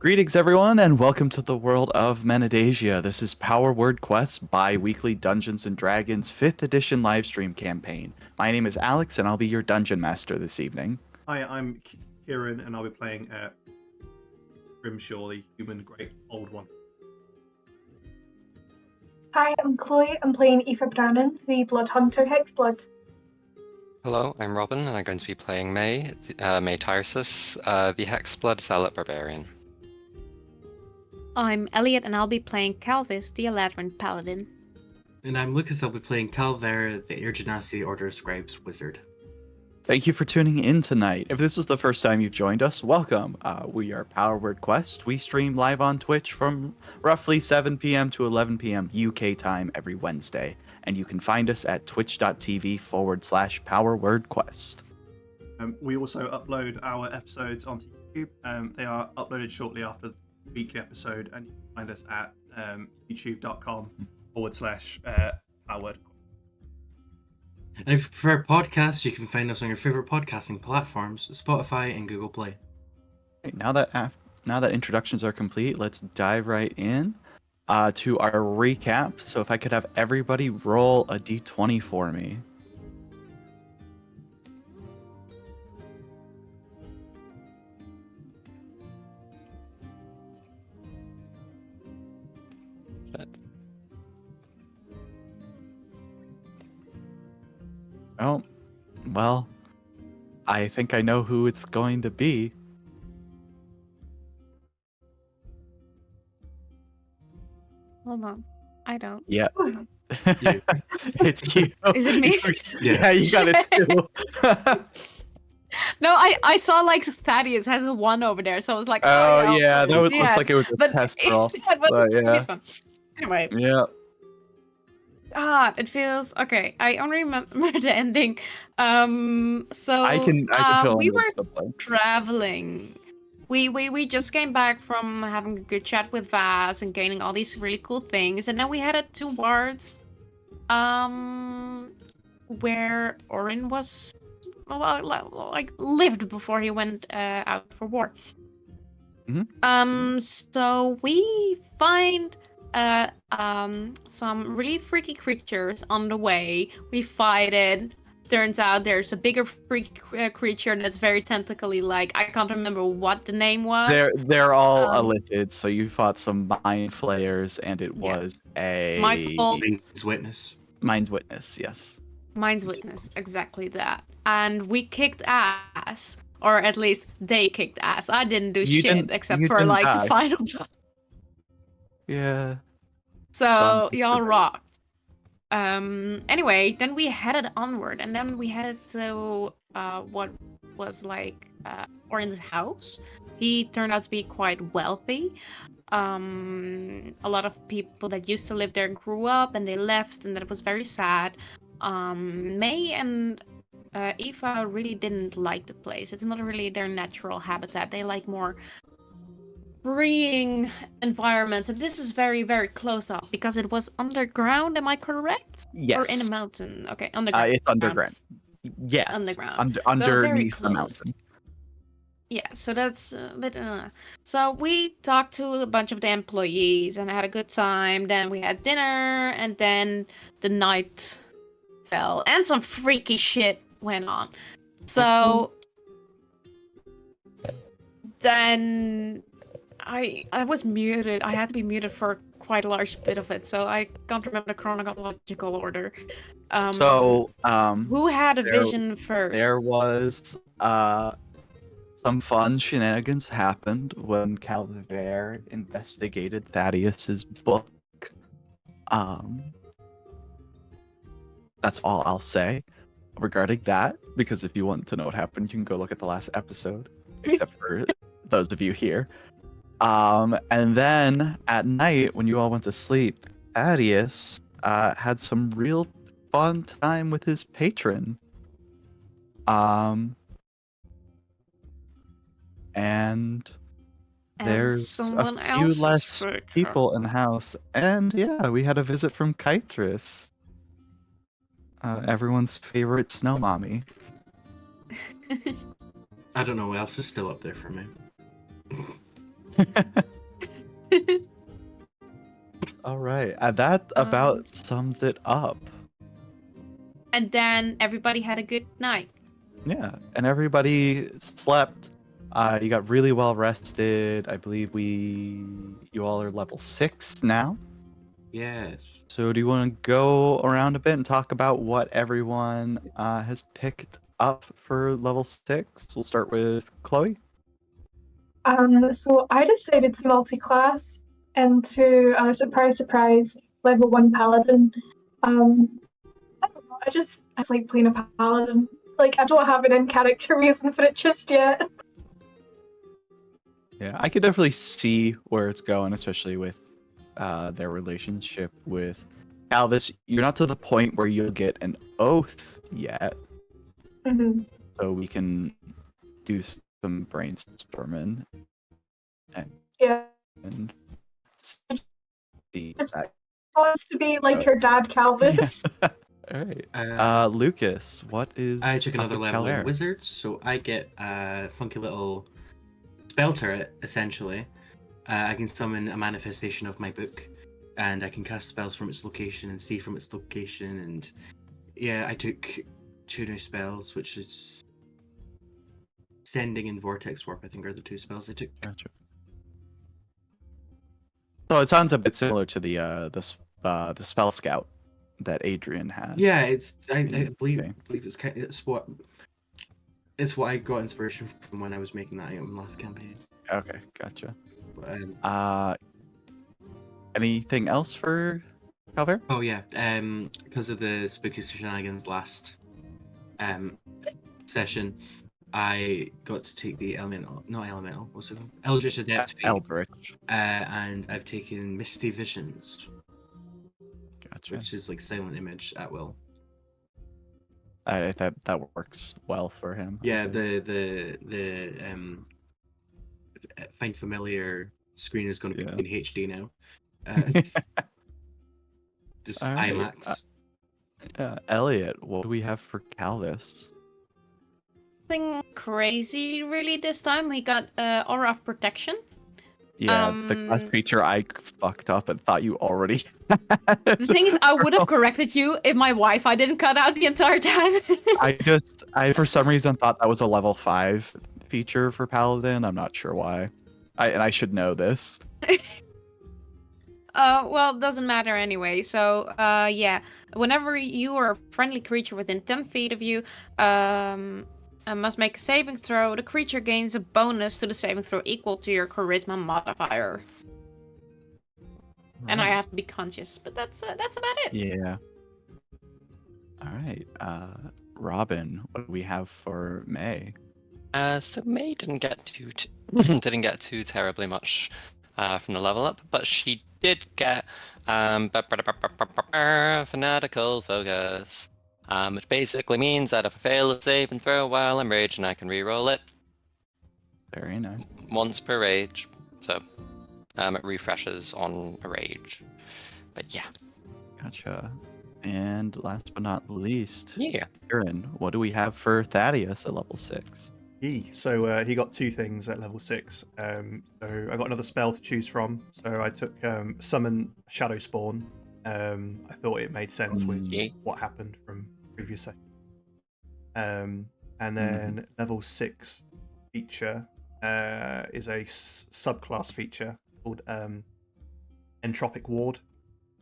Greetings, everyone, and welcome to the world of Menedegia. This is Power Word Quest's bi-weekly Dungeons & Dragons 5th edition livestream campaign. My name is Alex, and I'll be your dungeon master this evening. Hi, I'm Kieran, and I'll be playing Grimshaw, the human great old one. Hi, I'm Chloe. I'm playing Aoife Brannan, the Blood Hunter Hexblood. Hello, I'm Robyn, and I'm going to be playing May Tyrsis, the Hexblood Zealot Barbarian. I'm Elliot, and I'll be playing Calvis, the Eladrin Paladin. And I'm Lukas, I'll be playing Calver, the Air Genasi Order of Scribes Wizard. Thank you for tuning in tonight. If this is the first time you've joined us, welcome. We are Power Word Quest. We stream live on Twitch from roughly 7 p.m. to 11 p.m. UK time every Wednesday. And you can find us at twitch.tv/Power Word Quest. We also upload our episodes onto YouTube. They are uploaded shortly after the weekly episode, and you can find us at youtube.com/Power Word. And if you prefer podcasts, you can find us on your favorite podcasting platforms, Spotify and Google Play. Okay, now that introductions are complete, let's dive right in to our recap. So if I could have everybody roll a d20 for me. Oh, well, I think I know who it's going to be. Hold on. I don't. Yeah. You. It's you. Is it me? Yeah, you got it too. No, I saw like Thaddeus has a 1 over there, so I was like, Oh yeah, that looks looks like it was a test roll. But yeah. Anyway. Yeah. It feels okay. I only remember the ending. So I can fill we in were the blanks. traveling. We just came back from having a good chat with Vaz and gaining all these really cool things, and then we headed towards where Orin was like lived before he went out for war. Mm-hmm. So we find some really freaky creatures on the way. We fight it. Turns out there's a bigger freaky creature that's very tentacly like. I can't remember what the name was. They're all elitid, so you fought some mind flayers, and it was a Mind's Witness. Mind's Witness, yes. Mind's Witness, exactly that. And we kicked ass, or at least they kicked ass. I didn't do shit except for like the final. Yeah. So y'all rocked. Anyway, then we headed onward, and then we headed to what was like Orin's house. He turned out to be quite wealthy. A lot of people that used to live there grew up and they left, and that was very sad. May and Aoife really didn't like the place. It's not really their natural habitat. They like more freeing environments, and this is very, very close up because it was underground. Am I correct? Yes. Or in a mountain? Okay, underground. It's underground. Yes. Underground. Underneath the mountain. Yeah, so that's a bit. So we talked to a bunch of the employees and had a good time. Then we had dinner, and then the night fell, and some freaky shit went on. So then I was muted. I had to be muted for quite a large bit of it, so I can't remember the chronological order. Who had a vision first? There was some fun shenanigans happened when Calver investigated Thaddeus's book. That's all I'll say regarding that, because if you want to know what happened, you can go look at the last episode, except for those of you here. And then at night, when you all went to sleep, Thaddeus had some real fun time with his patron. And there's a few less people in the house. And yeah, we had a visit from Kytris. Everyone's favorite snow mommy. I don't know what else is still up there for me. All right. That about sums it up. And then everybody had a good night. Yeah, and everybody slept. You got really well rested. I believe you all are level 6 now. Yes. So do you want to go around a bit and talk about what everyone has picked up for level 6? We'll start with Chloe. So I decided to multi-class into surprise, level 1 paladin. I don't know, I just like playing a paladin. Like I don't have an in-character reason for it just yet. Yeah, I could definitely see where it's going, especially with their relationship with Alvis. You're not to the point where you'll get an oath yet, Mm-hmm. so we can do some brainstorming Yeah, and see Just- that. wants to be like her dad, Calvis. Yeah. All right. Lucas, what is I took up another with level in Calais? Wizards, so I get a funky little spell turret, essentially. I can summon a manifestation of my book, and I can cast spells from its location and see from its location. And yeah, I took 2 new spells, which is Sending and Vortex Warp, I think are the 2 spells I took. Gotcha. So it sounds a bit similar to the spell scout that Adrian had. Yeah, I believe Okay. it's what I got inspiration from when I was making that item last campaign. Okay, gotcha. But, Anything else for Calvert? oh yeah, because of the spooky shenanigans last session, I got to take the what's it called? Eldritch Adept feat, Eldritch. and I've taken Misty Visions, Gotcha. which is like silent image at will. That works well for him. Yeah, the Find Familiar screen is going to be Yeah. in HD now. Just All right, IMAX. Elliot, what do we have for Calvis? Nothing crazy really this time. We got Aura of Protection. Yeah, the class feature I fucked up and thought you already had. The thing is, I would have corrected you if my Wi-Fi didn't cut out the entire time. I for some reason thought that was a level 5 feature for Paladin. I'm not sure why. I should know this. Well, it doesn't matter anyway. So, yeah, whenever you or a friendly creature within 10 feet of you must make a saving throw, the creature gains a bonus to the saving throw equal to your charisma modifier. And I Right. have to be conscious, but that's about it. Yeah. All right. Robyn, what do we have for May? So May didn't get too terribly much from the level up, but she did get fanatical focus, which basically means that if I fail a save and throw while I'm raging, I can reroll it Very nice. once per rage. So it refreshes on a rage. But yeah. Gotcha. And last but not least, Yeah. Orin, what do we have for Thaddeus at level 6? So he got 2 things at level 6. So I got another spell to choose from. So I took Summon Shadow Spawn. I thought it made sense with Yeah. what happened from previous session. And then level 6 feature is a subclass feature called Entropic Ward.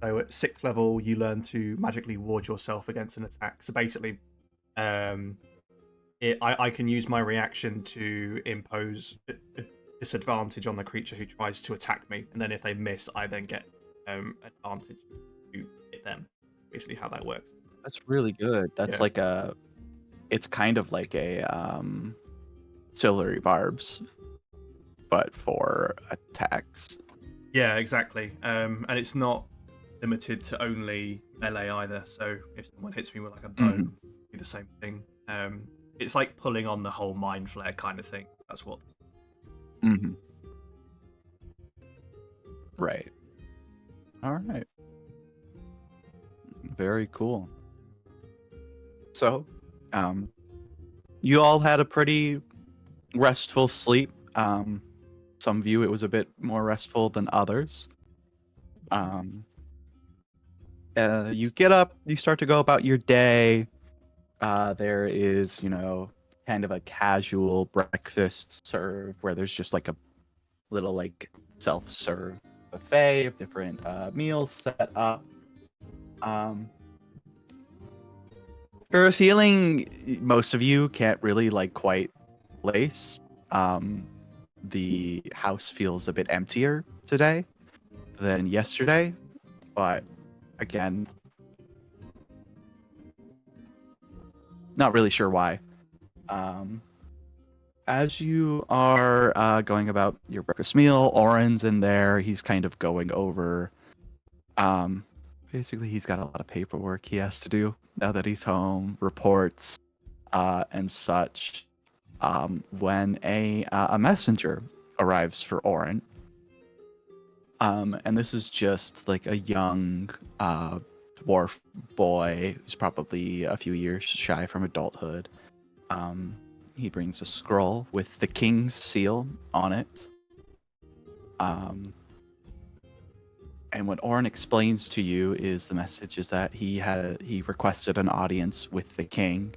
So at 6th level, you learn to magically ward yourself against an attack. So basically, I can use my reaction to impose a disadvantage on the creature who tries to attack me, and then if they miss, I then get advantage to hit them. Basically, how that works. That's really good. That's Yeah. it's kind of like a Silvery Barbs, but for attacks. Yeah, exactly. And it's not limited to only melee either. So if someone hits me with like a bow, do the same thing. It's like pulling on the whole mind flare kind of thing. That's what. Mm-hmm. Right. All right. Very cool. So, you all had a pretty restful sleep. Some some of you it was a bit more restful than others. You get up, you start to go about your day. There is, kind of a casual breakfast served where there's just like a little like self-serve buffet of different meals set up. For a feeling most of you can't really like quite place, the house feels a bit emptier today than yesterday, but again, not really sure why. As you are going about your breakfast meal, Orin's in there. He's kind of going over. Basically, he's got a lot of paperwork he has to do now that he's home, reports, and such. When a messenger arrives for Orin, and this is just like a young dwarf boy who's probably a few years shy from adulthood. He brings a scroll with the king's seal on it. And what Orin explains to you is the message is that he requested an audience with the king.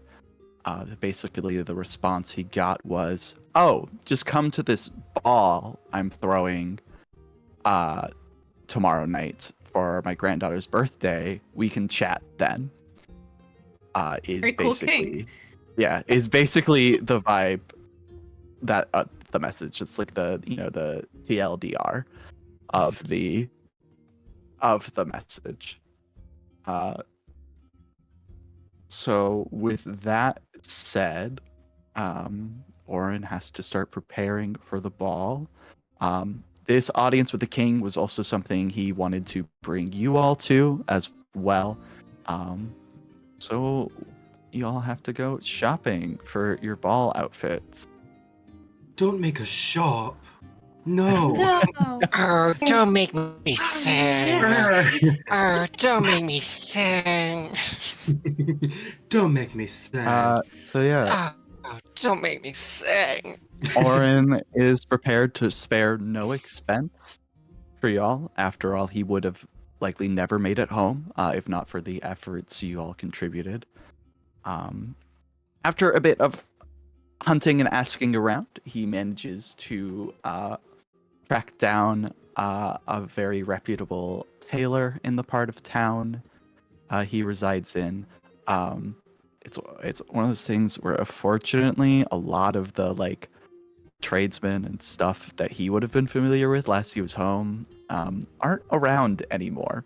Basically, the response he got was, "Oh, just come to this ball I'm throwing tomorrow night for my granddaughter's birthday. We can chat then." Is Very cool basically, king. yeah, is basically the vibe that the message. It's like the the TLDR of the message. So with that said, Orin has to start preparing for the ball. This audience with the king was also something he wanted to bring you all to as well. So you all have to go shopping for your ball outfits. Don't make us shop. No. No. Oh, don't make me sing. Oh, don't make me sing. Don't make me sad. So yeah, Oh, don't make me sing. Orin is prepared to spare no expense for y'all. After all, he would have likely never made it home if not for the efforts you all contributed. After a bit of hunting and asking around, he manages to track down a very reputable tailor in the part of town he resides in. It's one of those things where, unfortunately, a lot of the like tradesmen and stuff that he would have been familiar with last he was home aren't around anymore.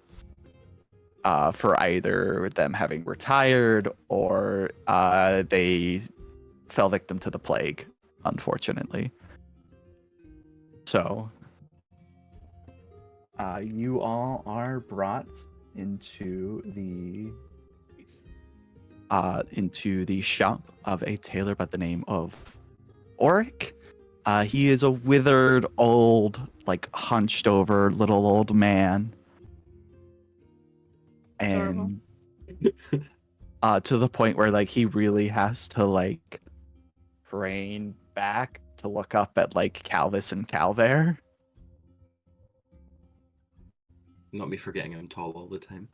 For either them having retired or they fell victim to the plague, unfortunately. So, you all are brought into the shop of a tailor by the name of Oric. He is a withered, old, like hunched over little old man. And to the point where like he really has to like crane back to look up at like Calvis and Calvair. Not me forgetting I'm tall all the time.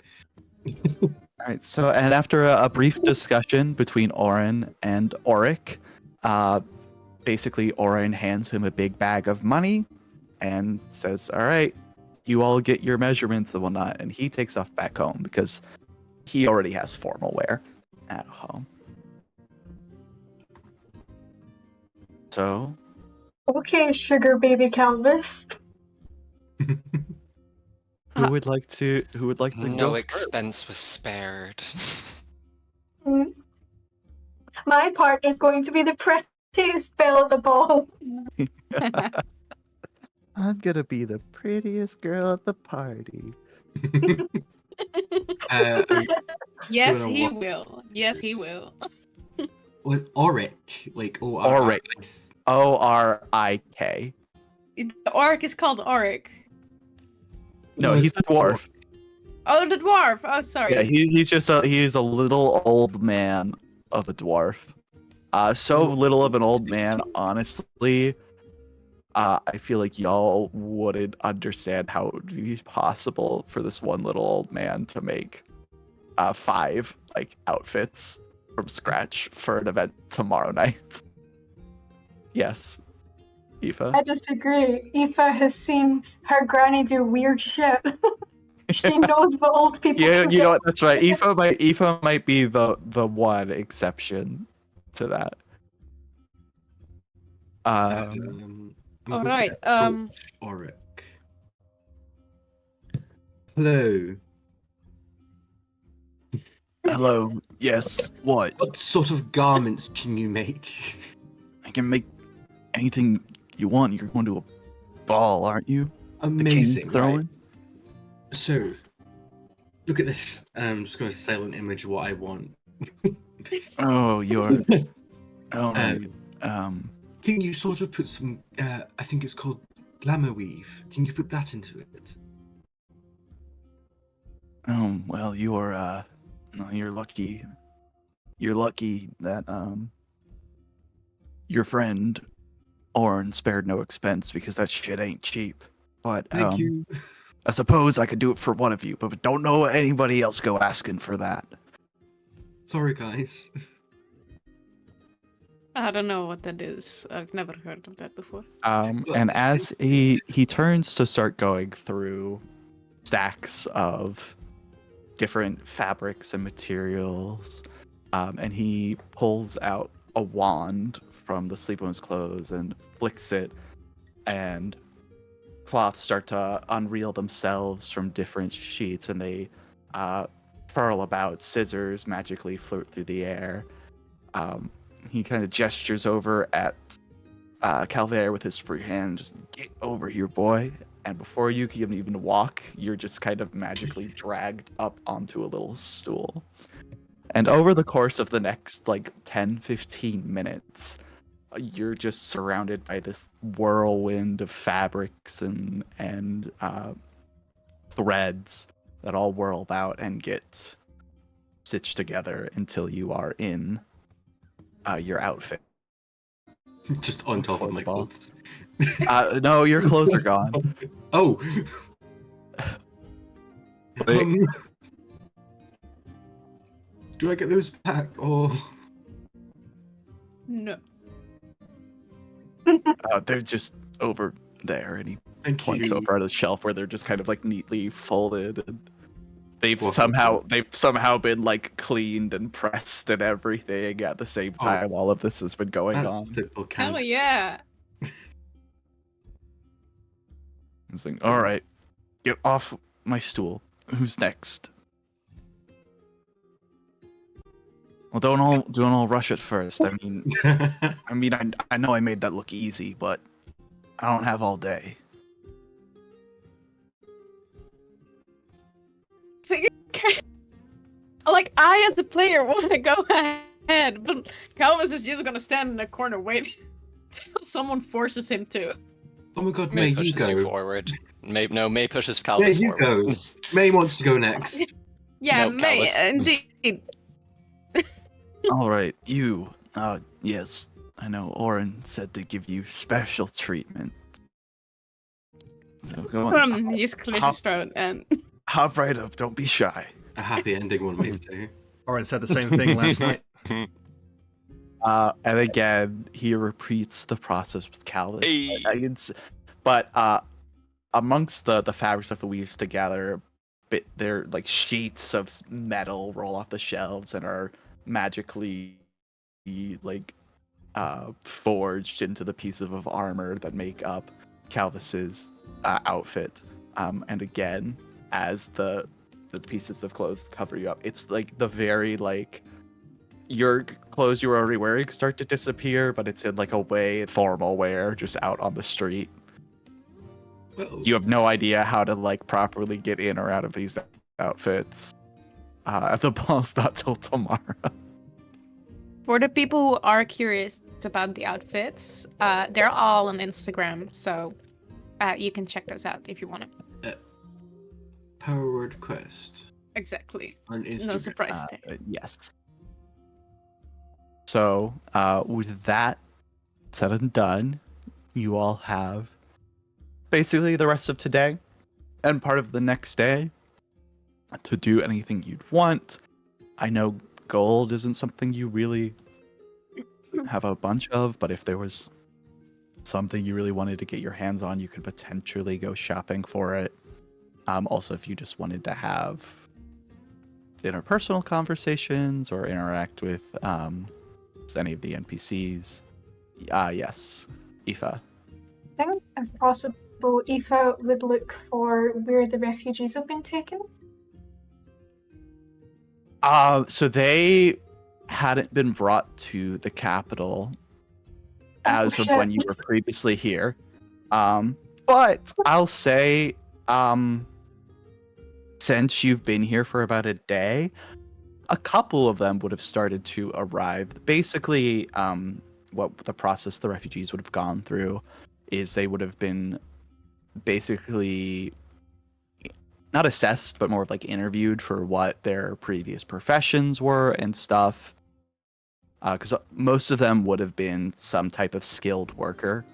All right, so and after a brief discussion between Orin and Oric, basically Orin hands him a big bag of money and says, "All right, you all get your measurements and whatnot," and he takes off back home because he already has formal wear at home. So, Okay, sugar baby Calvis. who would like to No go expense was spared. Mm. My part is going to be the prettiest belle of the ball. I'm gonna be the prettiest girl at the party. Yes, Doing a he walk- will. Yes, he will. With Oric, like O-R-I. Oric. Orik. The orc is called Oric. No, he's a dwarf. Oh, the dwarf. Oh, sorry. Yeah, he's a little old man of a dwarf. So little of an old man, honestly. I feel like y'all wouldn't understand how it would be possible for this one little old man to make 5 like outfits from scratch for an event tomorrow night. Yes, Aoife. I disagree. Aoife has seen her granny do weird shit. She knows what old people You do. know what? That's right. Aoife might be the one exception to that. I'm All going to right. approach Oric. Hello. Hello. Yes. What? What sort of garments can you make? I can make anything you want. You're going to a ball, aren't you? The king's Amazing. throwing. Right. So, look at this. I'm just going to silent image what I want. Oh, you're. Oh, Can you sort of put some? I think it's called glamour weave. Can you put that into it? oh. Well, you're. You're lucky. You're lucky that your friend Orin spared no expense because that shit ain't cheap. But Thank you. I suppose I could do it for one of you, but don't know anybody else go asking for that. Sorry, guys. I don't know what that is. I've never heard of that before. And as he turns to start going through stacks of different fabrics and materials, and he pulls out a wand from the sleeve of his clothes and flicks it, and cloths start to unreel themselves from different sheets, and they furl about. Scissors magically float through the air. He kind of gestures over at Calvaire with his free hand, just get over here, boy. And before you can even walk, you're just kind of magically dragged up onto a little stool. And over the course of the next like 10-15 minutes, you're just surrounded by this whirlwind of fabrics and threads that all whirl about and get stitched together until you are in your outfit. Just on top of my Ball. clothes. No, your clothes are gone. Oh. Wait. Do I get those back or? No. They're just over there, and he Thank points you. over at the shelf where they're just kind of like neatly folded, and they've Well, somehow been like cleaned and pressed and everything at the same Oh. time. All of this has been going That's on. simple Hell count. yeah. He's like, all right, get off my stool. Who's next? Well, don't all rush it first. I know I made that look easy, but I don't have all day. Like, I, as the player, want to go ahead, but Calvus is just gonna stand in the corner waiting until someone forces him to. Oh my god, May May, you pushes go. you forward. May pushes May, Calvus you forward. go. May wants to go next. Yeah, No, May, Calvus. indeed. All right, you. Yes, I know. Orin said to give you special treatment. So go on, He just clears Hop- his throat and. hop right up. Don't be shy. A happy ending, one might say. Orin said the same thing last night. And again, he repeats the process with Calvus. Hey. But amongst the fabrics that weaves together, they're like sheets of metal roll off the shelves and are magically like forged into the pieces of armor that make up Calvus's outfit. And again, as the pieces of clothes cover you up, it's like the very like your clothes you were already wearing start to disappear, but it's in like a way formal wear, just out on the street. Well, You have no idea how to like properly get in or out of these outfits. The ball's not till tomorrow. For the people who are curious about the outfits, they're all on Instagram, so you can check those out if you want to. Power Word Quest Exactly. on Instagram. No surprise there. Yes. So, with that said and done, you all have basically the rest of today and part of the next day to do anything you'd want. I know gold isn't something you really have a bunch of, but if there was something you really wanted to get your hands on, you could potentially go shopping for it. Also, if you just wanted to have interpersonal conversations or interact with any of the NPCs, yes, Aoife. I think, if possible, Aoife would look for where the refugees have been taken. So they hadn't been brought to the capital as of shit. when you were previously here. But I'll say, since you've been here for about a day, a couple of them would have started to arrive. Basically, what the process the refugees would have gone through is they would have been basically not assessed, but more of like interviewed for what their previous professions were and stuff. Because most of them would have been some type of skilled worker.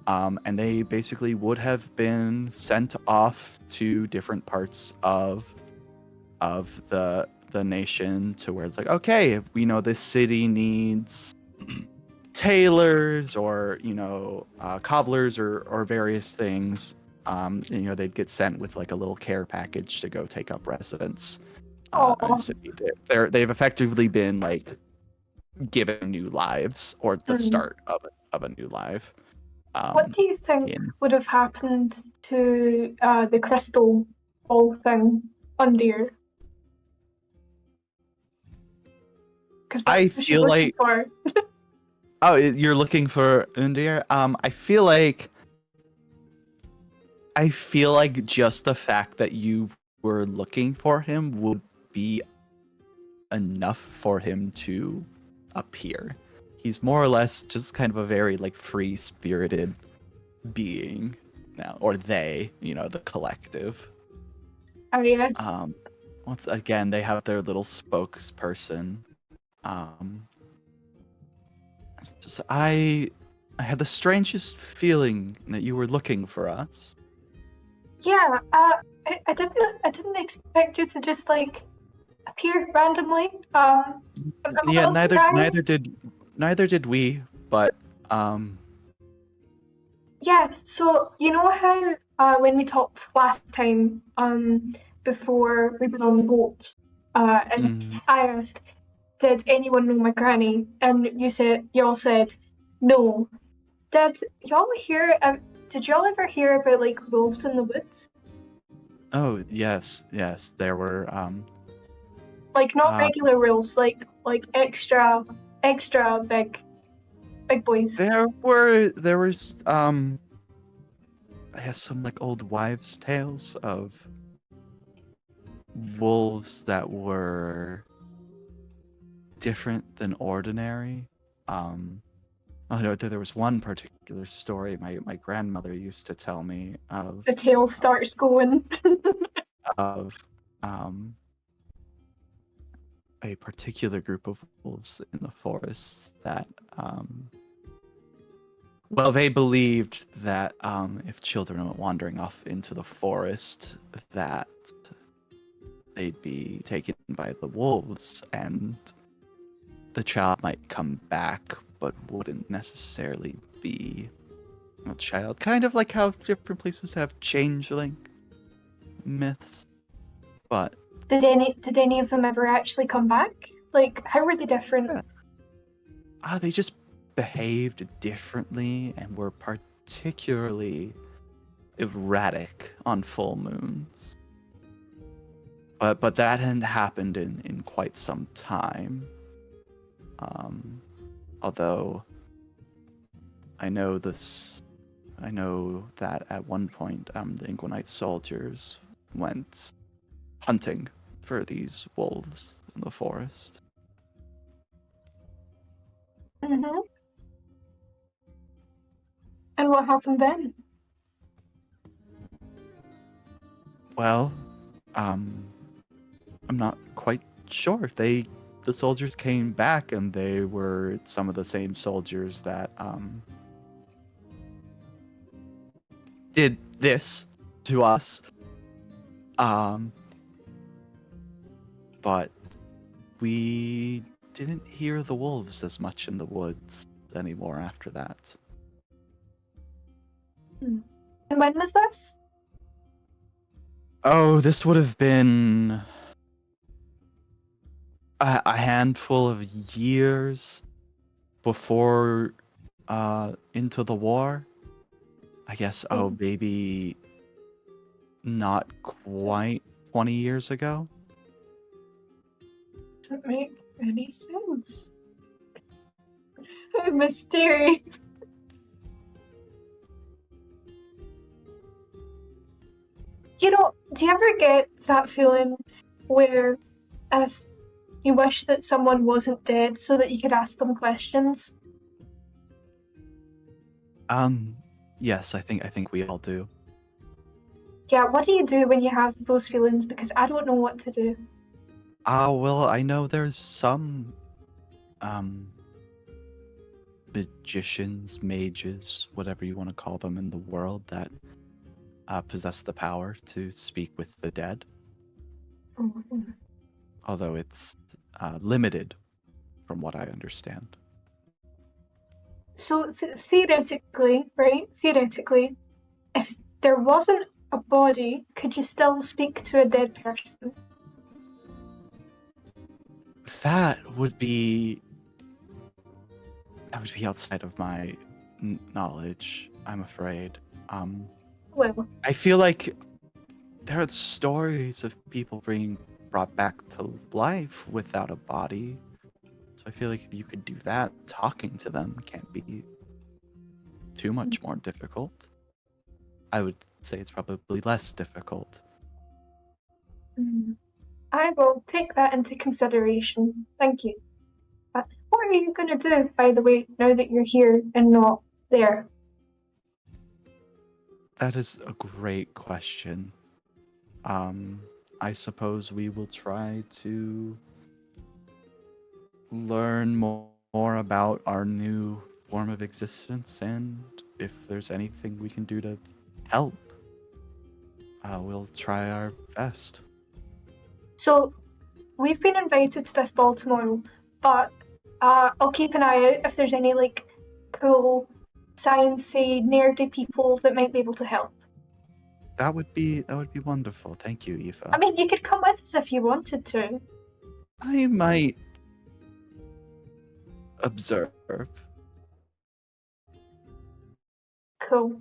And they basically would have been sent off to different parts of the nation to where it's like, okay, we know this city needs tailors or cobblers or various things. They'd get sent with like a little care package to go take up residence. Aw. So they've effectively been like given new lives or the Mhm. start of a new life. What do you think in- would have happened to the crystal ball thing under you? Because I that's what she's feel looking like- for. Oh, you're looking for Undir? I feel like just the fact that you were looking for him would be enough for him to appear. He's more or less just kind of a very like free-spirited being now, or they, the collective. Oh yes. Once again, they have their little spokesperson. I had the strangest feeling that you were looking for us. Yeah. I didn't expect you to just like appear randomly. I'm a Yeah, little surprised. neither did we, but Yeah, so you know how when we talked last time, before we went on the boat, and I asked, "Did anyone know my granny?" And you all said, "No." Did y'all hear? Did y'all ever hear about like wolves in the woods? oh yes, there were Like not Uh, regular wolves, like extra big boys. there was I guess some like old wives' tales of wolves that were different than ordinary. I know there was one particular story my grandmother used to tell me The tail starts going. of a particular group of wolves in the forest that they believed that if children went wandering off into the forest, that they'd be taken by the wolves, and the child might come back, but wouldn't necessarily be a child. Kind of like how different places have changeling myths, but Did any of them ever actually come back? Like, how were they different? Yeah. They just behaved differently and were particularly erratic on full moons. But that hadn't happened in quite some time. Although I know that at one point the Inquinite soldiers went hunting for these wolves in the forest. Mm-hmm. And what happened then? Well, I'm not quite sure. The soldiers came back, and they were some of the same soldiers that did this to us. But we didn't hear the wolves as much in the woods anymore after that. And when was this? Oh, this would have been a handful of years before into the war. I guess, maybe not quite 20 years ago. Doesn't make any sense. Mysterious. You know, do you ever get that feeling where if you wish that someone wasn't dead so that you could ask them questions? Yes, I think we all do. Yeah, what do you do when you have those feelings? Because I don't know what to do. Well, I know there's some magicians, mages, whatever you want to call them in the world that possess the power to speak with the dead. Mhm. Although it's limited from what I understand. So theoretically, right? Theoretically, if there wasn't a body, could you still speak to a dead person? That would be outside of my knowledge, I'm afraid. Well, I feel like there are stories of people being brought back to life without a body. So I feel like if you could do that, talking to them can't be too much more difficult. I would say it's probably less difficult. I will take that into consideration. Thank you. What are you going to do, by the way, now that you're here and not there? That is a great question. I suppose we will try to learn more about our new form of existence, and if there's anything we can do to help, we'll try our best. So, we've been invited to this ball tomorrow, but I'll keep an eye out if there's any, like, cool, sciencey, nerdy people that might be able to help. That would be wonderful. Thank you, Aoife. I mean, you could come with us if you wanted to. I might observe. Cool.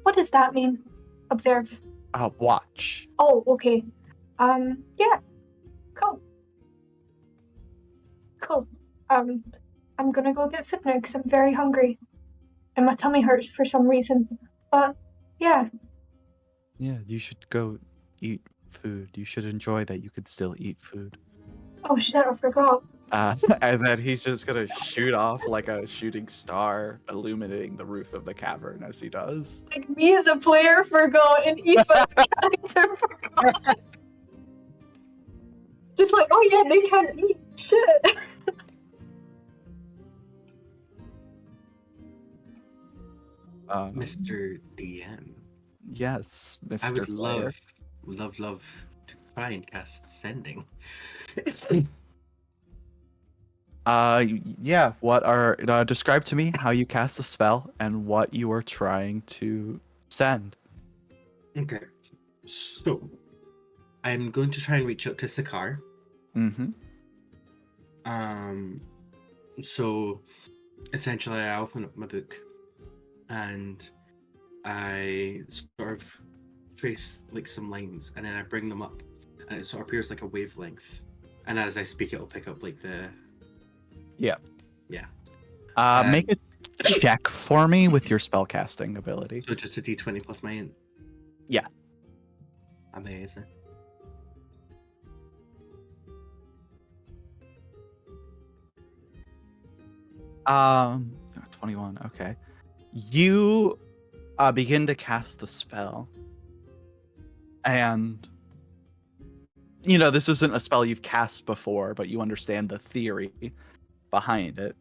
What does that mean? Observe. Watch. Oh, okay. Yeah. Cool. Cool. I'm gonna go get food now because I'm very hungry. And my tummy hurts for some reason. But, yeah. Yeah, you should go eat food. You should enjoy that you could still eat food. Oh shit, I forgot. And then he's just gonna shoot off like a shooting star, illuminating the roof of the cavern as he does. Like, me as a player forgot, and Aoife's character forgot. Just like, oh yeah, they can't eat. Shit. Mr. DM. Yes, Mr. I would Player. love to try and cast Sending. Yeah. What are describe to me how you cast the spell and what you are trying to send. Okay, so I'm going to try and reach out to Sakar. Mm-hmm. So essentially, I open up my book and I sort of trace like some lines, and then I bring them up, and it sort of appears like a wavelength. And as I speak, it'll pick up like the. Yeah. Yeah. Make a check for me with your spellcasting ability. So just a D20 plus my int. Yeah. Amazing. Um, 21. Okay. You begin to cast the spell, and this isn't a spell you've cast before, but you understand the theory behind it.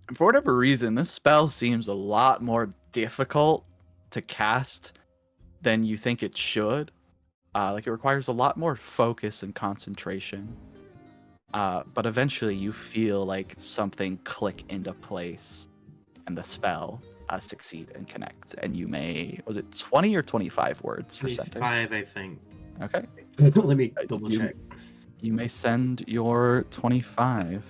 And for whatever reason, this spell seems a lot more difficult to cast than you think it should. Like it requires a lot more focus and concentration. But eventually you feel like something click into place and the spell succeed and connect. And you may, was it 20 or 25 words for sending? 25, I think. Okay. Let me double you, check. You may send your 25.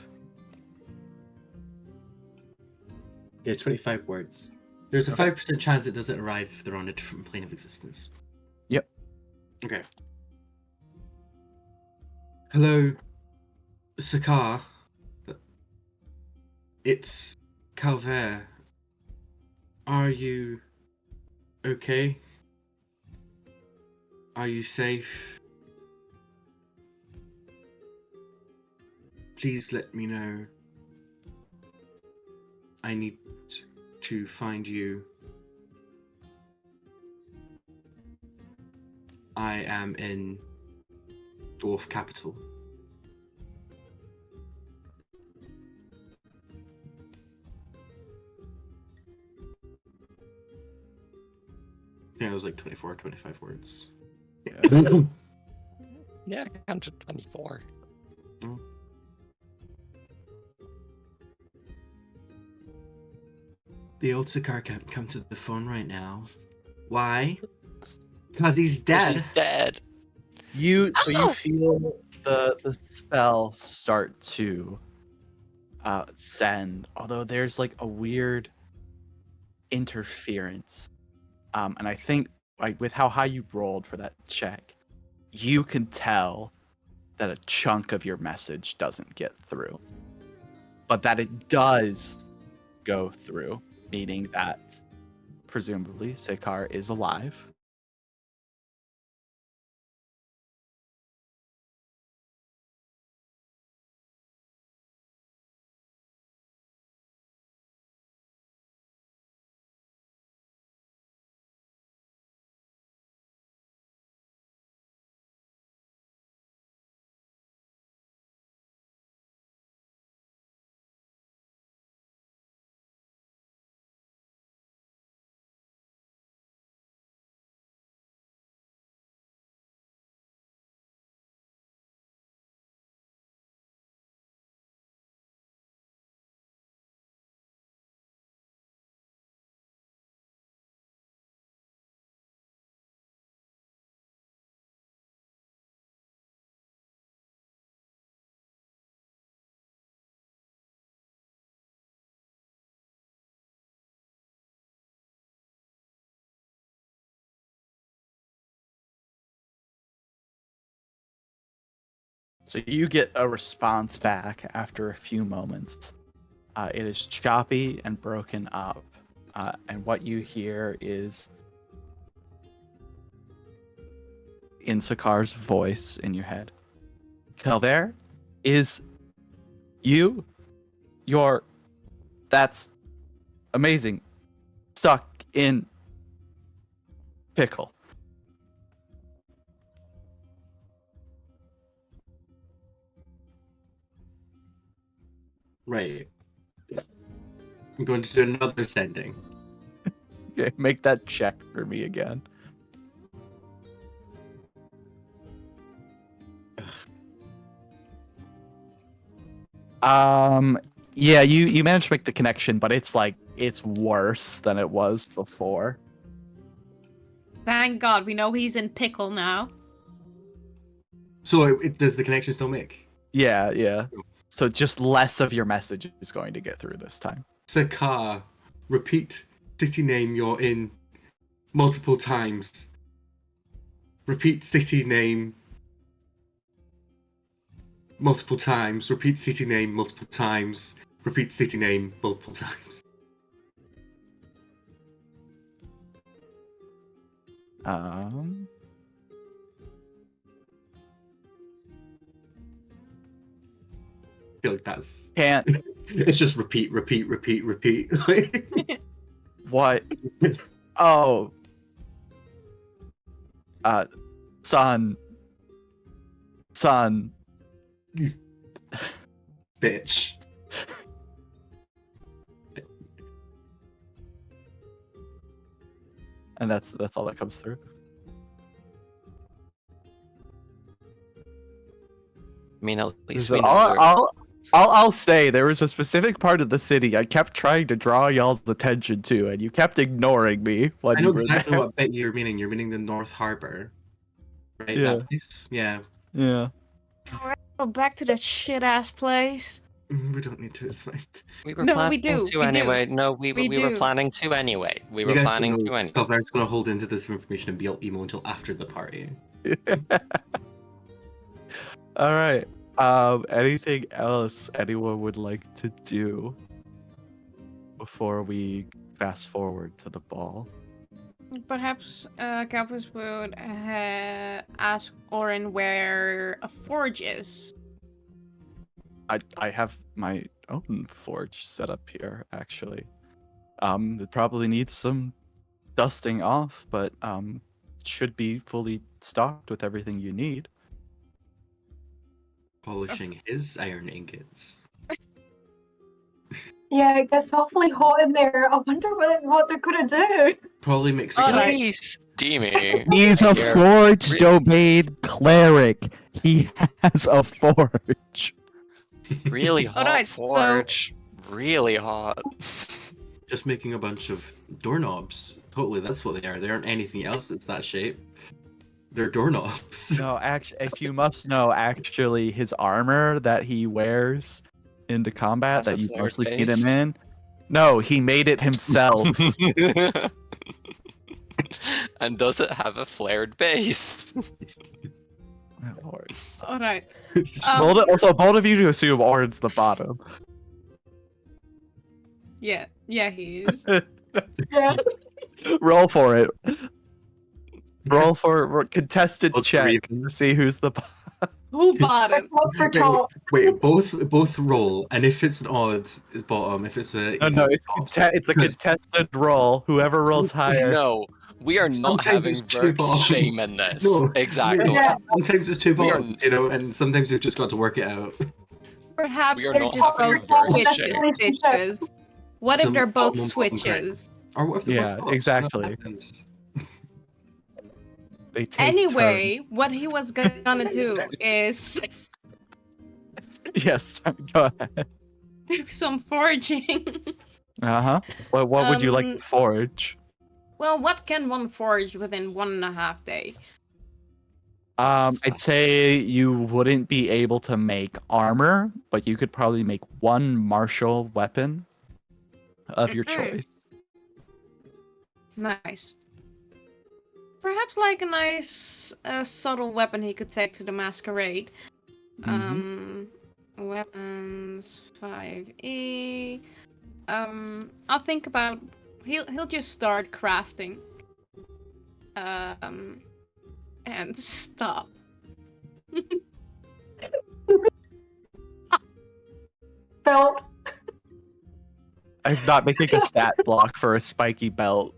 Yeah, 25 words. There's a Okay. 5% chance it doesn't arrive if they're on a different plane of existence. Yep. Okay. Hello, Sakar. It's Calvert. Are you okay? Are you safe? Please let me know. I need to find you. I am in Dwarf Capital. I think it was like 24 or 25 words. Yeah. Yeah, I counted 24. The old Sakar can't come to the phone right now. Why? Because he's dead. She's dead. You Oh! feel the spell start to send, although there's like a weird interference. And I think like with how high you rolled for that check, you can tell that a chunk of your message doesn't get through. But that it does go through, meaning that presumably Sekar is alive. So you get a response back after a few moments. It is choppy and broken up. And what you hear is in Sakar's voice in your head. Calvert, is that's amazing. Stuck in pickle. Right. I'm going to do another sending. Okay, make that check for me again. Yeah, you managed to make the connection, but it's worse than it was before. Thank God, we know he's in pickle now. So does the connection still make? Yeah. So just less of your message is going to get through this time. Sakar, repeat city name you're in multiple times. Repeat city name multiple times. Repeat city name multiple times. Repeat city name multiple times. I feel like that's Can't. it's just repeat. What? Oh. Son. Bitch. And that's all that comes through. I mean, at least So we know we're- I'll say there was a specific part of the city I kept trying to draw y'all's attention to, and you kept ignoring me when I know you were exactly there. what bit you're meaning. You're meaning the North Harbor, right? Yeah. That place. Yeah. Yeah. Go back to that shit ass place. We don't need to. It's fine. we were No, planning we do, to we do. anyway. No, we We were do. planning to anyway. We You were guys planning know to anyway. Stelvar's going to hold into this information and be all emo until after the party. All right. Anything else anyone would like to do before we fast forward to the ball? Perhaps Campus would ask Orin where a forge is. I have my own forge set up here, actually. It probably needs some dusting off, but should be fully stocked with everything you need. Polishing his iron ingots. Yeah, it gets awfully hot in there. I wonder what they're gonna do. Probably mix Oh, it no. Really steamy. He's a Yeah. forge Re- domain cleric. He has a forge. Really hot Alright, so- forge. Really hot. Just making a bunch of doorknobs. Totally, that's what they are. They aren't anything else that's that shape. They're doorknobs. No, actually, if you must know, actually, his armor that he wears into combat Has a that you flared mostly see base? him in. No, he made it himself. And does it have a flared base? Alright. Also, bold of you to assume Orin's the bottom. Yeah, he is. Yeah. Roll for it. Roll for contested Both check reasons. to see who's the bottom. Who bought it? Top for top. Wait, both roll, and if it's an odd, it's bottom. If it's a No, even, it's it's a contested roll. Whoever rolls higher. No, we are not Sometimes having it's two Verk's bombs. shame in this. No. Exactly. Yeah. sometimes it's two We are- bottoms, you know, and sometimes you've just got to work it out. Perhaps We are they're not just having both Verk's switches. shame. Bitches. What if Some they're both bottom and bottom crack. switches? Or what if they're Yeah, both tops? exactly. What happens? They take Anyway, what he was gonna do is turns. Yes, go ahead. do some forging. Uh huh. What would you like Um, to forge? Well, what can one forge within 1.5 days? I'd say you wouldn't be able to make armor, but you could probably make one martial weapon of your Mm-mm. choice. Nice. Perhaps like a nice subtle weapon he could take to the masquerade. Weapons 5e. I'll think about. He'll just start crafting. And stop. Belt. I'm not making a stat block for a spiky belt.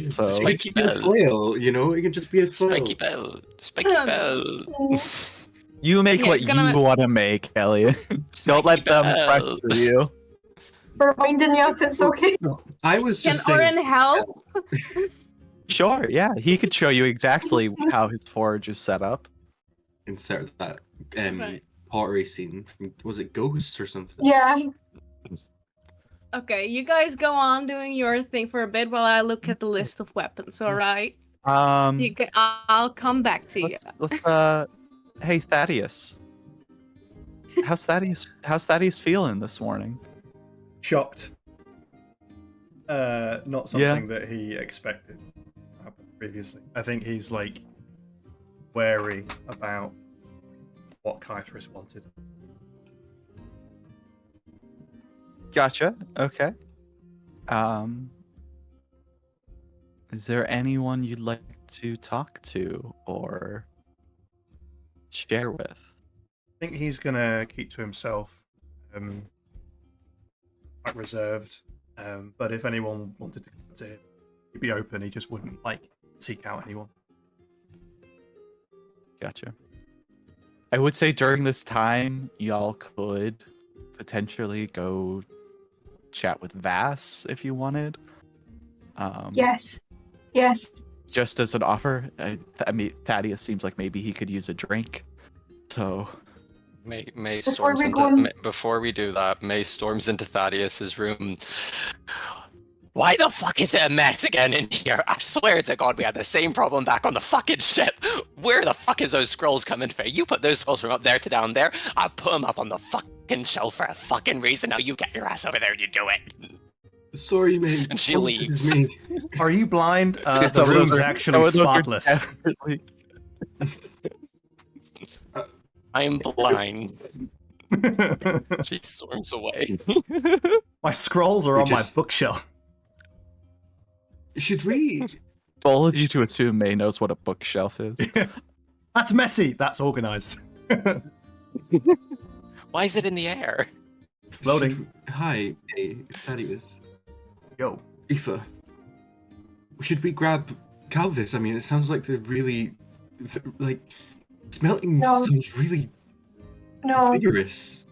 So It Spiky could just be a belt. flail, you know? It could just be a flail. Spiky bell. Spiky bell. you make Yeah, what it's gonna- you want to make, Elliot. Don't let them belt. pressure you. We're winding you up, it's okay. I was Can just saying. Orin help? Sure, yeah. He could show you exactly how his forge is set up. Insert that Right. pottery scene from, was it Ghosts or something? Yeah. Okay, you guys go on doing your thing for a bit while I look at the list of weapons. All right. I'll come back to you. Let's hey Thaddeus. How's Thaddeus feeling this morning? Shocked. Not something that he expected to happen previously. I think he's like wary about what Kythris wanted. Gotcha. Okay. Is there anyone you'd like to talk to or share with? I think he's gonna keep to himself, quite reserved. But if anyone wanted to come to him, he'd be open. He just wouldn't like seek out anyone. Gotcha. I would say during this time, y'all could potentially go chat with Vass if you wanted. Yes. Yes. Just as an offer, I mean, Thaddeus seems like maybe he could use a drink. So May Before storms we into go on- before we do that. May storms into Thaddeus's room. Why the fuck is it a mess again in here? I swear to God, we had the same problem back on the fucking ship. Where the fuck is those scrolls coming from? You put those scrolls from up there to down there. I put them up on the fucking shelf for a fucking reason. Now you get your ass over there and you do it. Sorry, mate. And she Oh, leaves. This is me. Are you blind? some The of those room's are- actually some of those are spotless. definitely- I am blind. She storms away. My scrolls are We on my just- bookshelf. Should we? Bold of you to assume May knows what a bookshelf is. That's messy. That's organized. Why is it in the air? It's floating. Hi, hey, Thaddeus. Yo. Aoife. Should we grab Calvis? I mean, it sounds like they're really, like, smelting No. sounds really No, vigorous.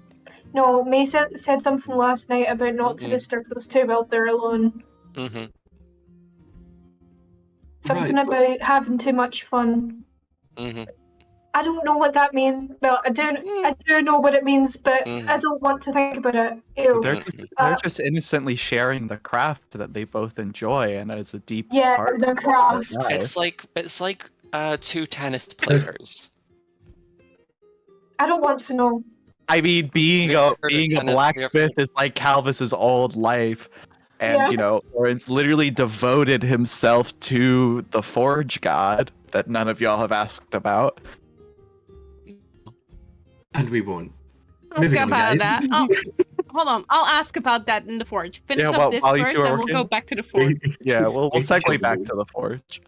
no. May said something last night about not to Mhm. disturb those two while they're alone. Mm-hmm. Something Right, but- about having too much fun. Mm-hmm. I don't know what that means. Well, I do know what it means, but I don't want to think about it. Ew. They're just innocently sharing the craft that they both enjoy, and it's a deep Yeah, part the of their craft. lives. It's like two tennis players. I don't want to know. I mean, being We a ever heard of being a tennis- blacksmith is like Calvis's old life, and Yeah. you know, Orin's literally devoted himself to the forge god that none of y'all have asked about. And we won't. Ask Moving on, about guys. that. Oh, hold on. I'll ask about that in the forge. Finish Yeah, up while- this while you first, two are then we'll go working. back to the forge. Yeah, we'll segue Thank back you. to the forge.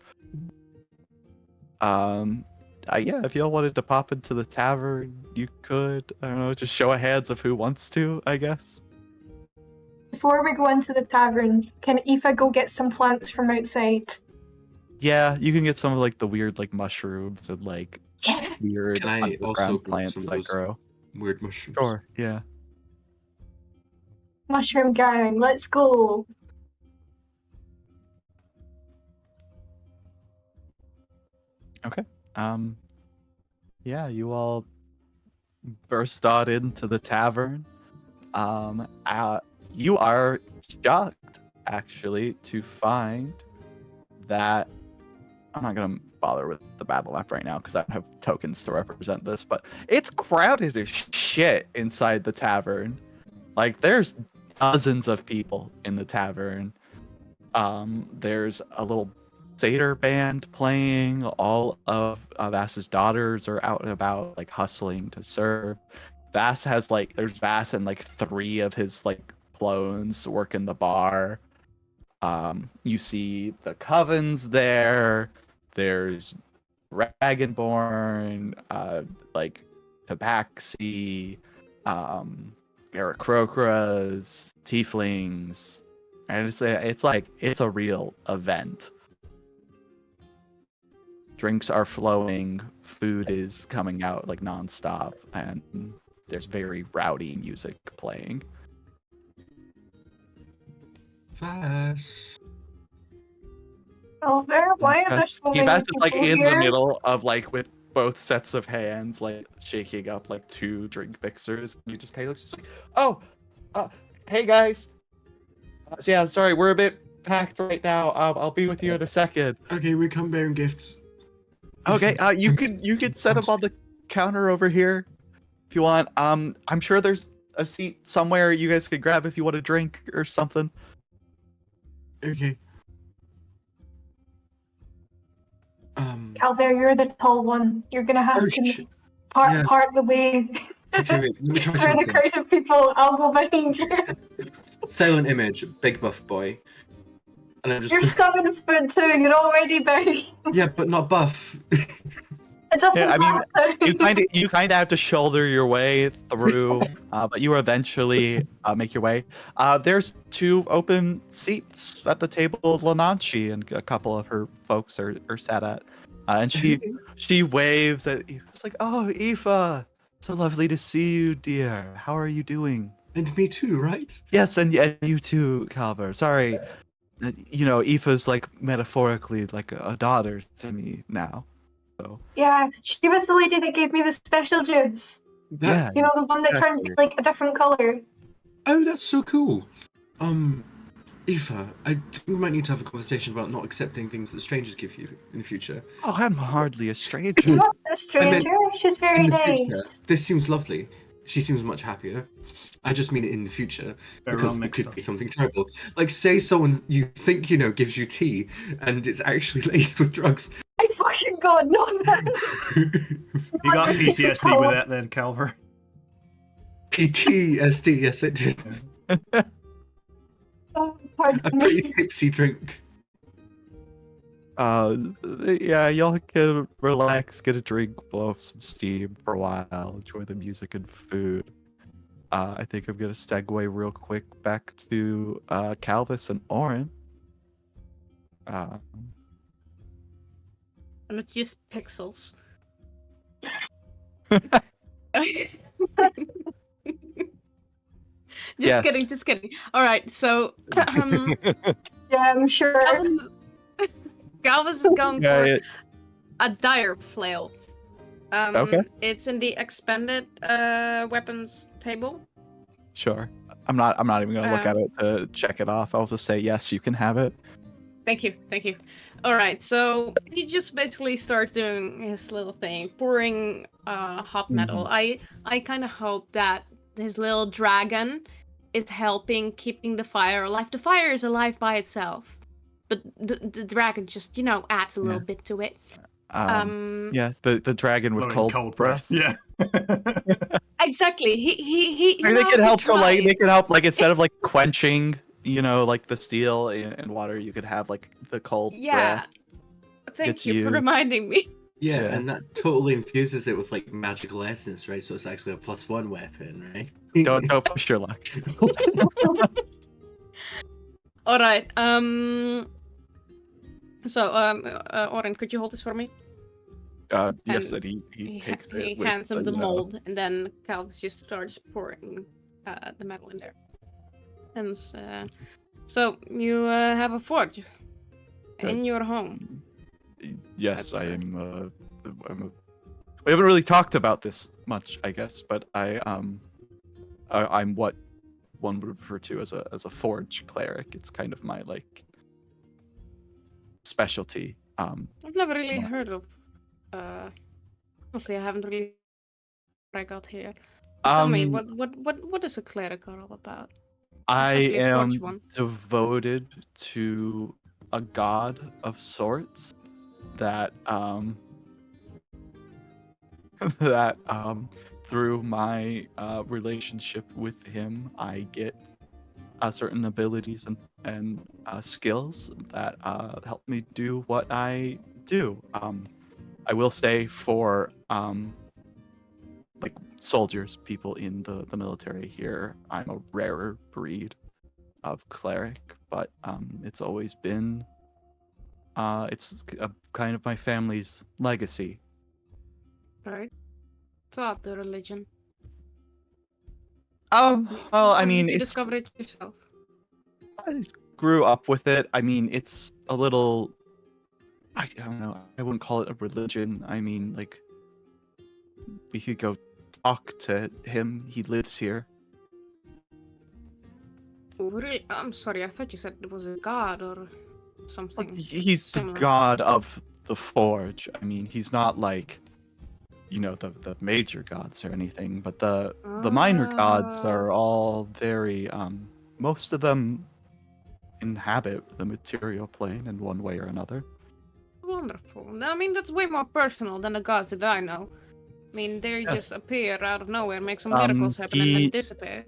Yeah, if y'all wanted to pop into the tavern, you could. I don't know, just show of hands of who wants to, I guess. Before we go into the tavern, can Aoife go get some plants from outside? Yeah, you can get some of like the weird like mushrooms and like Yeah. weird Can I also underground grab plants some of that those? grow. Weird mushrooms. Sure, yeah. Mushroom gang, let's go. Yeah, you all burst on into the tavern. You are shocked actually to find that I'm not gonna bother with the battle map right now because I don't have tokens to represent this, but it's crowded as shit inside the tavern. Like there's dozens of people in the tavern. There's a little satyr band playing. All of Vass's daughters are out and about, like hustling to serve. Vass has there's Vass and like 3 of his like clones working the bar. You see the covens there. There's Dragonborn, like Tabaxi, Aarakocras, Tieflings. And it's a real event. Drinks are flowing, food is coming out like nonstop, and there's very rowdy music playing. Vass. Oliver, why are there so many Vass is like people in here? the middle of like with both sets of hands, like shaking up like 2 drink mixers. You just kind of looks just like, oh, hey guys. So yeah, sorry, we're a bit packed right now. I'll be with you in a second. Okay, we come bearing gifts. Okay, you could set up on the counter over here if you want. I'm sure there's a seat somewhere you guys could grab if you want a drink or something. Okay. Calvert, you're the tall one. You're gonna have Oh, to shit. part Yeah. the way Okay, wait, let me try for the something. crowd of people. I'll go behind you. Silent image, big buff boy. And I'm just You're 7 foot 2. You're already big. yeah, but not buff. It doesn't Yeah, I mean, matter. you kind of have to shoulder your way through, but you eventually make your way. There's 2 open seats at the table of Lananchi, and a couple of her folks are sat at. And she waves at Aoife. It's like, oh, Aoife, so lovely to see you, dear. How are you doing? And me too, right? Yes, and you too, Calver. Sorry, Aoife's like metaphorically like a daughter to me now. So Yeah, she was the lady that gave me the special juice. yeah, You know, the one that turned exactly. like a different color. Oh, that's so cool. Aoife, I think we might need to have a conversation about not accepting things that strangers give you in the future. Oh, I'm hardly a She's stranger. not a stranger. She's very In the nice. future, this seems lovely. She seems much happier. I just mean it in the future They're because wrong it next could time. be something terrible. Like, say someone you think you know gives you tea and it's actually laced with drugs. I fucking god, no, that. You got PTSD with that then, Calver? PTSD, yes, it did. Oh, A pardon pretty me. tipsy drink. Yeah, y'all can relax, get a drink, blow off some steam for a while, enjoy the music and food. I think I'm gonna segue real quick back to Calvis and Orin. And it's just pixels. Yes. Just kidding. All right, so Yeah, I'm sure. Galvus is going Yeah, for it- a dire flail. Okay. It's in the expanded weapons table. Sure. I'm not even gonna look at it to check it off. I'll just say yes, you can have it. Thank you. All right, so he just basically starts doing his little thing, pouring hot metal. I kind of hope that his little dragon is helping keeping the fire alive. The fire is alive by itself, but the dragon just adds a little bit to it. Yeah, the dragon with Blowing cold breath. Yeah. Exactly. He Maybe they could help to like they tries. could help like instead of like quenching, like the steel in water, you could have like the cold Yeah. breath. Thank It's you for used. reminding me. Yeah, Yeah. and that totally infuses it with like magical essence, right? So it's actually a +1 weapon, right? Don't push your luck. All right. So, Orin, could you hold this for me? Yes, And and he takes he it with hands him the you know, mold, and then Calvis just starts pouring the metal in there. And so you have a forge in your home. Yes, That's, I am. We haven't really talked about this much, I guess, but I'm what one would refer to as a forge cleric. It's kind of my like specialty. I've never really heard of. Honestly, I haven't really. What I got here. Tell me, what is a cleric all about? I Especially a forge am one. devoted to a god of sorts that that through my relationship with him I get certain abilities and skills that help me do what I do. I will say for like soldiers, people in the military here, I'm a rarer breed of cleric, but it's always been it's a kind of my family's legacy. Right. Thought the religion. Well, I Or mean, did you it's discover it yourself? I grew up with it. I mean, it's a little I don't know. I wouldn't call it a religion. I mean, like we could go talk to him. He lives here. Oh, really? I'm sorry, I thought you said it was a god or something. He's similar. the god of the forge. I mean, he's not like the major gods or anything, but the minor gods are all very most of them inhabit the material plane in one way or another. Wonderful. I mean, that's way more personal than the gods that I know. I mean, they Yes. just appear out of nowhere, make some miracles happen, and then disappear.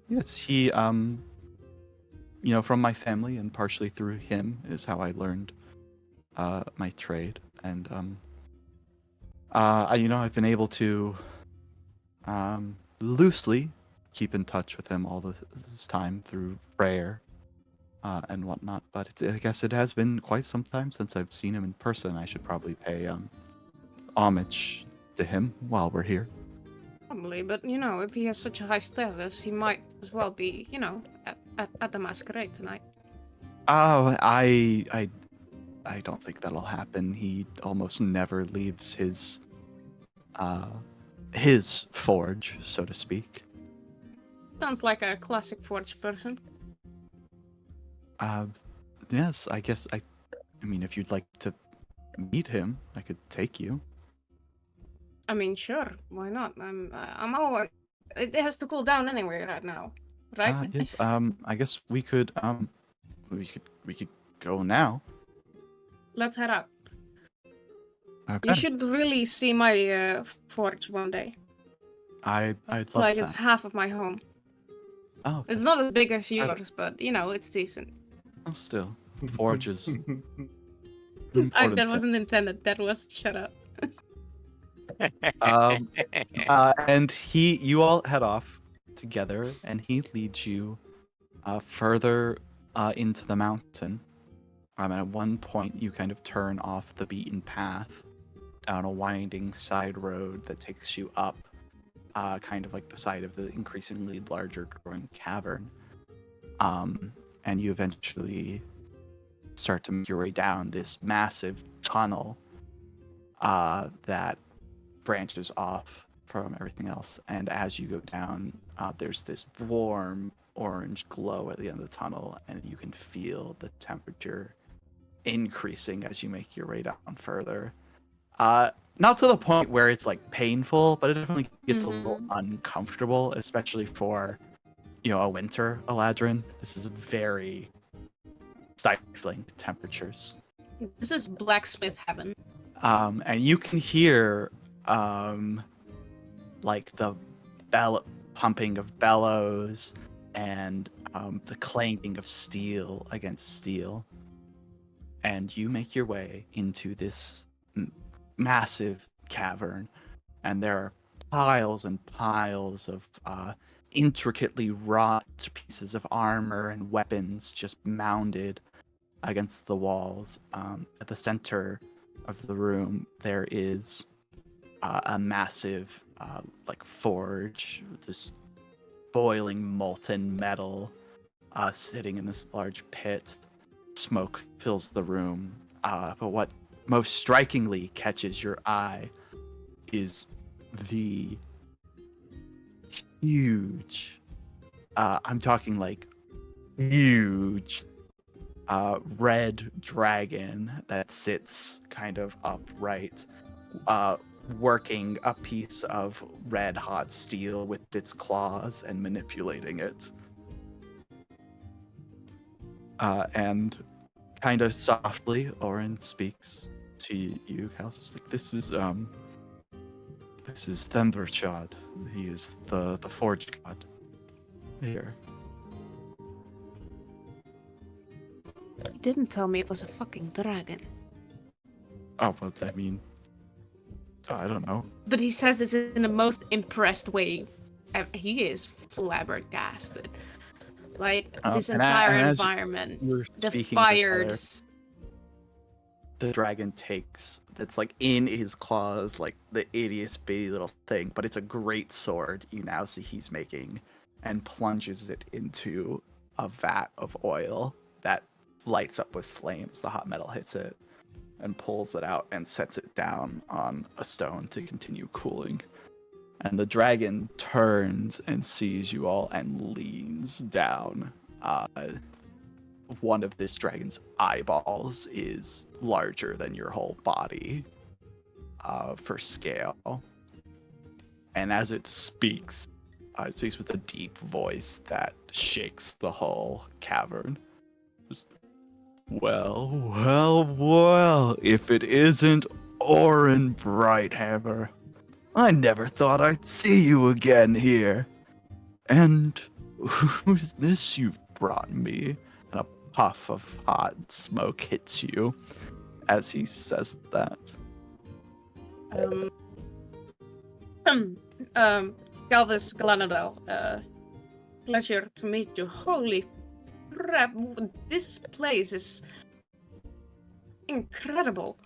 Yes, he from my family and partially through him is how I learned my trade, and I've been able to loosely keep in touch with him all this time through prayer and whatnot. But I guess it has been quite some time since I've seen him in person. I should probably pay homage to him while we're here. Probably, but if he has such a high status, he might as well be, at the masquerade tonight. Oh, I don't think that'll happen. He almost never leaves his forge, so to speak. Sounds like a classic Forge person. Yes, I guess I mean, if you'd like to meet him, I could take you. I mean, sure, why not? I'm over. It has to cool down anyway right now, right? Yes, I guess we could go now. Let's head out. Okay. You should really see my forge one day. I'd love Like that. it's half of my home. Oh, It's that's- not as big as yours, but you know, it's decent. oh, still, forge is That wasn't intended. That was shut up. And you all head off together, and he leads you further into the mountain. At one point, you kind of turn off the beaten path down a winding side road that takes you up, kind of like the side of the increasingly larger growing cavern. And you eventually start to make your way down this massive tunnel that branches off from everything else. And as you go down, there's this warm orange glow at the end of the tunnel, and you can feel the temperature increasing as you make your way down further. Not to the point where it's like painful, but it definitely gets a little uncomfortable, especially for, a winter Eladrin. This is very stifling temperatures. This is blacksmith heaven. And you can hear like the pumping of bellows and the clanking of steel against steel. And you make your way into this massive cavern, and there are piles and piles of intricately wrought pieces of armor and weapons just mounded against the walls. At the center of the room, there is a massive like forge, this boiling molten metal sitting in this large pit. Smoke fills the room, but what most strikingly catches your eye is the huge, I'm talking like huge, red dragon that sits kind of upright, working a piece of red hot steel with its claws and manipulating it. And kind of softly, Orin speaks to you, Kals. It's like, this is Themberchad. He is the forge god here. You didn't tell me it was a fucking dragon. Oh, well, I mean, I don't know. But he says this in the most impressed way. He is flabbergasted. Like, this and entire as environment, We're the speaking of each other, fires. the dragon takes, that's like in his claws, like the ittiest bitty little thing, but it's a great sword you now see he's making, and plunges it into a vat of oil that lights up with flames. The hot metal hits it and pulls it out and sets it down on a stone to continue cooling. And the dragon turns and sees you all and leans down. One of this dragon's eyeballs is larger than your whole body for scale. And as it speaks with a deep voice that shakes the whole cavern. Well, if it isn't Orin Brighthammer. I never thought I'd see you again here. And who's this you've brought me? And a puff of hot smoke hits you as he says that. Galvis Glanadel, pleasure to meet you. Holy crap, this place is incredible.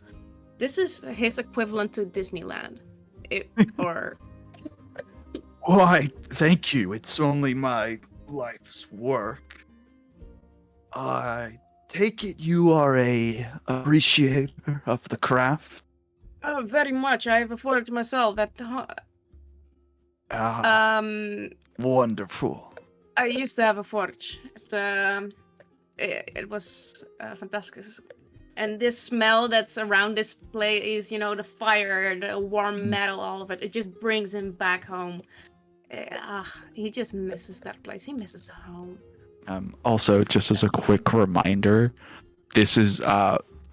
This is his equivalent to Disneyland. Or Why, thank you. It's only my life's work. I take it you are a appreciator of the craft. Oh, very much. I have a forge myself at Ah, wonderful. I used to have a forge. It was fantastic. And this smell that's around this place, the fire, the warm metal, all of it, it just brings him back home. He just misses that place. He misses home. Also, just as a quick reminder, this is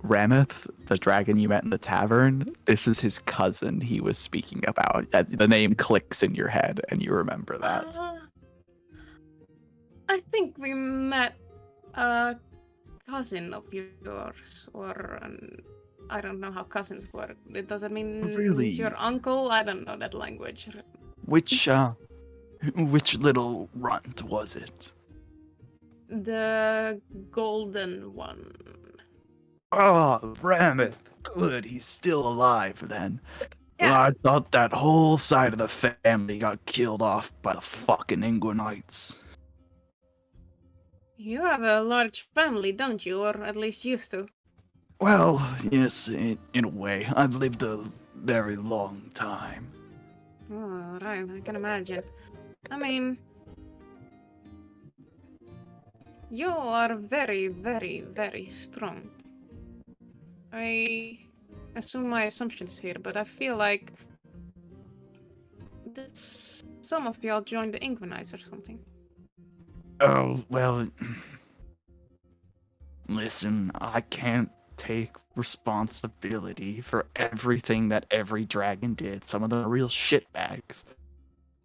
Rameth, the dragon you met in the tavern. This is his cousin he was speaking about. The name clicks in your head, and you remember that. I think we met a cousin of yours, or I don't know how cousins work. Does it mean Really? he's your uncle? I don't know that language. Which little runt was it? The golden one. Oh, Rameth. Good, he's still alive then. Yeah. I thought that whole side of the family got killed off by the fucking Ingwanites. You have a large family, don't you? Or at least used to. Well, yes, in a way. I've lived a very long time. Oh, right, I can imagine. I mean, you are very, very, very strong. I assume my assumptions here, but I feel like some of y'all joined the Ingwanites or something. Oh, well, listen, I can't take responsibility for everything that every dragon did. Some of them are real shitbags.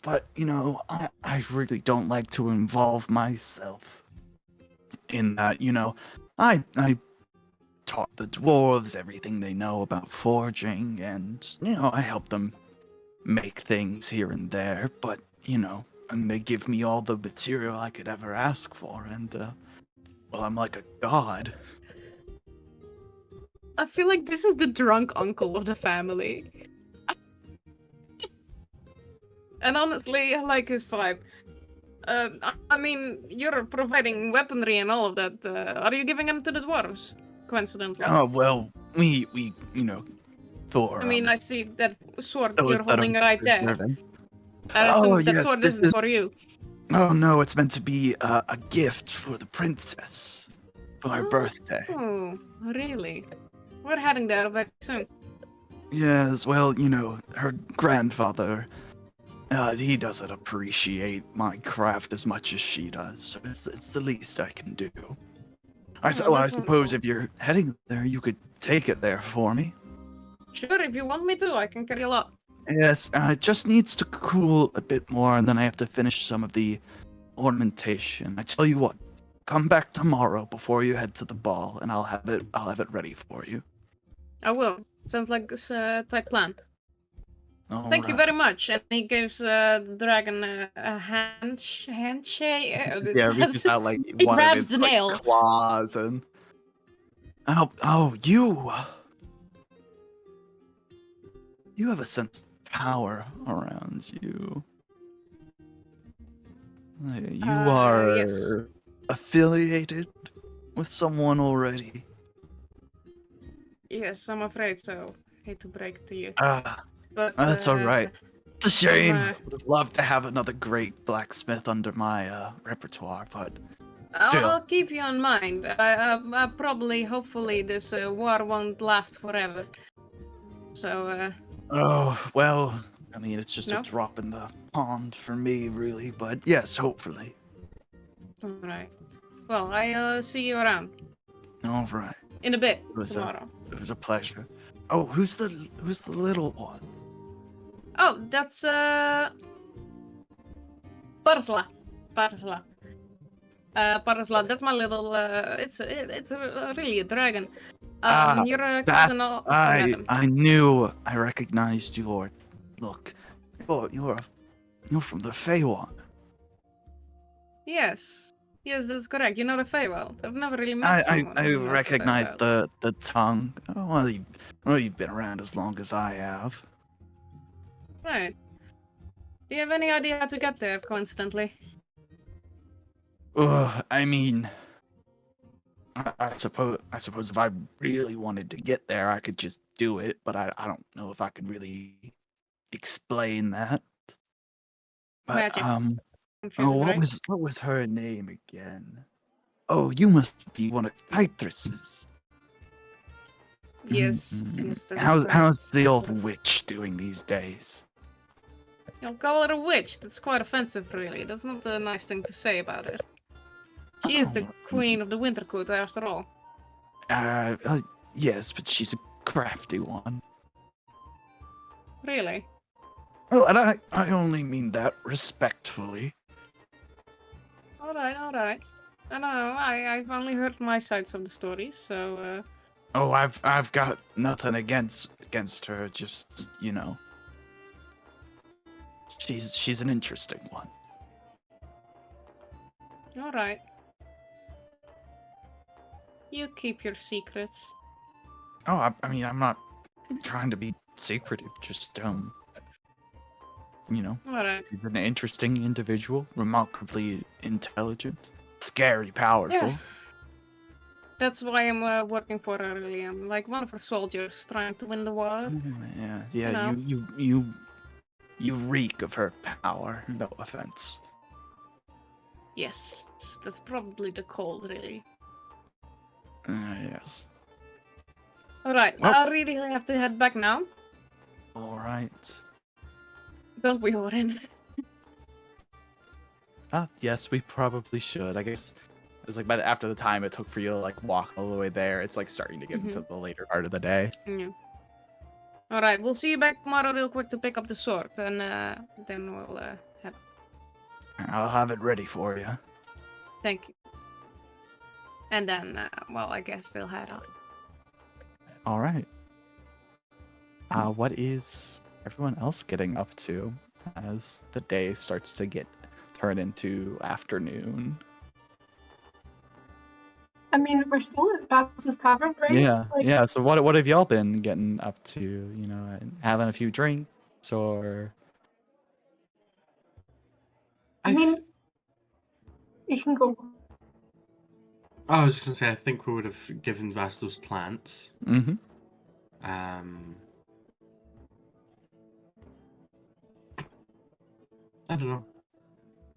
But, I really don't like to involve myself in that, I taught the dwarves everything they know about forging, and, I help them make things here and there, but, and they give me all the material I could ever ask for, and, well, I'm like a god. I feel like this is the drunk uncle of the family. And honestly, I like his vibe. I mean, you're providing weaponry and all of that. Are you giving them to the dwarves? Coincidentally. Oh, well, we Thor. I mean, I see that sword those you're that are holding right there. deserving. I Oh, assume that yes, sword this isn't is- for you. Oh, no, it's meant to be a gift for the princess for her birthday. Oh, really? We're heading there very soon. Yes, well, her grandfather, he doesn't appreciate my craft as much as she does, so it's the least I can do. I that's suppose wonderful. if you're heading there, you could take it there for me. Sure, if you want me to, I can carry a lot. Yes, it just needs to cool a bit more, and then I have to finish some of the ornamentation. I tell you what, come back tomorrow before you head to the ball, and I'll have it ready for you. I will. Sounds like a tight plan. All Thank you right. very much. And he gives the dragon a handshake. Yeah, reaches out like he one of grabs his the like, nail. claws and. Oh, you have a sense of power around you. You are Yes. affiliated with someone already. Yes, I'm afraid so. Hate to break it to you. Ah, But that's all right. It's a shame. uh, Would have loved to have another great blacksmith under my repertoire, but I'll still. keep you in mind. I probably, hopefully, this war won't last forever. So, Oh, well, I mean, it's just No? a drop in the pond for me, really, but yes, hopefully. alright. Well, I'll see you around. All right. In a bit, was, tomorrow. It was a pleasure. Oh, who's the little one? Oh, that's, Parsla. Parsla. Parsla, that's my little, it's really a dragon. You're a cousin of I knew I recognized your look. You're from the Feywild. Yes. Yes, that's correct. You know the Feywild. I've never really met someone I who knows the recognize Feywild. the tongue. Oh, well, you've been around as long as I have. Right. Do you have any idea how to get there, coincidentally? I mean, I suppose if I really wanted to get there, I could just do it, but I don't know if I could really explain that. But Magic. oh, Confusing, what right? was her name again? Oh, you must be one of Pythrus's. Yes, yes, that is How's correct. the old witch doing these days? You'll call her a witch. That's quite offensive, really. That's not a nice thing to say about her. She is the Oh, queen of the Wintercourt, after all. yes, but she's a crafty one. Really? Well, and I only mean that respectfully. Alright, alright. I know, I've only heard my sides of the story, so, Oh, I've got nothing against her. Just she's an interesting one. alright. You keep your secrets. Oh, I mean, I'm not trying to be secretive. Just Alright. she's an interesting individual, remarkably intelligent, scary powerful. Yeah. That's why I'm working for her, really. I'm like one of her soldiers trying to win the war. Yeah. know. You reek of her power. No offense. Yes, that's probably the cold, really. Yes. Alright, Well- I really have to head back now. All right. Don't we, Orin? Yes, we probably should. I guess it's like after the time it took for you to like walk all the way there, it's like starting to get into the later part of the day. Yeah. Alright, we'll see you back tomorrow real quick to pick up the sword, and then we'll head. I'll have it ready for you. Thank you. And then, well, I guess they'll head on. All right. What is everyone else getting up to as the day starts to turn into afternoon? I mean, we're still at Baptist Tavern, right? Yeah, Like, yeah. So what have y'all been getting up to? Having a few drinks or? I mean, you can go. I was going to say, I think we would have given Vas those plants. Mm-hmm. I don't know.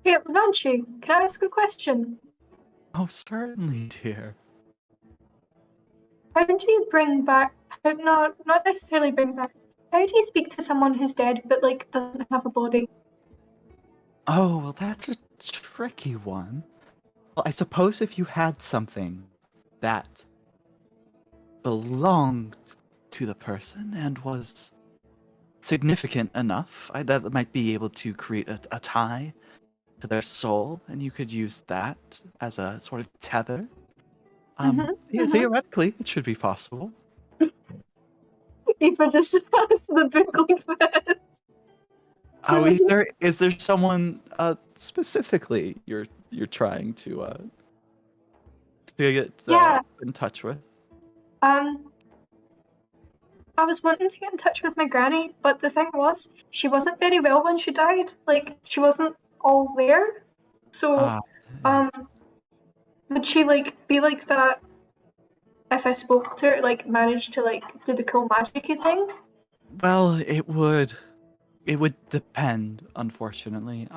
Hey, Ranchi, can I ask a question? Oh, certainly, dear. How do you bring back? No, not necessarily bring back. How do you speak to someone who's dead but like doesn't have a body? Oh, well, that's a tricky one. Well, I suppose if you had something that belonged to the person and was significant enough, that might be able to create a tie to their soul, and you could use that as a sort of tether. Theoretically, it should be possible. Eva just has the book like this. Oh, is there someone specifically you're trying to get Yeah. in touch with? I was wanting to get in touch with my granny, but the thing was, she wasn't very well when she died. Like, she wasn't all there. So, Yes. would she like be like that if I spoke to her, like manage to like do the cool magic-y thing? Well, it would depend, unfortunately.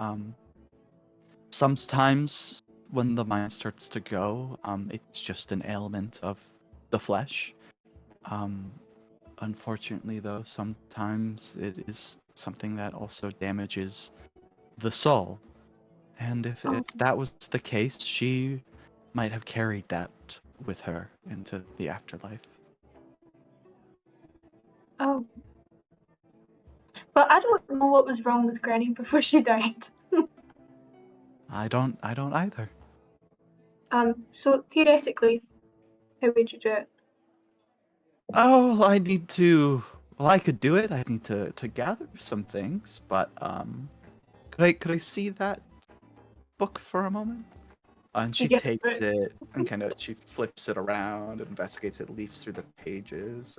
Sometimes when the mind starts to go, it's just an ailment of the flesh. Unfortunately, though, sometimes it is something that also damages the soul. And if that was the case, she might have carried that with her into the afterlife. Oh. But I don't know what was wrong with Granny before she died. I don't either. So theoretically, how would you do it? Oh, well, I could do it. I need to gather some things, but could I see that book for a moment? And she Yes, takes but- it and she flips it around, investigates it, leafs through the pages.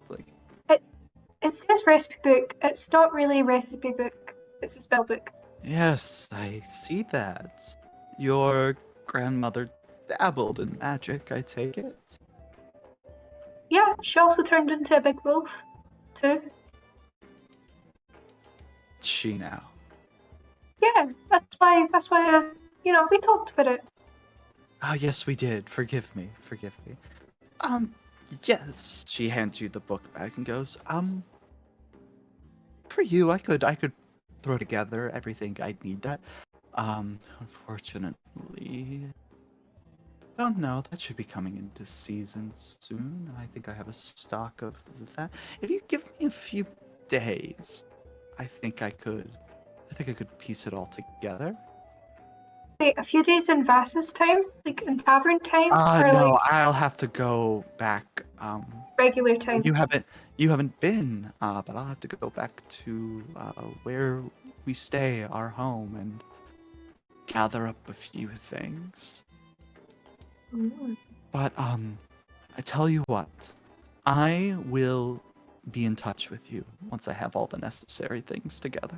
Like, It says recipe book. It's not really a recipe book. It's a spell book. yes, I see that. Your grandmother dabbled in magic, I take it. Yeah, she also turned into a big wolf, too. She now. Yeah, that's why, we talked about it. Oh, yes, we did. Forgive me. Forgive me. Yes. She hands you the book back and goes, for you, I could throw together everything I'd need that. Unfortunately, don't know. That should be coming into season soon. I think I have a stock of that. If you give me a few days, I think I could piece it all together. Wait, a few days in Vass's time? Like in tavern time? Or No, like I'll have to go back. regular time? You haven't been, but I'll have to go back to where we stay, our home, and gather up a few things. Mm. But I tell you what, I will be in touch with you once I have all the necessary things together.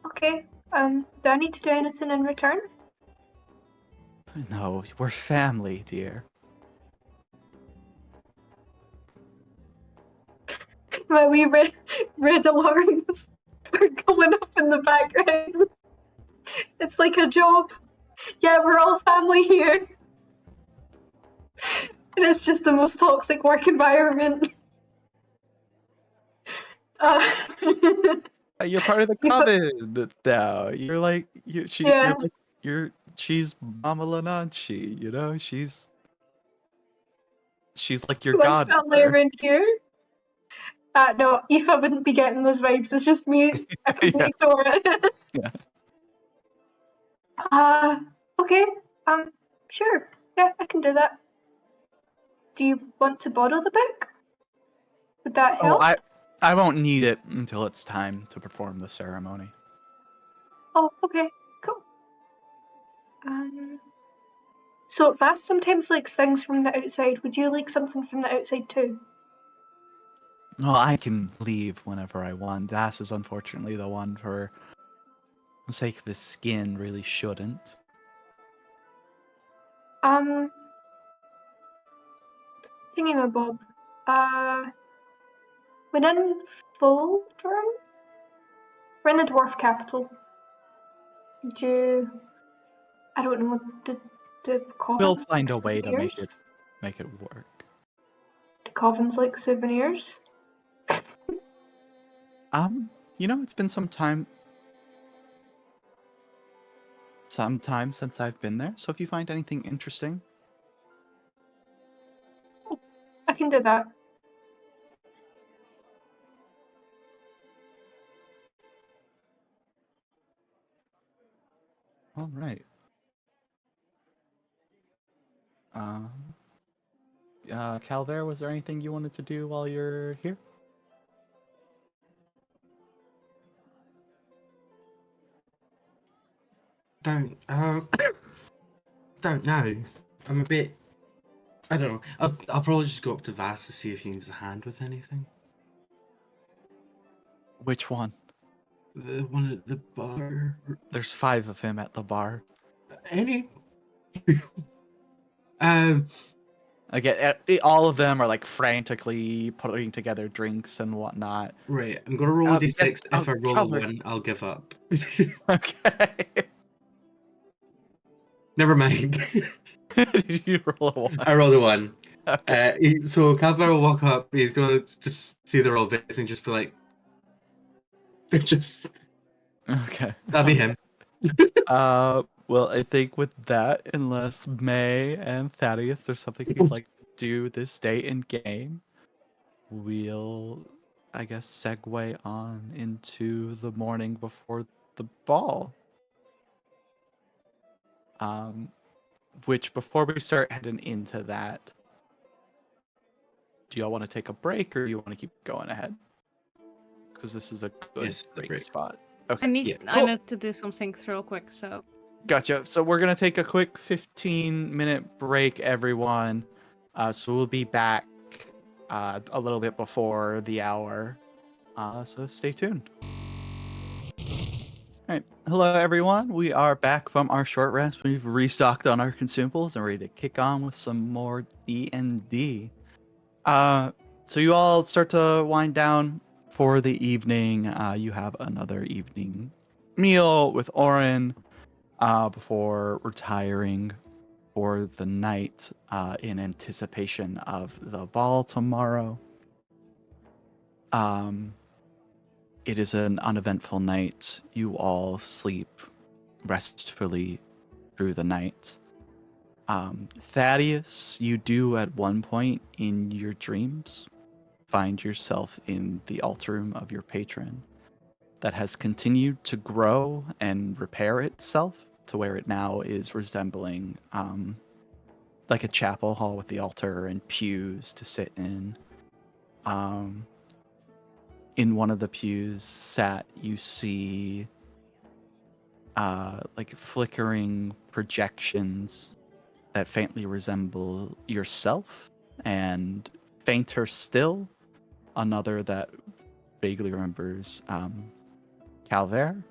Okay. Do I need to do anything in return? No, we're family, dear. My wee red alarms are going up in the background. It's like a job. Yeah, we're all family here. And it's just the most toxic work environment. You're part of the You put- coven now. You're like Yeah. she's Mama Lananchi, you know? She's like your Who else family godmother. around here? No, Aoife wouldn't be getting those vibes. It's just me. I couldn't Yeah. ignore it. Yeah. Okay. Sure. Yeah, I can do that. Do you want to borrow the book? Would that Oh, help? I won't need it until it's time to perform the ceremony. Oh, okay. Cool. So Vass sometimes likes things from the outside. Would you like something from the outside too? Well, I can leave whenever I want. Das is unfortunately the one for the sake of his skin really shouldn't. Thingamabob. When in Fulcrum? We're in the dwarf capital. Did you... I don't know, the coven We'll find a like way to make souvenirs? it work. The covens like souvenirs? It's been some time since I've been there, so if you find anything interesting, I can do that. all right. Calvert, was there anything you wanted to do while you're here? Don't know. I'm a bit. I don't know. I'll probably just go up to Vass to see if he needs a hand with anything. Which one? The one at the bar. There's 5 of him at the bar. Any? Again, all of them are like frantically putting together drinks and whatnot. Right. I'm gonna roll a d6. Yes, If I roll a Calvert. 1, I'll give up. Okay. Never mind. Did you roll a 1? I rolled a 1. Okay. So Calvert will walk up. He's gonna just see the roll bits and just be like, just Okay. that'll be him. Well, I think with that, unless May and Thaddeus, there's something you'd like to do this day in game, we'll, I guess, segue on into the morning before the ball. Which before we start heading into that, do y'all want to take a break or do you want to keep going ahead? Because this is a good Yes, the break. spot. Okay. I need Yeah. I need to do something real quick, so Gotcha. So we're gonna take a quick 15-minute break, everyone. So we'll be back a little bit before the hour. So stay tuned. Alright, hello everyone. We are back from our short rest. We've restocked on our consumables and ready to kick on with some more D&D. So you all start to wind down for the evening. You have another evening meal with Orin before retiring for the night in anticipation of the ball tomorrow. It is an uneventful night. You all sleep restfully through the night. Thaddeus, you do at one point in your dreams find yourself in the altar room of your patron that has continued to grow and repair itself to where it now is resembling like a chapel hall with the altar and pews to sit in. In one of the pews sat, you see like flickering projections that faintly resemble yourself, and fainter still, another that vaguely remembers Calvaire.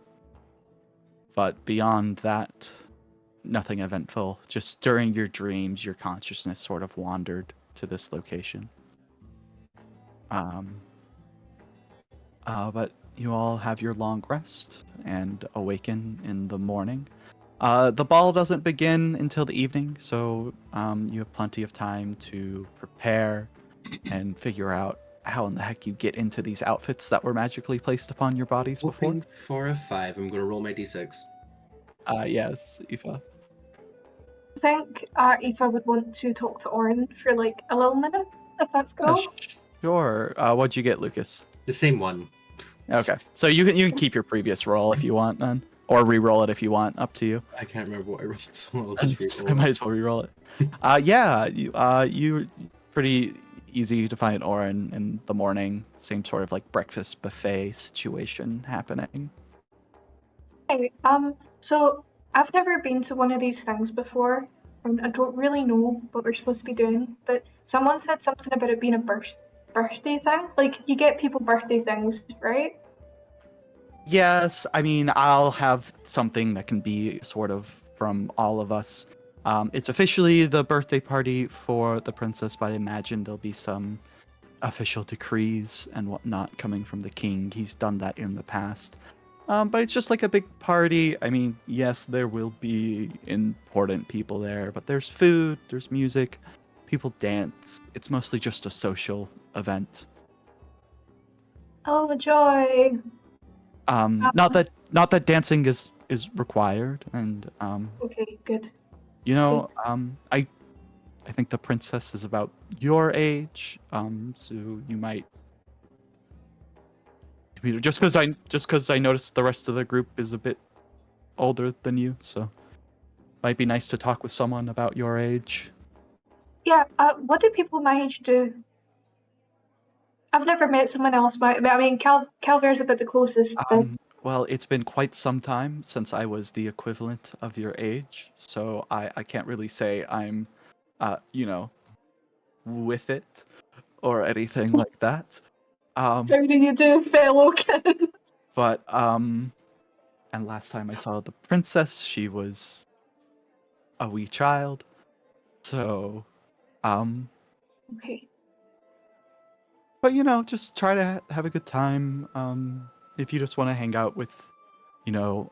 But beyond that, nothing eventful. Just during your dreams, your consciousness sort of wandered to this location. But you all have your long rest and awaken in the morning. The ball doesn't begin until the evening, so you have plenty of time to prepare and figure out how in the heck you get into these outfits that were magically placed upon your bodies before. Hoping for a 5. I'm going to roll my d6. Yes, Aoife. I think Aoife would want to talk to Orin for like a little minute, if that's cool. Sure. What'd you get, Lucas? The same one. Okay, so you can keep your previous roll if you want, then, or re-roll it if you want. Up to you. I can't remember what I rolled, so I'll just I re-roll. might as well re-roll it. Yeah, you pretty easy to find Orin in the morning. Same sort of like breakfast buffet situation happening. Hey, so I've never been to one of these things before, and I don't really know what we're supposed to be doing, but someone said something about it being a birthday thing. Like, you get people birthday things, right? Yes, I mean, I'll have something that can be sort of from all of us. It's officially the birthday party for the princess, but I imagine there'll be some official decrees and whatnot coming from the king. He's done that in the past. But it's just like a big party. I mean, yes, there will be important people there, but there's food, there's music, people dance. It's mostly just a social event. Oh, joy! Not that dancing is required, and Okay, good. you know, I think the princess is about your age, so you might, just because I noticed the rest of the group is a bit older than you, so might be nice to talk with someone about your age. Yeah, what do people my age do? I've never met someone else I mean, Calvair's about the closest. Well, it's been quite some time since I was the equivalent of your age, so I can't really say I'm, with it or anything like that. How do you do, fellow kid? But and last time I saw the princess, she was a wee child. So, Okay. but just try to have a good time. If you just want to hang out with,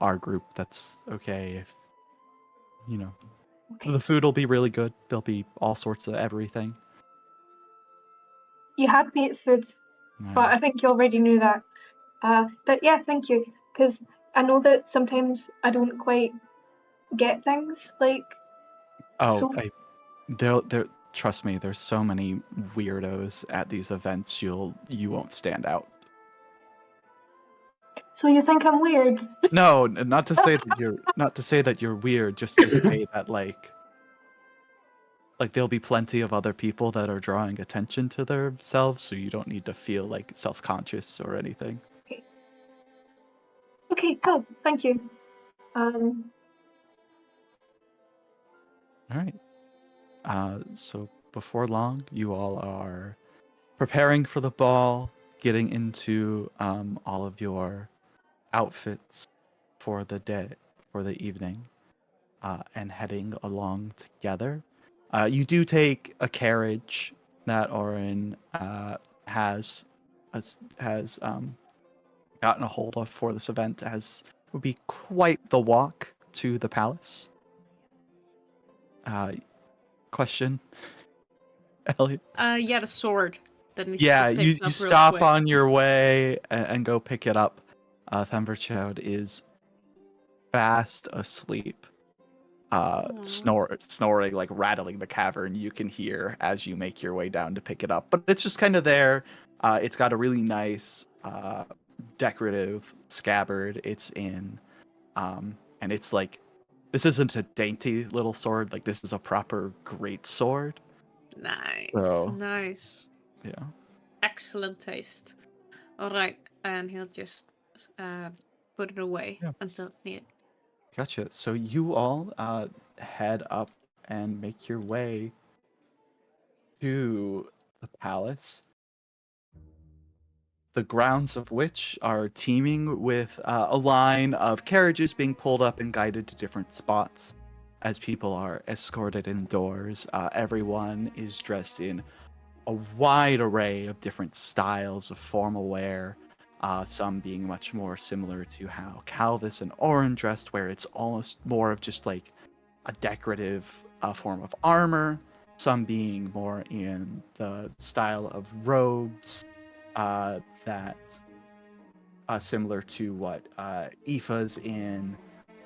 our group, that's okay. If Okay. the food will be really good. There'll be all sorts of everything. You had me at food, but I think you already knew that. But yeah, thank you, because I know that sometimes I don't quite get things like. Oh, So- there. Trust me, there's so many weirdos at these events. You won't stand out. So you think I'm weird? No, not to say that you're weird. Just to say that like there'll be plenty of other people that are drawing attention to themselves, so you don't need to feel like self-conscious or anything. Okay, cool. Thank you. All right. So before long, you all are preparing for the ball, getting into all of your outfits. for the day, for the evening, and heading along together. You do take a carriage that Orin has gotten a hold of for this event, as it would be quite the walk to the palace. Question, Elliot? Yeah, the sword that needs Yeah, to be you picked up real stop quick. on your way and go pick it up. Thumberchild is fast asleep. Snoring, like rattling the cavern, you can hear as you make your way down to pick it up. But it's just kind of there. It's got a really nice decorative scabbard it's in. And it's like, this isn't a dainty little sword, like this is a proper great sword. Nice, So, nice. yeah. Excellent taste. All right, and he'll just put it away Yeah. until it's needed. Gotcha. So you all head up and make your way to the palace, the grounds of which are teeming with a line of carriages being pulled up and guided to different spots as people are escorted indoors. Everyone is dressed in a wide array of different styles of formal wear, some being much more similar to how Calvis and Orin dressed, where it's almost more of just like a decorative form of armor, some being more in the style of robes that similar to what Aoife's in,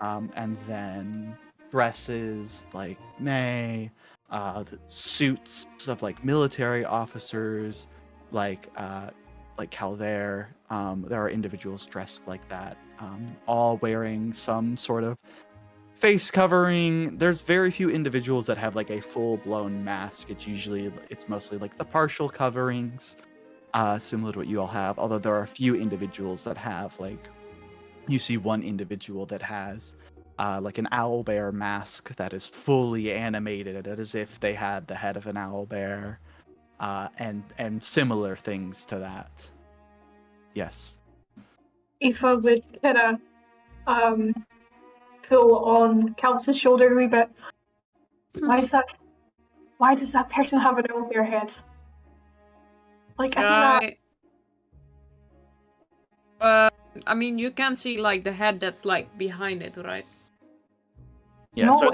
and then dresses like May, the suits of like military officers, like Calvaire. There are individuals dressed like that, all wearing some sort of face covering. There's very few individuals that have like a full-blown mask. It's mostly like the partial coverings, similar to what you all have. Although there are a few individuals that have like, you see one individual that has like an owlbear mask that is fully animated as if they had the head of an owlbear, and similar things to that. Yes. Aoife would kind of pull on Calvis's shoulder a wee bit. Why does that person have an owlbear head? Like, isn't that... I mean, you can see like the head that's like behind it, right? Yeah. No, So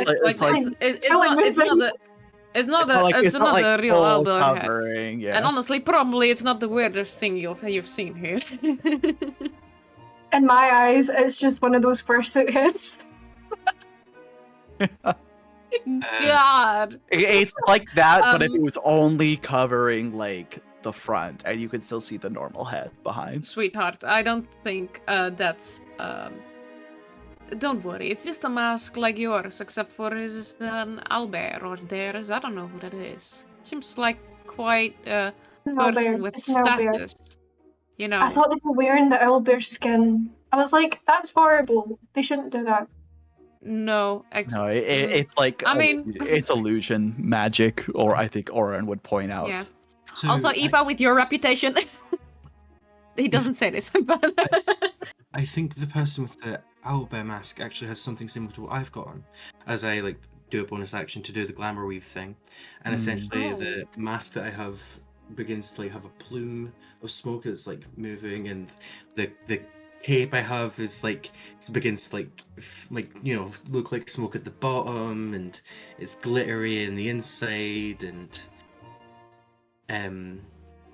It's not like the real full owlbear head. covering. Yeah. And honestly, probably it's not the weirdest thing you've seen here. In my eyes, it's just one of those fursuit heads. God. It's like that, but if it Um, was only covering like the front, and you could still see the normal head behind. Sweetheart, I don't think that's. Don't worry, it's just a mask like yours, except for his is an owlbear or theirs. I don't know who that is. Seems like quite a An person owlbear. with It's an owlbear. status. You know. I thought they were wearing the owlbear skin. I was like, that's horrible. They shouldn't do that. No, It's like I mean, it's illusion magic, or I think Orin would point out. Yeah. So also, Eva, with your reputation, he doesn't say this, but I think the person with the owlbear mask actually has something similar to what I've got on, as I like do a bonus action to do the glamour weave thing, and essentially the mask that I have begins to like have a plume of smoke that's like moving, and the cape I have is like it begins to like look like smoke at the bottom, and it's glittery in the inside, and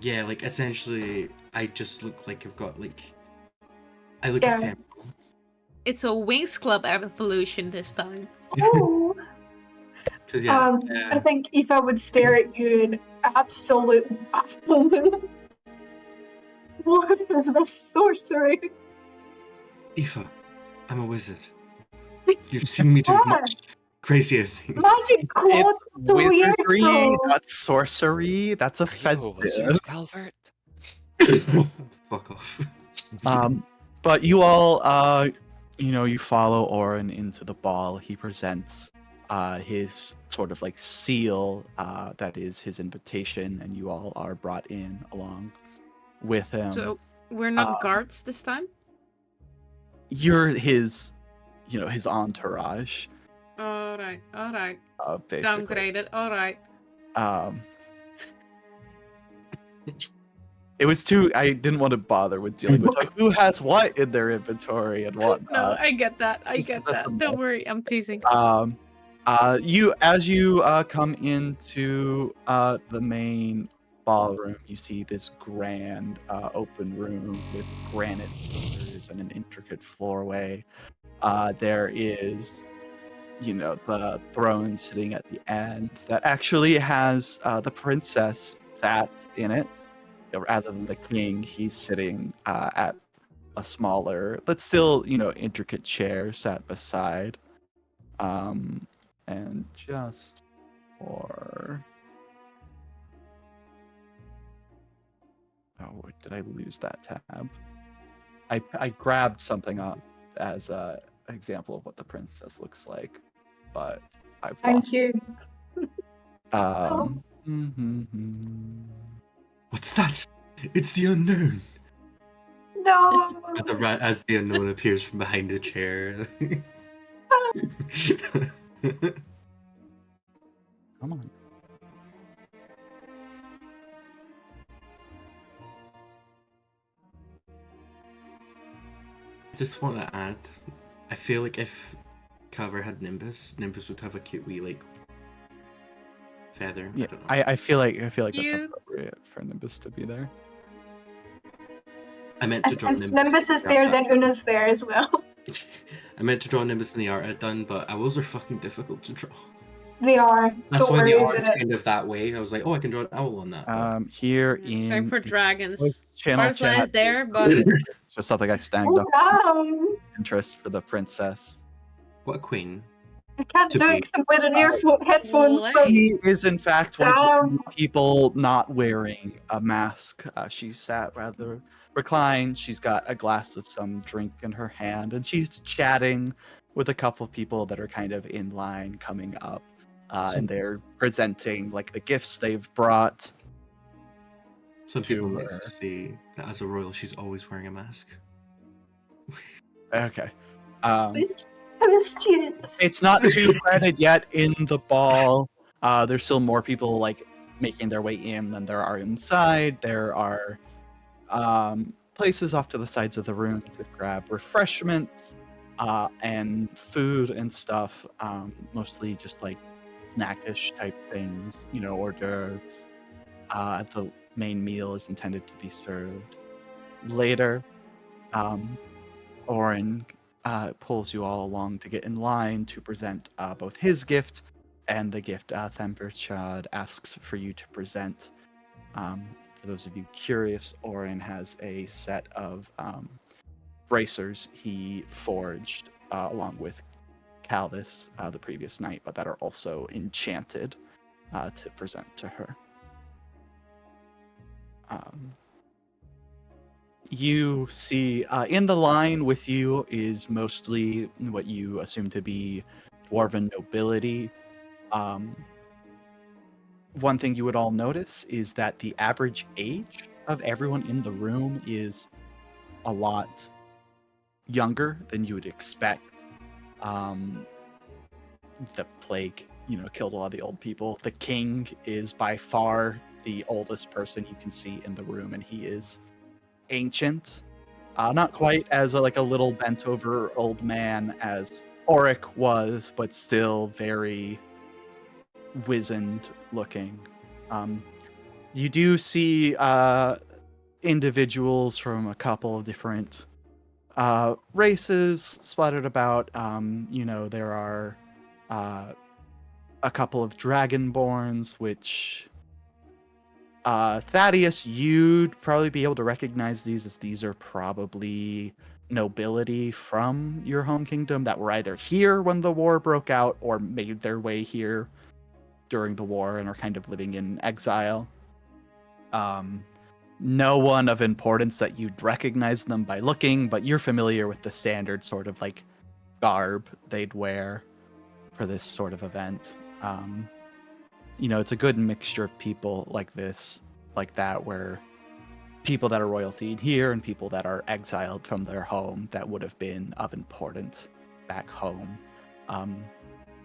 yeah, like essentially I just look like I've got like I look Yeah. ephemeral. it's a Wings Club evolution this time. Oh. 'Cause, yeah, I think Aoife would stare at you in absolute bafflement. What is this sorcery? Aoife, I'm a wizard. You've seen me do Yeah. much crazier things. Magic clothes It's 2 years wizardry, ago. not sorcery. That's Are you a wizard, offensive. Calvert? Fuck off. But you all, you follow Orin into the ball. He presents his sort of like seal that is his invitation, and you all are brought in along with him. So we're not guards this time? You're his his entourage, All right. basically. Downgraded. All right. Um, it was I didn't want to bother with dealing with like who has what in their inventory and whatnot. No, I get that. I Just get 'cause that's that. the Don't most- worry. I'm teasing. As you come into the main ballroom, you see this grand open room with granite pillars and an intricate floorway. There is, the throne sitting at the end that actually has the princess sat in it. Rather than the king, he's sitting at a smaller, but still, intricate chair sat beside. And just for... Oh, did I lose that tab? I grabbed something up as an example of what the princess looks like, but I've Thank lost. you. What's that? It's the unknown. No. As the unknown appears from behind a chair. Come on. I just want to add, I feel like if Cover had Nimbus would have a cute wee like feather. Yeah, don't know. I feel like that's You- appropriate for Nimbus to be there. I meant to If draw Nimbus. Nimbus is there, then Una's there as well. I meant to draw Nimbus in the art I'd done, but owls are fucking difficult to draw. They are. That's Don't why worry the about art's it. kind of that way. I was like, oh, I can draw an owl on that. but- Here Same in for dragons. channel Butterfly is chat, there, but it's just something I snagged Oh, up damn. interest for the princess. What a queen. I can't To do be- it 'cause I'm wearing headphones. But She is in fact one of the Damn. few people not wearing a mask. She sat rather reclined. She's got a glass of some drink in her hand, and she's chatting with a couple of people that are kind of in line coming up. And they're presenting like the gifts they've brought. Some people to might her. say that as a royal, she's always wearing a mask. Okay. I was students. It's not too crowded yet in the ball. There's still more people like making their way in than there are inside. There are places off to the sides of the room to grab refreshments and food and stuff. Mostly just like snackish type things, hors d'oeuvres. The main meal is intended to be served later. Orin pulls you all along to get in line to present both his gift and the gift Themberchad asks for you to present. For those of you curious, Orin has a set of bracers he forged along with Calvis the previous night, but that are also enchanted to present to her. You see in the line with you is mostly what you assume to be dwarven nobility. One thing you would all notice is that the average age of everyone in the room is a lot younger than you would expect. The plague, killed a lot of the old people. The king is by far the oldest person you can see in the room, and he is ancient. Not quite as a little bent over old man as Auric was, but still very wizened looking. You do see individuals from a couple of different races splattered about. There are a couple of dragonborns, which Thaddeus, you'd probably be able to recognize these as these are probably nobility from your home kingdom that were either here when the war broke out or made their way here during the war and are kind of living in exile. No one of importance that you'd recognize them by looking, but you're familiar with the standard sort of like garb they'd wear for this sort of event. It's a good mixture of people like this, like that, where people that are royalty here and people that are exiled from their home that would have been of importance back home.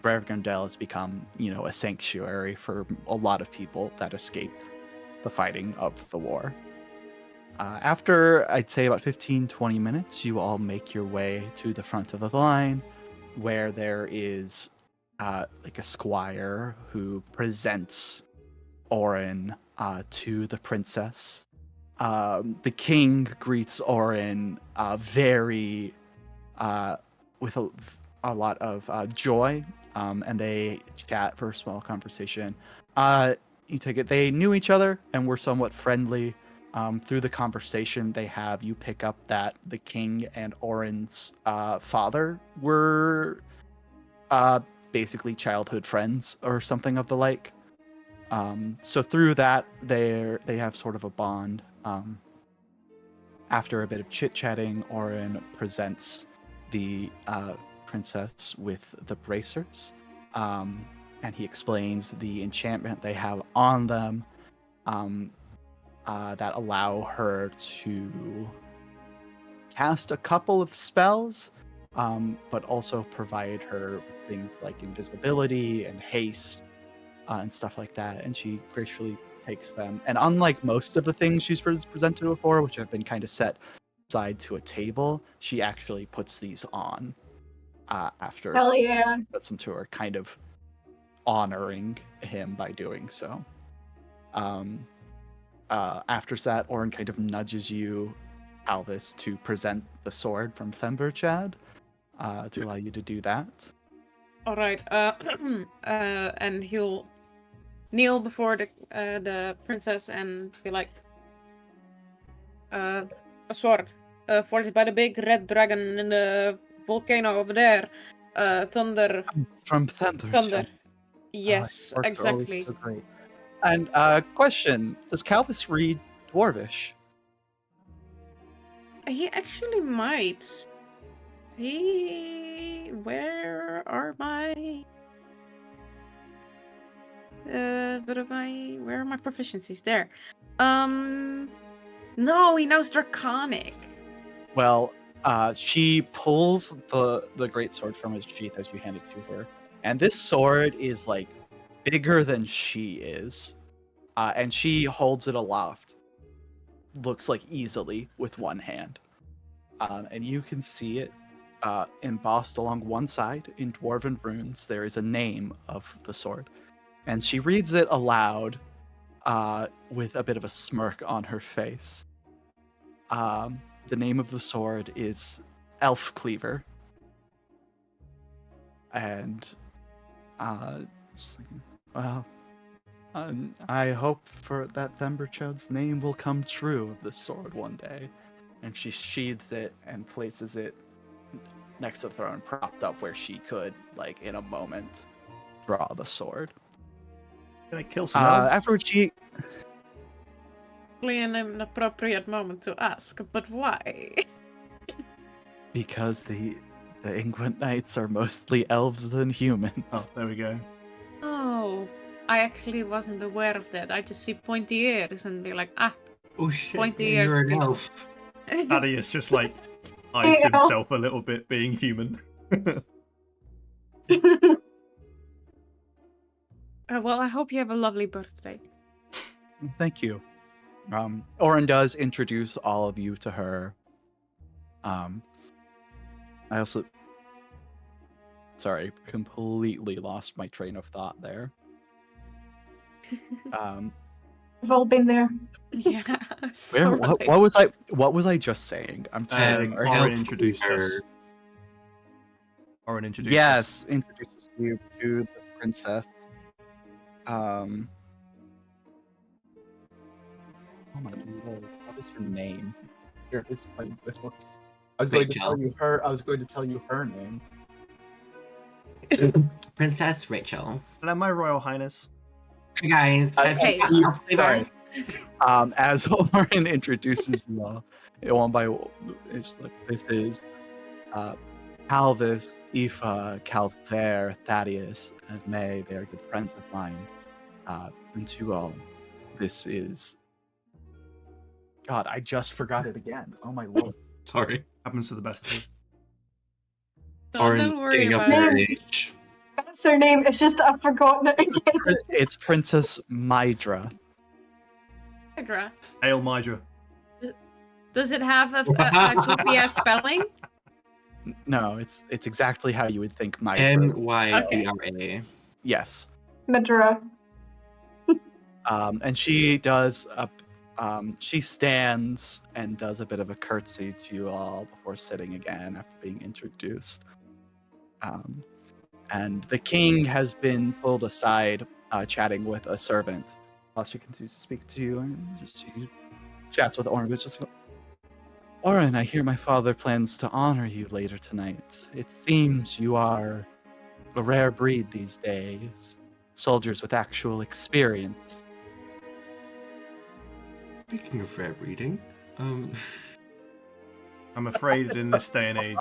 Bravgardel has become, a sanctuary for a lot of people that escaped the fighting of the war. After, I'd say, about 15-20 minutes, you all make your way to the front of the line, where there is like a squire who presents Orin to the princess. The king greets Orin very with a lot of joy, and they chat for a small conversation. You take it, they knew each other and were somewhat friendly. Through the conversation they have, you pick up that the king and Orin's father were basically childhood friends or something of the like. So through that, they have sort of a bond. After a bit of chit-chatting, Orin presents the princess with the bracers, and he explains the enchantment they have on them that allow her to cast a couple of spells, but also provide her things like invisibility and haste and stuff like that. And she gracefully takes them. And unlike most of the things she's presented before, which have been kind of set aside to a table, she actually puts these on after Hell yeah. puts them to her, kind of honoring him by doing so. After that, Orin kind of nudges you, Alvis, to present the sword from Themberchad to allow you to do that. All right. And he'll kneel before the princess and be like, a sword. Forged by the big red dragon in the volcano over there. Thunder. From Themberchad. Thunder. Yes, Orcs are always exactly. so great. And question, does Calvis read Dwarvish? He actually might. Where are my... where are my proficiencies? There. No, he knows Draconic. Well, she pulls the greatsword from his sheath as you hand it to her. And this sword is like bigger than she is. And she holds it aloft. Looks like easily with one hand. And you can see it embossed along one side in dwarven runes. There is a name of the sword. And she reads it aloud with a bit of a smirk on her face. The name of the sword is Elf Cleaver. And just thinking, well, I hope for that Themberchad's name will come true of this sword one day. And she sheathes it and places it next to the throne, propped up where she could, like, in a moment, draw the sword. Can I kill some elves? Afterwards, she... An inappropriate moment to ask, but why? Because the Ingwent Knights are mostly elves than humans. Oh, there we go. Oh, I actually wasn't aware of that. I just see pointy ears and be like, Oh shit, Pointy yeah, you're ears an people. elf. Thaddeus just like hides Yeah. himself a little bit being human. Well, I hope you have a lovely birthday. Thank you. Orin does introduce all of you to her. I also... Sorry, completely lost my train of thought there. We've all been there. Yeah. Where, sorry. what was I just saying? I'm sorry. Orin introduced us. Orin introduced us. Yes, introduces you to the princess. Oh my lord, what is her name? Here is my notes. I was going to tell you her. I was going to tell you her name. Princess Rachel. Hello, my royal highness. Hey guys. Hey. Sorry. As Orin introduces you all, one by one, it's like, this is Calvis, Aoife, Calvaire, Thaddeus, and May. They are good friends of mine. And to all, this is... God, I just forgot it again. Oh my lord. Sorry. Happens to the best of Oh, Orin's don't worry getting up about in it. age. That's her name. It's just I've forgotten it again. It's Princess Mydra. Hydra. Hail Mydra. Does it have a goofy ass spelling? No, it's exactly how you would think Mydra. Mydra. Yes. Madra. And she does she stands and does a bit of a curtsy to you all before sitting again after being introduced. And the king has been pulled aside, chatting with a servant while she continues to speak to you, and she chats with Orin, but just Orin, I hear my father plans to honor you later tonight. It seems you are a rare breed these days. Soldiers with actual experience. Speaking of rare breeding, I'm afraid in this day and age,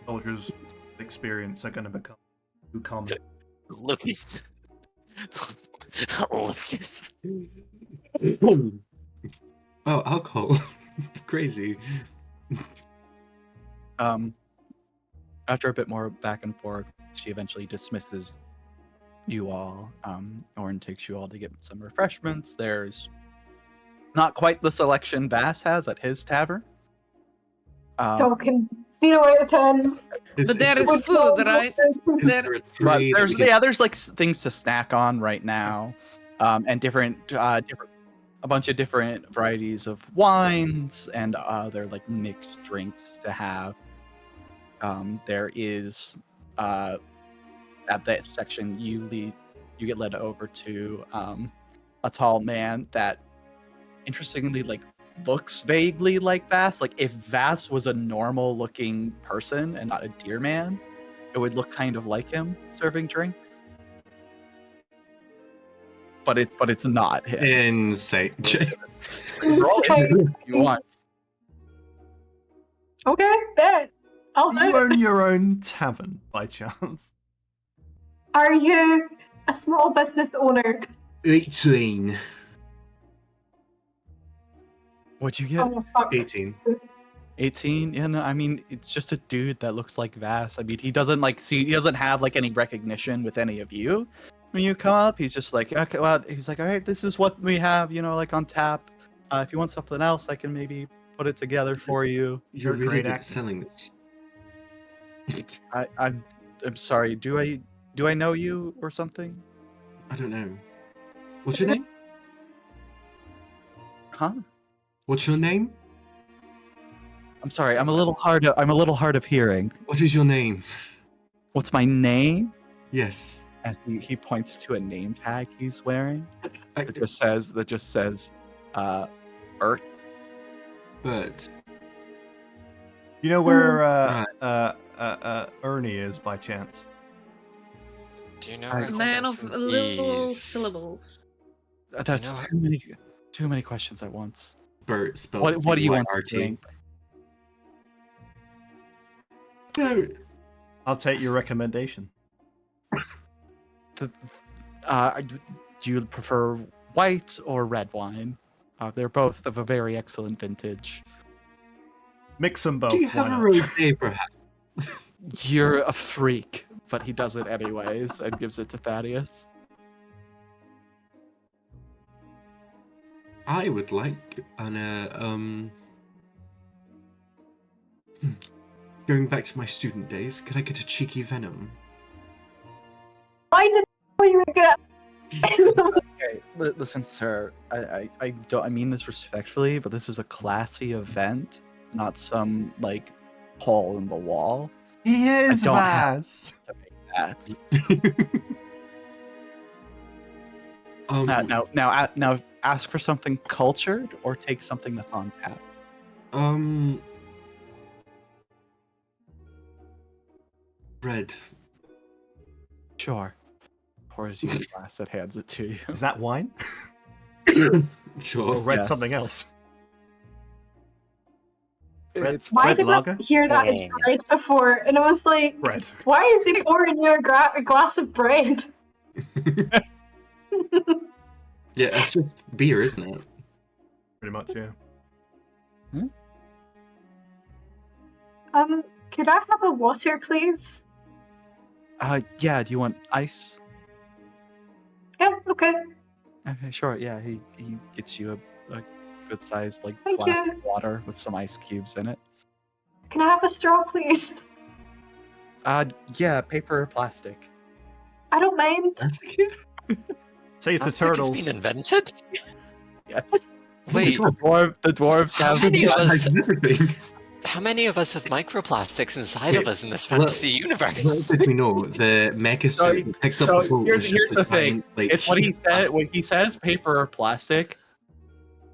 soldiers' experience are going to become too common. Lucas. Lucas. oh, alcohol. Crazy. After a bit more back and forth, she eventually dismisses you all. Orin takes you all to get some refreshments. There's not quite the selection Vass has at his tavern. Talking 0 out of 10. But there is food, right? But there's like things to snack on right now, and different a bunch of different varieties of wines and other like mixed drinks to have. There is at that section you get led over to a tall man that interestingly like looks vaguely like Vass. Like if Vass was a normal looking person and not a deer man, it would look kind of like him serving drinks. But it's not him. Insight. Roll it if you want. Okay, bet. I'll Do do you it. own your own tavern by chance? Are you a small business owner? 18. What'd you get? Oh, fuck. 18. 18? Yeah, no, I mean, it's just a dude that looks like Vass. I mean, he doesn't he doesn't have like any recognition with any of you. When you come up, he's just like, okay, well, he's like, all right, this is what we have, like on tap. If you want something else, I can maybe put it together for you. You're a really great good at actor. selling this. I'm sorry. Do I know you or something? I don't know. What's your name? Huh? What's your name? I'm sorry. I'm a little hard of hearing. What is your name? What's my name? Yes. And he points to a name tag he's wearing I, that just says Ert. but You know where Right. Ernie is by chance? Do you know A where Man of Coulson little is? syllables. That's know too many questions at once. Bert spelled What do you want to B-Y-R-T. drink? No. I'll take your recommendation. Do you prefer white or red wine? They're both of a very excellent vintage. Mix them both. Do you why have a not? rosé, perhaps? You're a freak, but he does it anyways and gives it to Thaddeus. I would like an going back to my student days, could I get a cheeky venom? I didn't know you were good. Okay, listen, sir. I don't. I mean this respectfully, but this is a classy event, not some like hole in the wall. He is don't have- Vaz. To make that. Now, ask for something cultured or take something that's on tap. Red. Sure. Pours you a glass and hands it to you. Is that wine? Sure. Or red Yes. something else? Red- It's Why Red did lager? I hear that as Oh. bread before? And I was like, Bread. why is he pouring you a glass of bread? Yeah, it's just beer, isn't it? Pretty much, yeah. Could I have a water, please? Yeah. Do you want ice? Yeah, okay. Okay, sure. Yeah, he gets you a good sized like Thank glass you. of water with some ice cubes in it. Can I have a straw, please? Yeah, paper or plastic. I don't mind. Save the Plastic has turtles. been invented? Yes. Wait, The dwarves how have. many of us? Everything. How many of us have microplastics inside of Okay, us in this well, fantasy Little universe? did we know, the mecha So suit that picked up the boat here's was here's just the a thing. giant, like, It's what he sheet of said. plastic. When he says paper or plastic,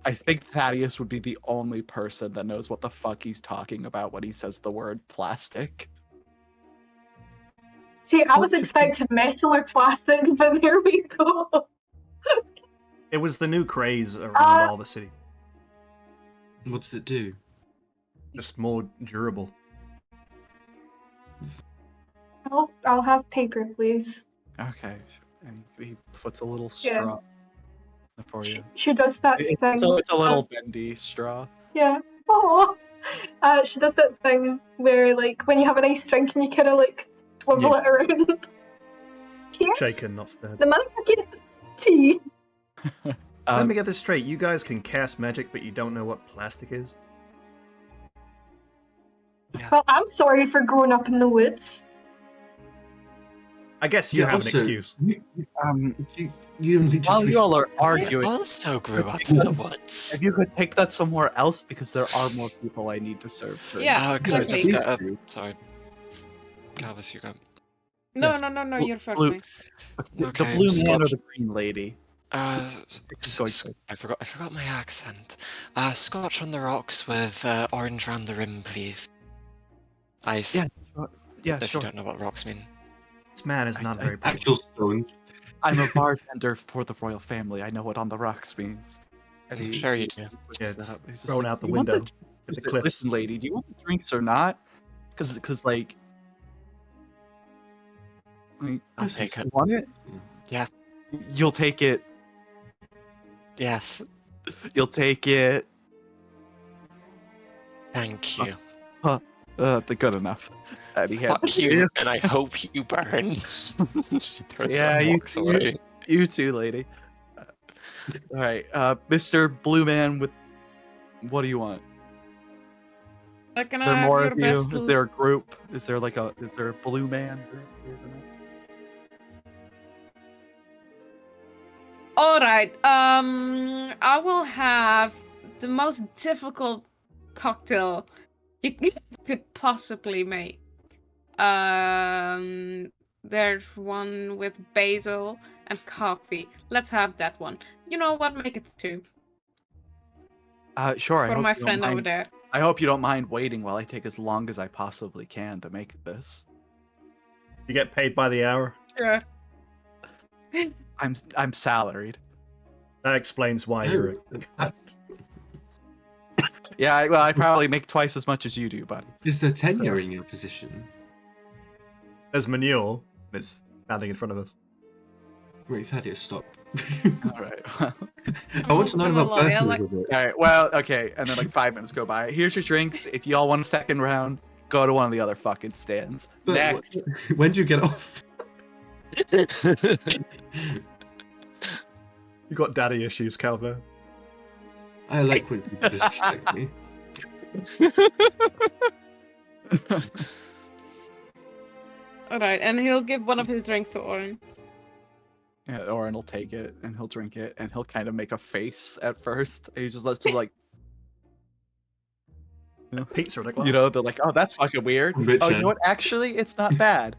I think Thaddeus would be the only person that knows what the fuck he's talking about when he says the word plastic. See, I was Culture- expecting metal or plastic, but there we go. It was the new craze around all the city. What does it do? Just more durable. I'll have paper, please. Okay, and he puts a little Yeah. straw for you. She does that thing. It's a little bendy straw. Yeah. Oh. She does that thing where, like, when you have a nice drink and you kind of like swivel it around. Here's Shaken, not stirred. the motherfucking tea. Let me get this straight. You guys can cast magic, but you don't know what plastic is? Well, I'm sorry for growing up in the woods. I guess you have an also- excuse. You only just While you all are I arguing, also grew up in the woods. if you could take that somewhere else, because there are more people I need to serve. drinks. Yeah, Can I just exactly. get a... Sorry. Galvis, you go. No, Yes, no, Blu- you're first. blue- mate. The Okay, blue man or Scotch. the green lady? Go. I forgot my accent. Scotch on the rocks with orange round the rim, please. Ice. Yeah, Yeah, If sure. you don't know what rocks mean. This man is not very pretty. Actual stones. I'm a bartender for the royal family. I know what on the rocks means. And I'm sure you do. puts Yeah, that it's up. He's just thrown like, out the "You want window. Is the it- cliffs. Listen, lady, do you want the drinks or not? Because like, I'll take it. You want it? Yeah. You'll take it. Yes. You'll take it. Thank you. Good enough. And he hands it Fuck to you, and I hope you burn. She turns Yeah, and you- walks away. You too, lady. All right, Mr. Blue Man. With what do you want? Can Is I there have more your of you? best? Is there a group? Is there a Blue Man group? All right. I will have the most difficult cocktail you could possibly make. There's one with basil and coffee. Let's have that one. You know what? Make it two Sure. I for hope my you don't friend over mind- there. I hope you don't mind waiting while I take as long as I possibly can to make this. You get paid by the hour. Sure. I'm salaried. That explains why you're. Yeah, I probably make twice as much as you do, buddy. Is there tenure in your position? There's Manure that's standing in front of us. Wait, Thaddeus, stop. All right. Well, I want to learn I'm not about gonna lie, I burpees like- a bit. all right. Well, okay. And then like 5 minutes go by. Here's your drinks. If y'all want a second round, go to one of the other fucking stands. But Next. When do you get off? You got daddy issues, Calvo. I like when people disrespect me. All right, and he'll give one of his drinks to Orin. Yeah, Orin will take it and he'll drink it and he'll kind of make a face at first. He just lets it like, Pizza in a glass. you know, they're like, oh, that's fucking weird. Rich Oh, you man. know what? Actually, it's not bad.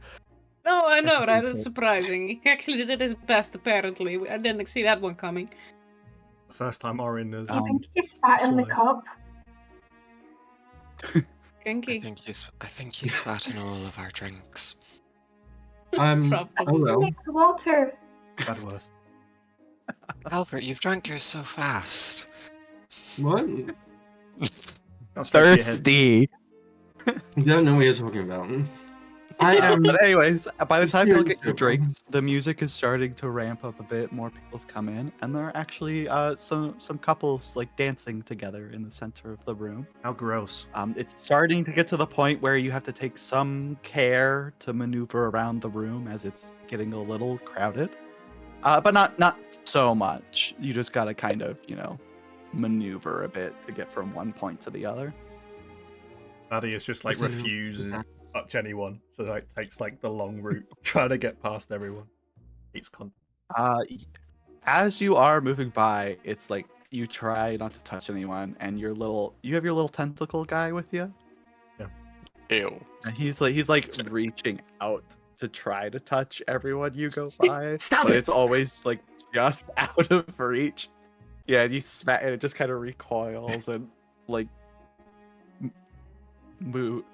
No, I know, right? It's surprising. He actually did his best, apparently. I didn't see that one coming. The first time Orin has. I think he spat in the swallow. cup. Kinky. I think he's spat in all of our drinks. Probably. I Oh think well. make the water. Bad worse. Albert, you've drank yours so fast. What? Gone straight to your head. Thirsty. You don't know what you're talking about. I am. But anyways, by the time you look at your Serious, drinks, the music is starting to ramp up a bit. More people have come in, and there are actually some couples like dancing together in the center of the room. How gross. It's starting to get to the point where you have to take some care to maneuver around the room as it's getting a little crowded, but not so much. You just gotta kind of maneuver a bit to get from one point to the other. Thaddeus just like Listen, refuses to touch anyone, so like takes like the long route, trying to get past everyone. Hates contact. As you are moving by, it's like you try not to touch anyone, and you have your little tentacle guy with you. Ew. And he's like reaching out to try to touch everyone you go by, Stop but it! it's always like just out of reach. Yeah, and you smack, and it just kind of recoils and like move.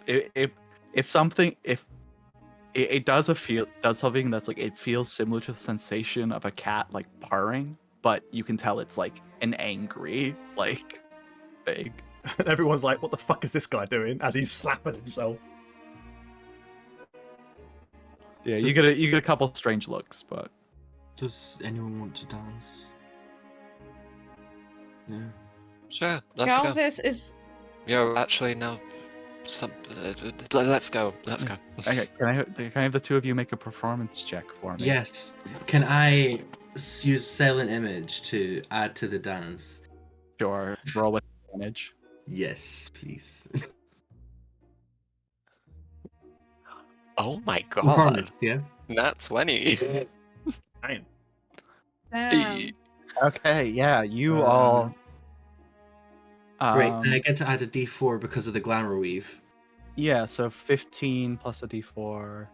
If something it does something that's like it feels similar to the sensation of a cat like purring, but you can tell it's like an angry like thing. And everyone's like, "What the fuck is this guy doing?" As he's slapping himself. Yeah, you get a couple strange looks, but Does anyone want to dance? Yeah. Sure, let's go. Galvis is. Yo, actually, no. Let's go. Let's go. okay. Can I have the two of you make a performance check for me? Yes. Can I use silent image to add to the dance? Sure. Roll with advantage. Yes, please. Oh my god. Performance, yeah. Nat 20. Damn. Damn. Okay. Yeah. You all. Right, and I get to add a D4 because of the glamour weave. Yeah. So 15 plus a D4.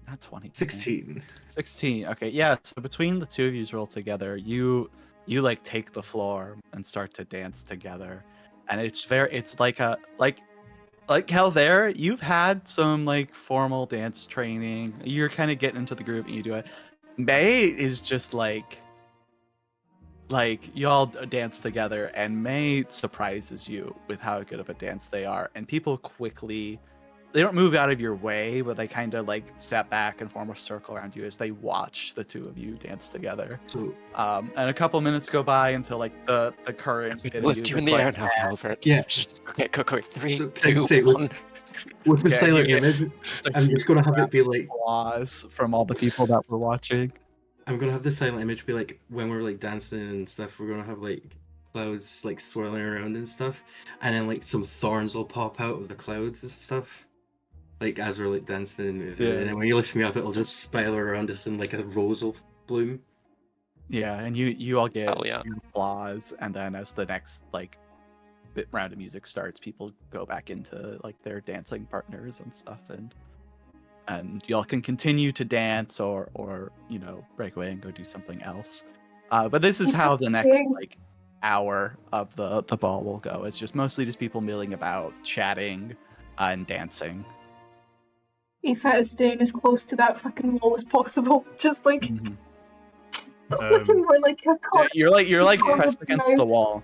Not 20. 16. 16. Okay. Yeah. So between the two of you roll together, you like take the floor and start to dance together, and it's like hell there. You've had some like formal dance training. You're kind of getting into the groove and you do it. May is just like y'all dance together, and May surprises you with how good of a dance they are, and people quickly. They don't move out of your way, but they kind of like step back and form a circle around you as they watch the two of you dance together. So, And a couple minutes go by until like the current bit of Lift you in the music, air like, now, Calvert. Yeah. Okay, quick. 3, So, 2, say, 1. with the Yeah, silent you- image, I'm just gonna have it be like applause from all the people that were watching. I'm gonna have the silent image be like when we're like dancing and stuff, we're gonna have like clouds like swirling around and stuff, and then like some thorns will pop out of the clouds and stuff. Like as we're like dancing, and then when you lift me up, it'll just spiral around us in like a rose will bloom. Yeah, and you all get Hell yeah. applause, and then as the next like bit round of music starts, people go back into like their dancing partners and stuff, and y'all can continue to dance or break away and go do something else. But this is how the next like hour of the ball will go. It's just mostly just people milling about, chatting, and dancing. Aoife is staying as close to that fucking wall as possible. Just like Mhm. looking more like a corpse. You're like Oh, pressed against the nice. wall,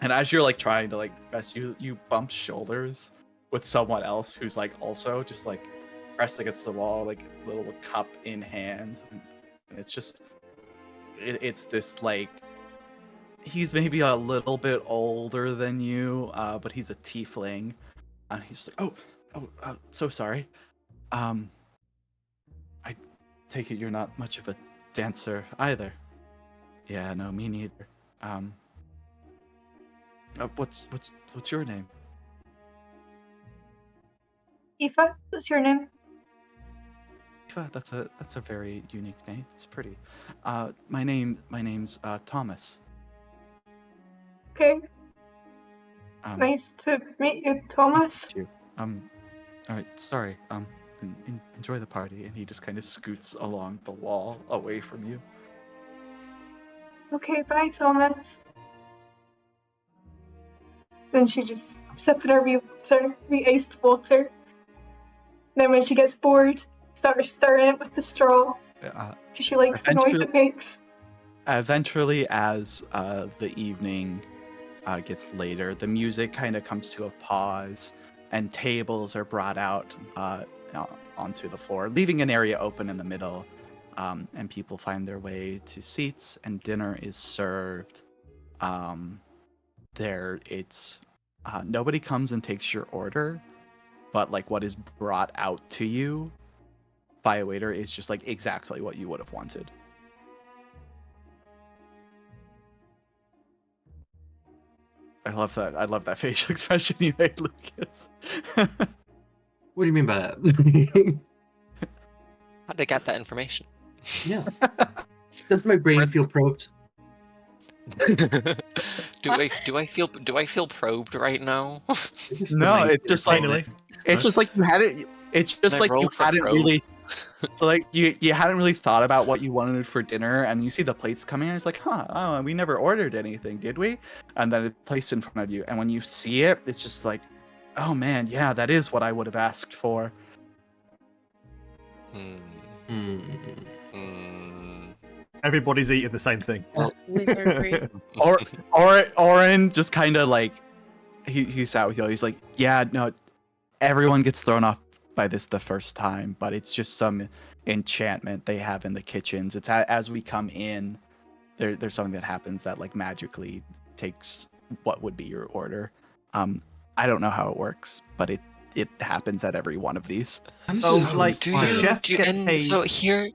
and as you're like trying to like press, you bump shoulders with someone else who's like also just like pressed against the wall, like little cup in hand, and it's just it's this like he's maybe a little bit older than you, but he's a tiefling, and he's like, so sorry. I take it you're not much of a dancer either. Yeah, no, me neither. What's your name? Aoife, what's your name? That's a very unique name. It's pretty. My name's Thomas. Okay, Nice nice to meet you, Thomas. to meet you. All right. Sorry. Enjoy the party. And he just kind of scoots along the wall away from you. Okay, bye, Thomas. Then she just sipping her wee water, wee iced water. Then when she gets bored, starts stirring it with the straw because she likes the noise it makes. Eventually, as the evening gets later, the music kind of comes to a pause, and tables are brought out onto the floor, leaving an area open in the middle. And people find their way to seats, and dinner is served. Nobody comes and takes your order, but like what is brought out to you by a waiter is just like exactly what you would have wanted. I love that facial expression you made, Lucas. What do you mean by that? How'd they get that information? Yeah. Does my brain feel probed? do I feel probed right now? No, it's just like Finally. it's just like you hadn't. It's just Can I like you roll for hadn't probe? really. So like you hadn't really thought about what you wanted for dinner, and you see the plates coming in. It's like, oh, we never ordered anything, did we? And then it's placed in front of you, and when you see it, it's just like, oh man, yeah, that is what I would have asked for. Everybody's eating the same thing. Wizardry. Orin just kind of like he sat with you. He's like, yeah, no, everyone gets thrown off by this the first time, but it's just some enchantment they have in the kitchens. It's as we come in, there's something that happens that like magically takes what would be your order. I don't know how it works, but it happens at every one of these. So, like, chefs get and paid so here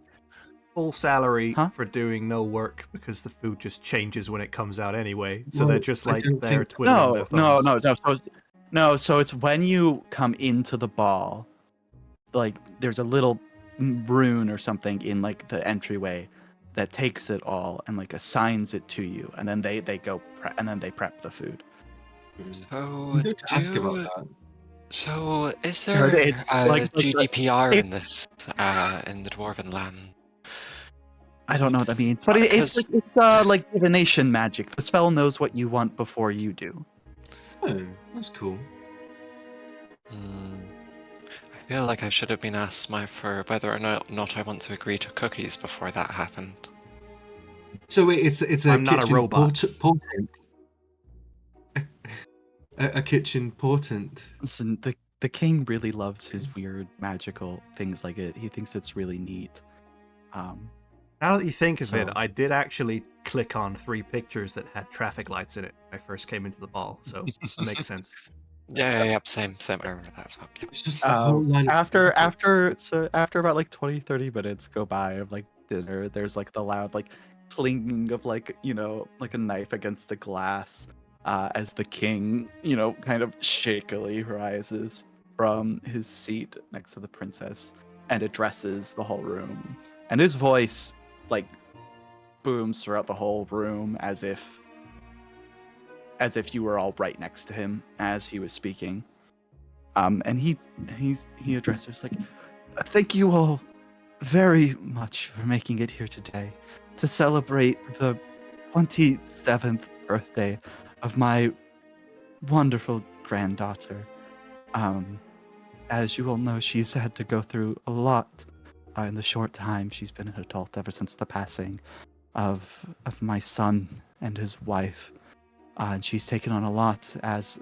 full salary Huh? for doing no work because the food just changes when it comes out anyway. So Well, they're just I like don't they're think- twiddling their thumbs. So it's when you come into the ball, like there's a little rune or something in like the entryway that takes it all and like assigns it to you, and then they go and then they prep the food. so I'm going to ask about that. So is Or there it's like the- GDPR in it's- this in the dwarven land? I don't know what that means, but it's like divination magic. The spell knows what you want before you do. Oh, that's cool. I feel like I should have been asked for whether or not I want to agree to cookies before that happened. So wait, it's a I'm not a kitchen robot. portent. a kitchen portent. Listen, the king really loves his weird magical things like it. He thinks it's really neat. Now that you think of it, So- I did actually click on 3 pictures that had traffic lights in it when I first came into the ball, so it makes sense. Yeah, same. I remember that as well. Yeah. It's just a whole line of After about like 20-30 minutes go by of like dinner, there's like the loud like clinging of like, you know, like a knife against a glass, as the king, you know, kind of shakily rises from his seat next to the princess and addresses the whole room, and his voice like booms throughout the whole room as if you were all right next to him as he was speaking. And he addresses like, thank you all very much for making it here today to celebrate the 27th birthday of my wonderful granddaughter. As you all know, she's had to go through a lot in the short time she's been an adult, ever since the passing of my son and his wife. And she's taken on a lot as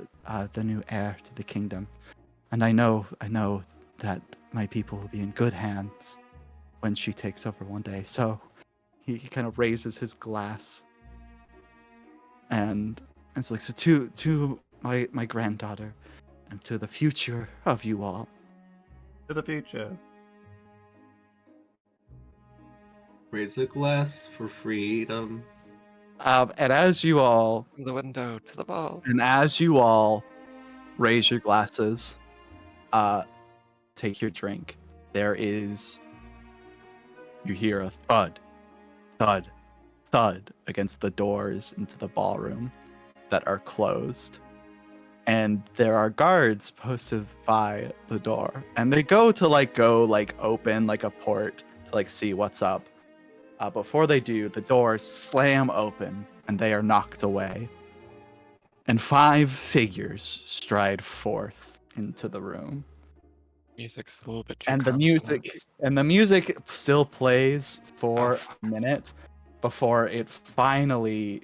the new heir to the kingdom. And I know that my people will be in good hands when she takes over one day. So he kind of raises his glass, and it's like, so to my granddaughter, and to the future of you all. To the future. Raise the glass for freedom. And as you all From the window to the ball. raise your glasses, take your drink, you hear a thud, thud, thud against the doors into the ballroom that are closed. And there are guards posted by the door, and they go open like a port to see what's up. Before they do, the doors slam open and they are knocked away. And 5 figures stride forth into the room. Music's a little bit too And the confident. music still plays for fuck. a minute before it finally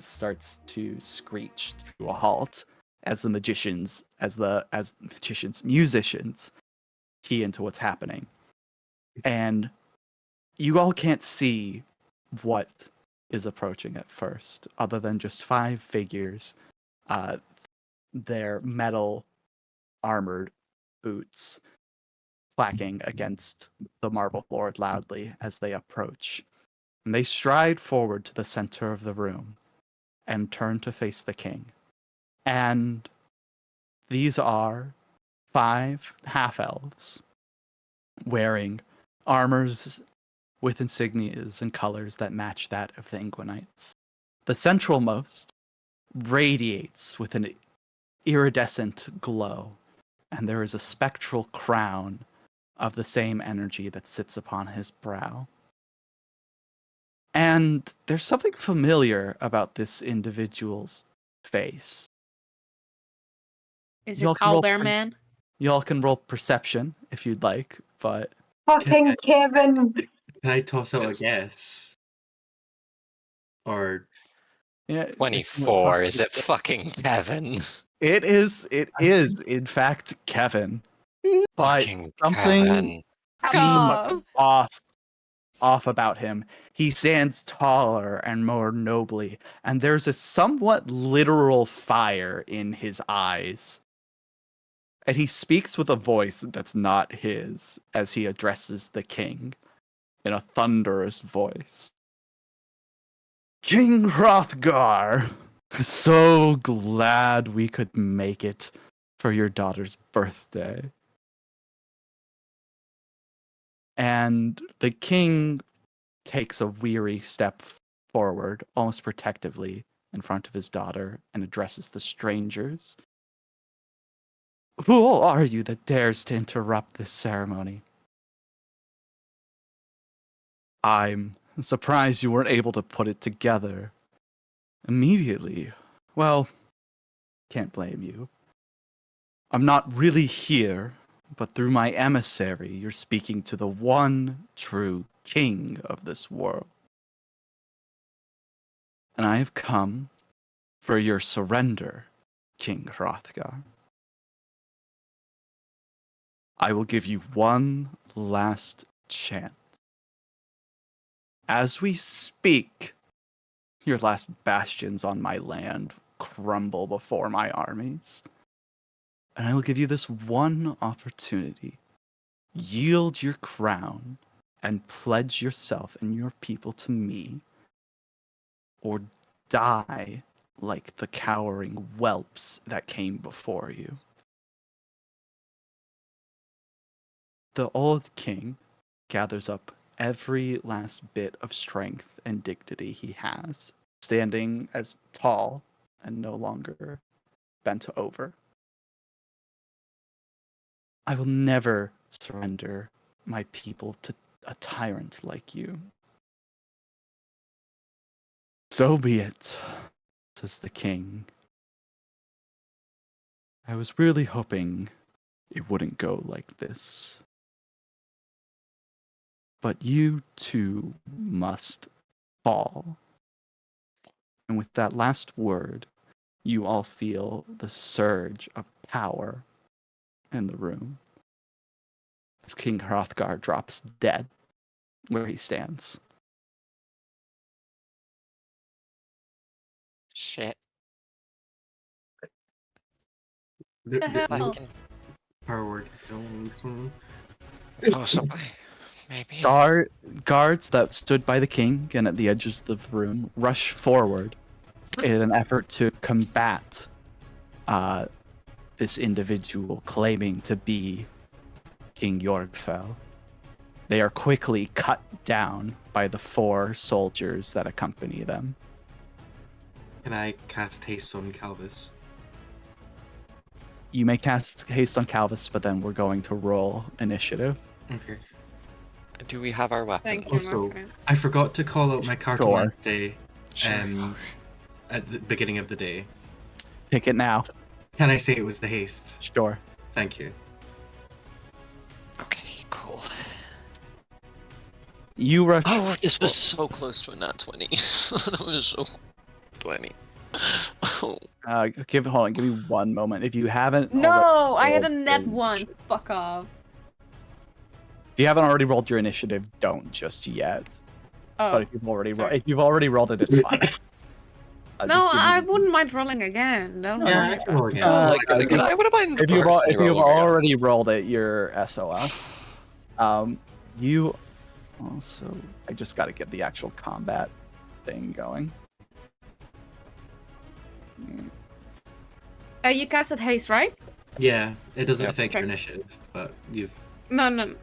starts to screech to a halt as musicians key into what's happening. And you all can't see what is approaching at first, other than just 5 figures, their metal armored boots clacking against the marble floor loudly as they approach. And they stride forward to the center of the room and turn to face the king. And these are 5 half-elves wearing armors with insignias and colors that match that of the Inguinites. The centralmost radiates with an iridescent glow, and there is a spectral crown of the same energy that sits upon his brow. And there's something familiar about this individual's face. Is Y'all it can roll Owlbear Man? Y'all can roll perception if you'd like, but Fucking Kevin. Can I toss out a It's- guess? Or yeah, 24. Is it fucking Kevin? It is in fact Kevin. But Fucking something Kevin. seems off about him. He stands taller and more nobly, and there's a somewhat literal fire in his eyes. And he speaks with a voice that's not his as he addresses the king in a thunderous voice. King Hrothgar, so glad we could make it for your daughter's birthday. And the king takes a weary step forward, almost protectively, in front of his daughter and addresses the strangers. Who are you that dares to interrupt this ceremony? I'm surprised you weren't able to put it together immediately. Well, can't blame you. I'm not really here, but through my emissary, you're speaking to the one true king of this world. And I have come for your surrender, King Hrothgar. I will give you one last chance. As we speak, your last bastions on my land crumble before my armies. And I will give you this one opportunity. Yield your crown and pledge yourself and your people to me, or die like the cowering whelps that came before you. The old king gathers up every last bit of strength and dignity he has, standing as tall and no longer bent over. I will never surrender my people to a tyrant like you. So be it, says the king. I was really hoping it wouldn't go like this. But you too must fall. And with that last word, you all feel the surge of power in the room as King Hrothgar drops dead where he stands. Shit. The hell? Fucking forward. possibly. Maybe. Guards that stood by the king and at the edges of the room rush forward in an effort to combat this individual claiming to be King Yorgfell. They are quickly cut down by the 4 soldiers that accompany them. Can I cast haste on Calvis? You may cast haste on Calvis, but then we're going to roll initiative. Okay. Do we have our weapons? Thank you, my Also, friend. I forgot to call out my cartomancy day Sure. at the beginning of the day. Pick it now. Can I say it was the haste? Sure. Thank you. Okay, cool. You rush. Oh, this was so close to a nat 20. That was so 20. Oh. Hold on. Give me one moment. If you haven't. No, I had a rolled net your 1. initiative- Fuck off. If you haven't already rolled your initiative, don't just yet. Oh. But if you've already sorry. rolled it, it's fine. No, I wouldn't mind rolling again. Don't Yeah, worry I can about roll it. again. I wouldn't mind If you've personally rolling again. already rolled it, you're SOL. You also, I just got to get the actual combat thing going. You casted haste, right? Yeah, it doesn't Yep. affect your Okay. initiative, but you've. No.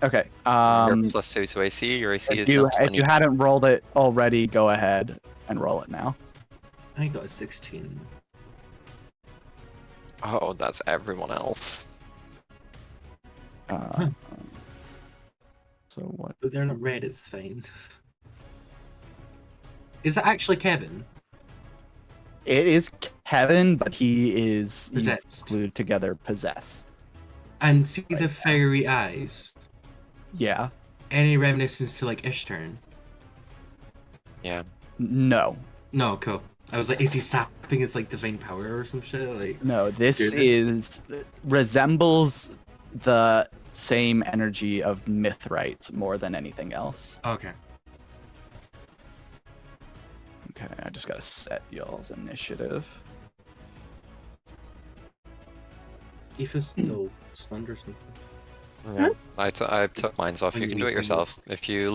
Okay. You're plus 2 to AC. Your AC is now If 20. you hadn't rolled it already, go ahead and roll it now. I got a 16. Oh, that's everyone else. So what? But they're not red, it's fine. Is that actually Kevin? It is Kevin, but he is Possessed. glued together, possessed. And see the fiery eyes? Yeah. Any reminiscence to like Ishtar? Yeah. No. No, cool. I was like, is he sapping his like divine power or some shit? Like, No. This Goodness. resembles the same energy of Mithrite more than anything else. okay. Okay, I just gotta set y'all's initiative. Aoife's still stunned or something. Yeah. I took mine off. You can do it yourself. If you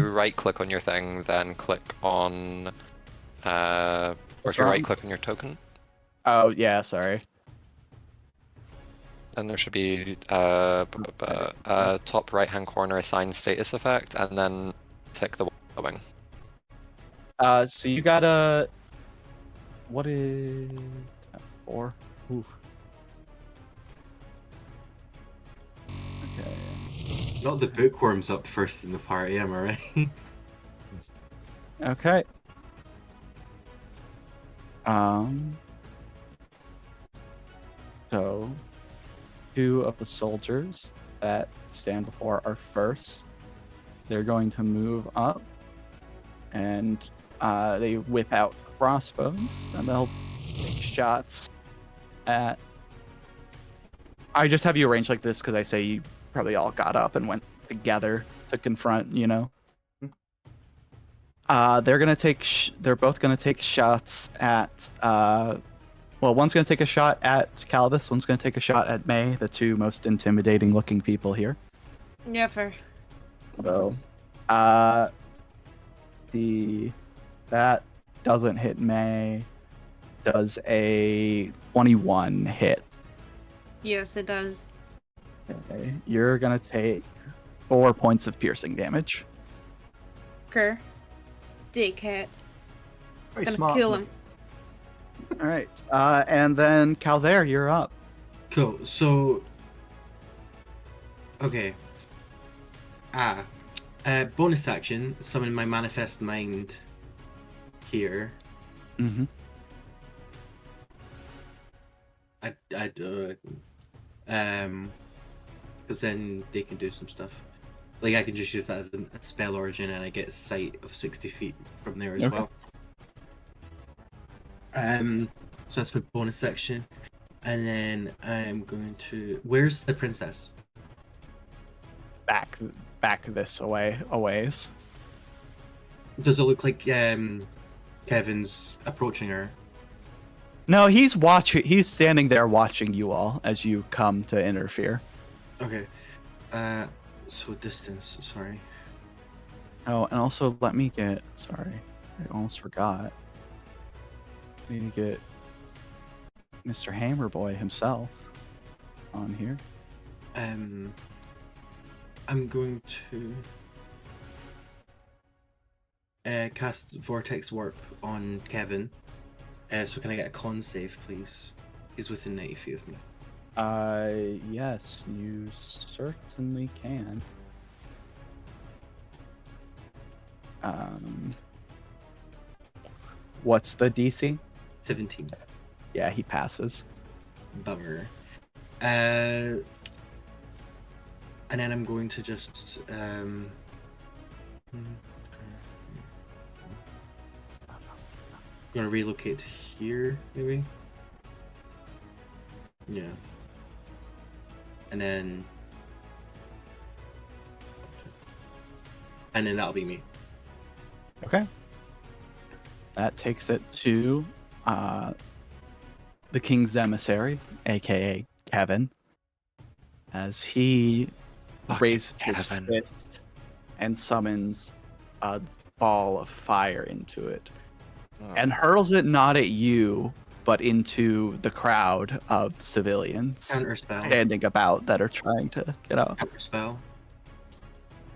right click on your thing, then click on or if you right click on your token, Oh yeah, sorry. then there should be top right hand corner assign status effect, and then tick the wing. So you gotta. What is 4? Ooh. Okay. Not the bookworms up first in the party, am I right? Okay. So, 2 of the soldiers that stand before are first. They're going to move up, and they whip out crossbows, and they'll take shots at. I just have you arranged like this because I say you probably all got up and went together to confront, you know. They're gonna take. They're both gonna take shots at. Well, one's gonna take a shot at Calvis. One's gonna take a shot at May, the 2 most intimidating-looking people here. Yeah, fair. So, that doesn't hit May. Does a 21 hit? Yes, it does. Okay, you're gonna take 4 points of piercing damage. Okay. Dickhead. Very Gonna smart. kill isn't him. All right, and then Calvaire, you're up. Cool. So, okay. Bonus action. Summon my manifest mind here. Mm-hmm. Because then they can do some stuff. Like I can just use that as a spell origin, and I get sight of 60 feet from there as Okay. well. So that's my bonus section, and then I'm going to. Where's the princess? Back this a ways. Does it look like Kevin's approaching her? No, he's watching. He's standing there watching you all as you come to interfere. Okay. So distance. Sorry. Oh, and also let me get. Sorry, I almost forgot. I need to get Mr. Hammerboy himself on here. I'm going to cast Vortex Warp on Kevin. So can I get a con save, please? He's within 90 feet of me. Yes, you certainly can. What's the DC? 17. Yeah, he passes. Bummer. And then I'm going to just gonna relocate to here, maybe. Yeah. And then And then that'll be me. Okay. That takes it to the King's Emissary, aka Kevin, as he raises his fist and summons a ball of fire into it, and hurls it not at you, but into the crowd of civilians Counterspell. standing about that are trying to get out. Counterspell.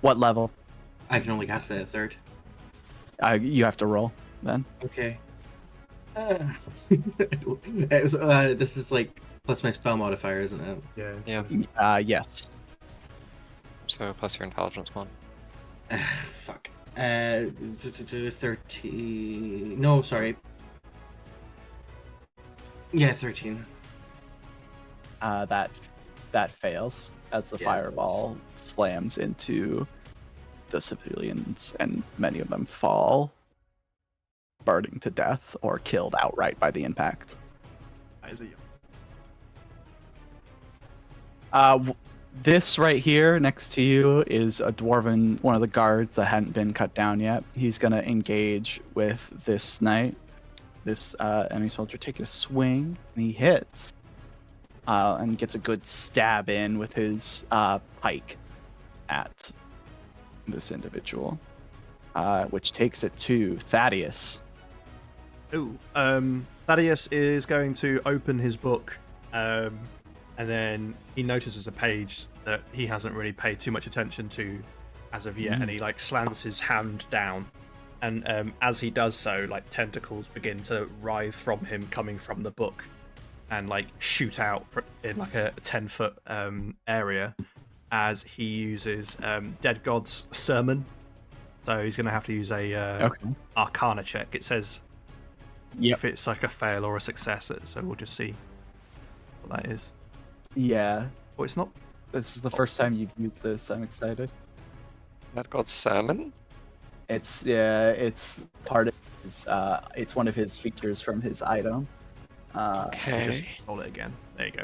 What level? I can only cast it at 3rd. You have to roll then. Okay. This is like plus my spell modifier, isn't it? Yeah. Yeah. Yes. So plus your intelligence one. Fuck. 13. No, sorry. Yeah, 13. That fails as the Yeah, it fireball slams into the civilians, and many of them fall, burning to death or killed outright by the impact. That is a This right here next to you is a dwarven, one of the guards that hadn't been cut down yet. He's gonna engage with this knight, this enemy soldier, taking a swing, and he hits, and gets a good stab in with his pike at this individual, which takes it to Thaddeus. Ooh. Thaddeus is going to open his book, and then he notices a page that he hasn't really paid too much attention to as of yet, and he like slams his hand down, and as he does so, like tentacles begin to writhe from him, coming from the book, and like shoot out in like a 10-foot area, as he uses Dead God's Sermon. So he's going to have to use a Arcana check. It says if it's like a fail or a success, so we'll just see what that is. Yeah. Oh, it's not. This is the first time you've used this. I'm excited. That got salmon? It's part of his, it's one of his features from his item. Okay. Just roll it again. There you go.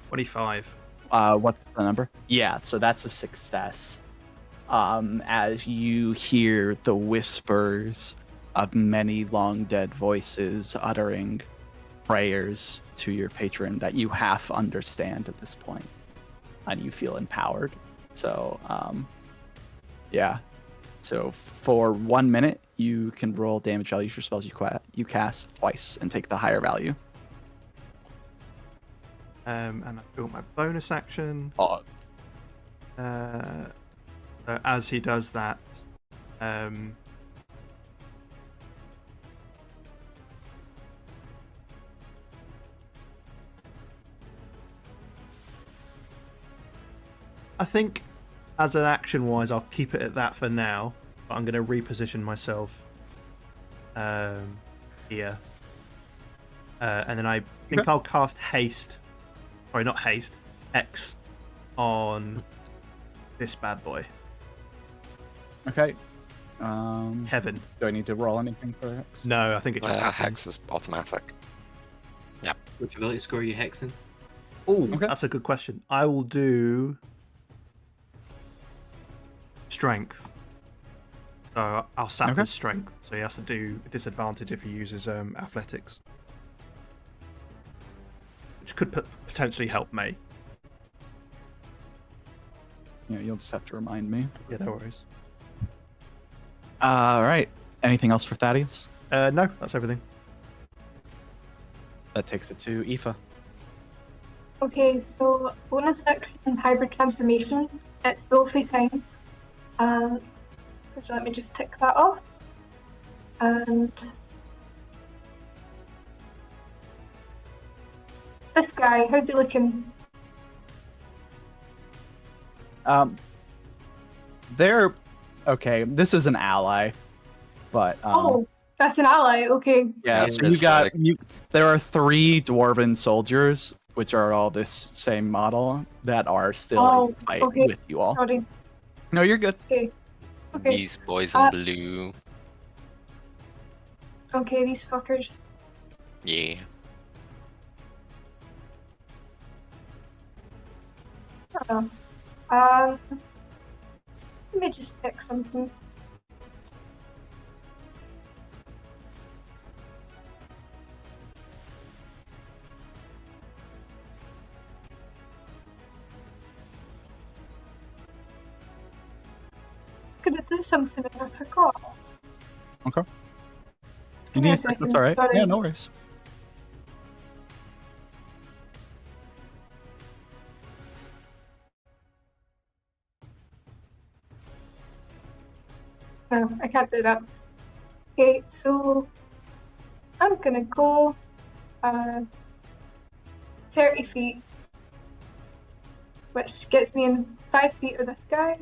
25. What's the number? Yeah, so that's a success. As you hear the whispers of many long dead voices uttering prayers to your patron that you half understand at this point, and you feel empowered. So, yeah. So for 1 minute, you can roll damage values for spells you cast twice and take the higher value. And I built my bonus action. Oh, As he does that, I think as an action wise, I'll keep it at that for now, but I'm going to reposition myself here. And then I think I'll cast haste. Sorry, not haste. X on this bad boy. Okay. Heaven. Do I need to roll anything for X? No, I think it just happens. Hex is automatic. Which ability score are you hexing? Oh, Okay. that's a good question. I will do strength. So I'll sap his strength. So he has to do a disadvantage if he uses athletics, which could potentially help me. Yeah, you'll just have to remind me. Yeah, no worries. All right. Anything else for Thaddeus? No, that's everything. That takes it to Aoife. Okay, so bonus action hybrid transformation. It's Wolfie time. So let me just tick that off. And this guy, how's he looking? They're okay. This is an ally, but Oh, that's an ally. Okay. yeah. Yeah, So you it's got like- There are 3 dwarven soldiers, which are all this same model, that are still Oh, fight okay. with you all. Sorry. No, you're good. Okay. Okay. These boys in blue. Okay, these fuckers. Yeah. I don't know. Let me just check something. Gonna do something and I forgot. Okay. You Give me need a a sec, that's second, alright. sorry. Yeah, no worries. No, I can't do that. Okay, so I'm gonna go 30 feet, which gets me in 5 feet of the sky.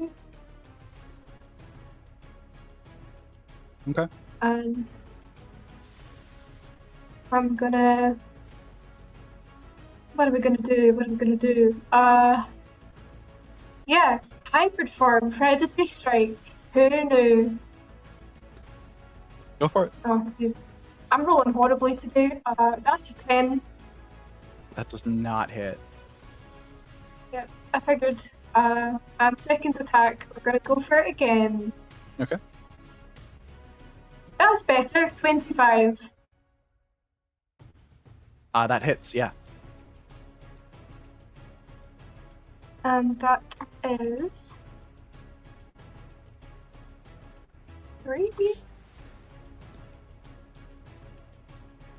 Okay. And I'm gonna. What are we gonna do? Yeah, hybrid form, predatory strike. Who knew? Go for it. Oh, geez. I'm rolling horribly today. That's a 10. That does not hit. Yeah, I figured. And second attack, we're gonna go for it again. Okay. That's better, 25. That hits, yeah. And that is 3.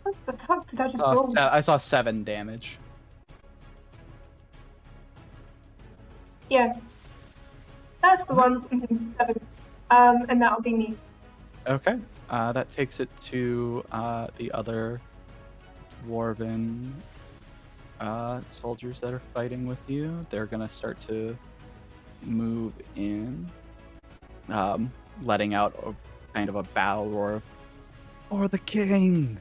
What the fuck did I just roll? I saw 7 damage. Yeah. That's the one. 7. And that'll be me. Okay. That takes it to the other dwarven soldiers that are fighting with you. They're gonna start to move in, letting out a kind of a battle roar of "For the king!"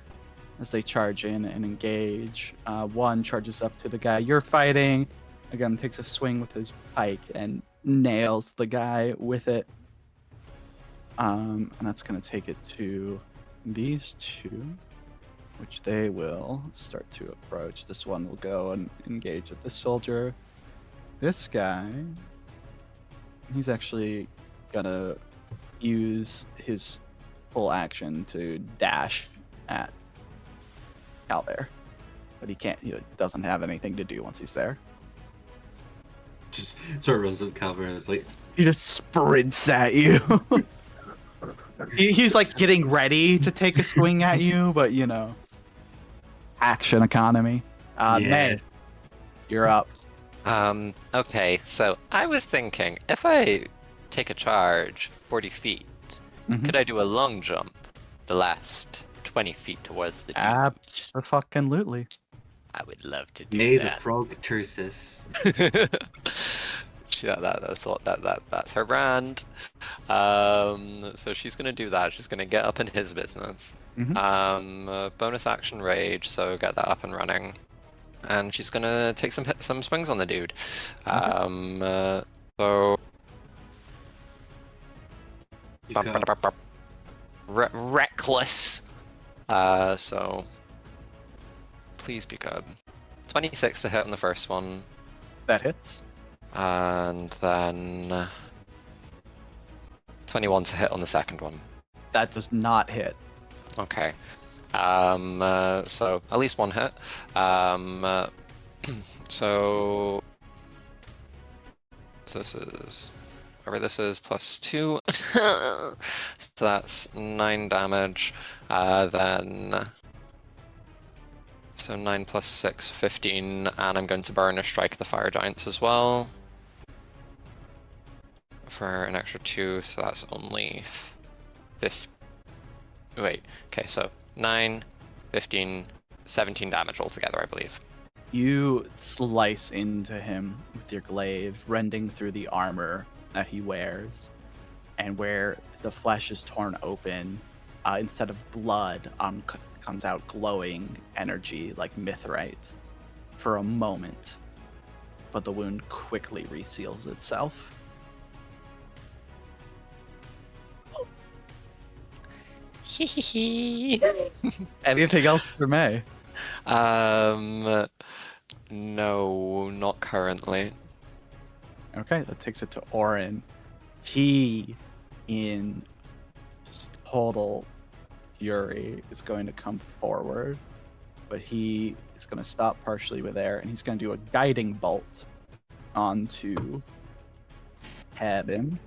as they charge in and engage. One charges up to the guy you're fighting. Again, takes a swing with his pike and nails the guy with it. And that's going to take it to these two, which they will start to approach. This one will go and engage with this soldier. This guy, he's actually going to use his full action to dash at Calvert. But he can't, he doesn't have anything to do once he's there. Just sort of runs up Calvert and is like, He just sprints at you. He's like getting ready to take a swing at you, but action economy. May, you're up. Okay, so I was thinking, if I take a charge 40 feet, could I do a long jump the last 20 feet towards the dude? Absolutely. I would love to do May the that. frog Tursus. That's her brand. So she's gonna do that. She's gonna get up in his business. Bonus action rage, so get that up and running. And she's gonna take some swings on the dude. So reckless. So please be good. 26 to hit on the first one. That hits. And then 21 to hit on the second one. That does not hit. Okay. So at least one hit. So this is whatever this is plus 2. So that's 9 damage. So 9 plus 6, 15, and I'm going to burn or strike the fire giants as well. For an extra 2, so that's only 15. Wait, okay, so 9, 15, 17 damage altogether, I believe. You slice into him with your glaive, rending through the armor that he wears. And where the flesh is torn open, instead of blood, comes out glowing energy like mithrite for a moment. But the wound quickly reseals itself. Anything else for May? No, not currently. Okay, that takes it to Orin. he, in just total fury, is going to come forward, but he is going to stop partially with air, and he's going to do a guiding bolt onto Kevin,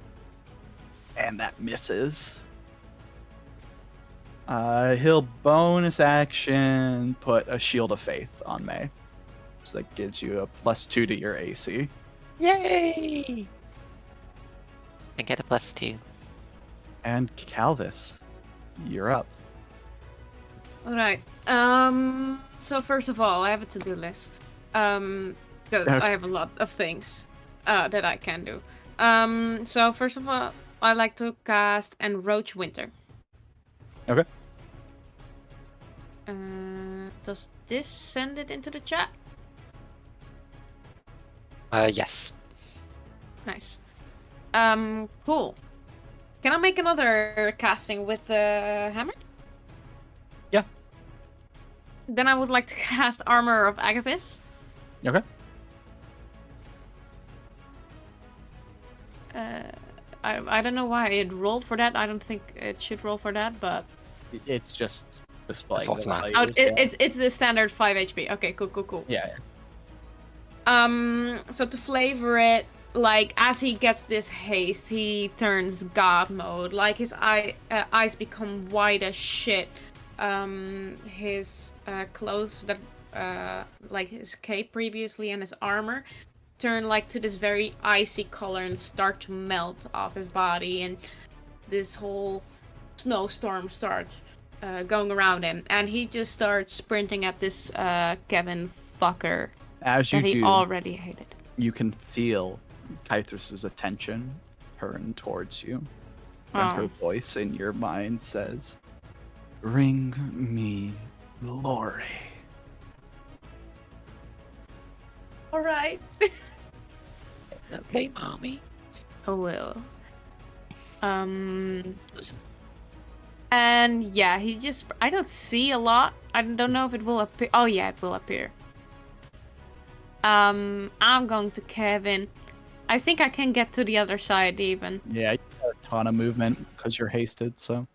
and that misses. He'll bonus action put a Shield of Faith on May, so that gives you a +2 to your AC. Yay! I get a +2. And Calvis, you're up. All right. So first of all, I have a to-do list. Because I have a lot of things that I can do. So first of all, I like to cast Enroach Winter. Okay. Does this send it into the chat? Yes. Nice. Cool. Can I make another casting with the hammer? Yeah. Then I would like to cast Armor of Agathis. Okay. I don't know why it rolled for that. I don't think it should roll for that, but It's just displaying. It's automatic. oh, it's the standard 5 HP. Okay, cool. Yeah. So to flavor it, like as he gets this haste, he turns god mode. Like his eyes become white as shit. His clothes that like his cape previously and his armor turn like to this very icy color and start to melt off his body, and this whole snowstorm starts going around him, and he just starts sprinting at this Kevin fucker As you that he do, already hated. you can feel Kythris's attention turn towards you. And her voice in your mind says, "Bring me glory." All right. Okay, mommy. I will. And yeah, he just... I don't see a lot. I don't know if it will appear. Oh yeah, it will appear. I'm going to Kevin. I think I can get to the other side even. Yeah, you got a ton of movement because you're hasted, so.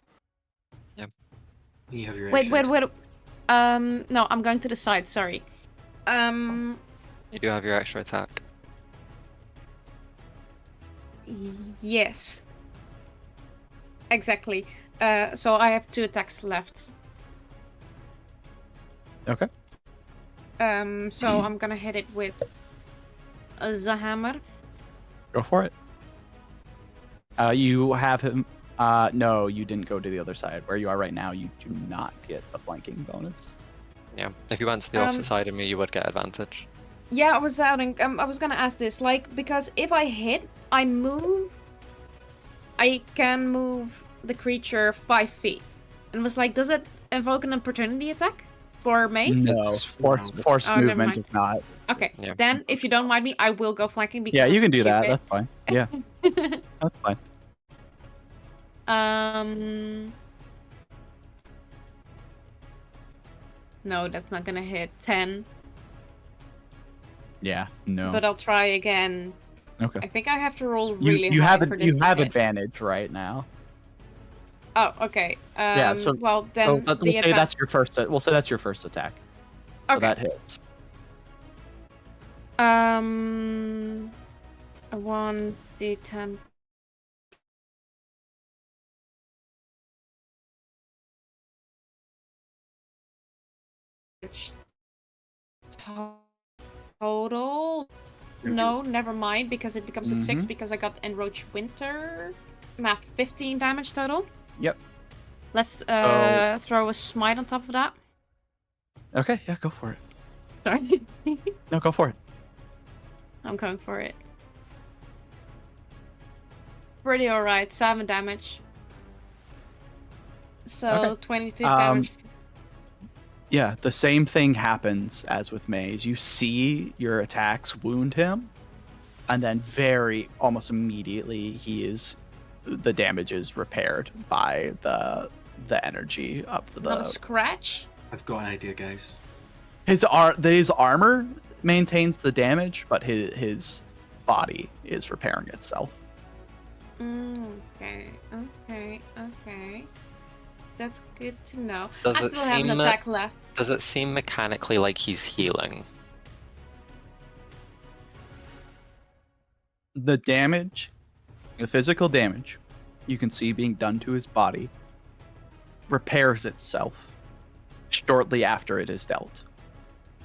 You have your Wait. extra- No, I'm going to the side, sorry. You do have your extra attack. Yes. Exactly. So I have 2 attacks left. Okay. So I'm gonna hit it with the hammer. Go for it. You have him. No, you didn't go to the other side. Where you are right now, you do not get a flanking bonus. Yeah. If you went to the opposite side of me, you would get advantage. Yeah, I was doubting. I was gonna ask this, like, because if I hit, I move. I can move the creature 5 feet, and was like, does it invoke an opportunity attack for May? No, It's- force Oh, never movement mind. does not. Okay, Yeah. then if you don't mind me, I will go flanking because Yeah, you I'm can do that. stupid. That's fine. Yeah, that's fine. No, that's not gonna hit 10. Yeah, no. But I'll try again. Okay. I think I have to roll really You high have for this you to have hit. advantage right now. Oh, okay. Yeah, so- well then So we'll the say that's your first. We'll say that's your first attack. So Okay. that hits. A 1d10. Total. No, never mind, because it becomes a 6 because I got Enroach Winter. Math 15 damage total. Yep. Let's throw a smite on top of that. Okay, yeah, go for it. Sorry. No, go for it. I'm going for it. Pretty alright, 7 damage. So Okay. 22 damage. Yeah, the same thing happens as with Maze. You see your attacks wound him, and then almost immediately, the damage is repaired by the energy of Not a the. scratch? I've got an idea, guys. His armor maintains the damage, but his body is repairing itself. Okay. That's good to know. Does I it still have an seem- attack left. Does it seem mechanically like he's healing? The damage, the physical damage you can see being done to his body repairs itself shortly after it is dealt.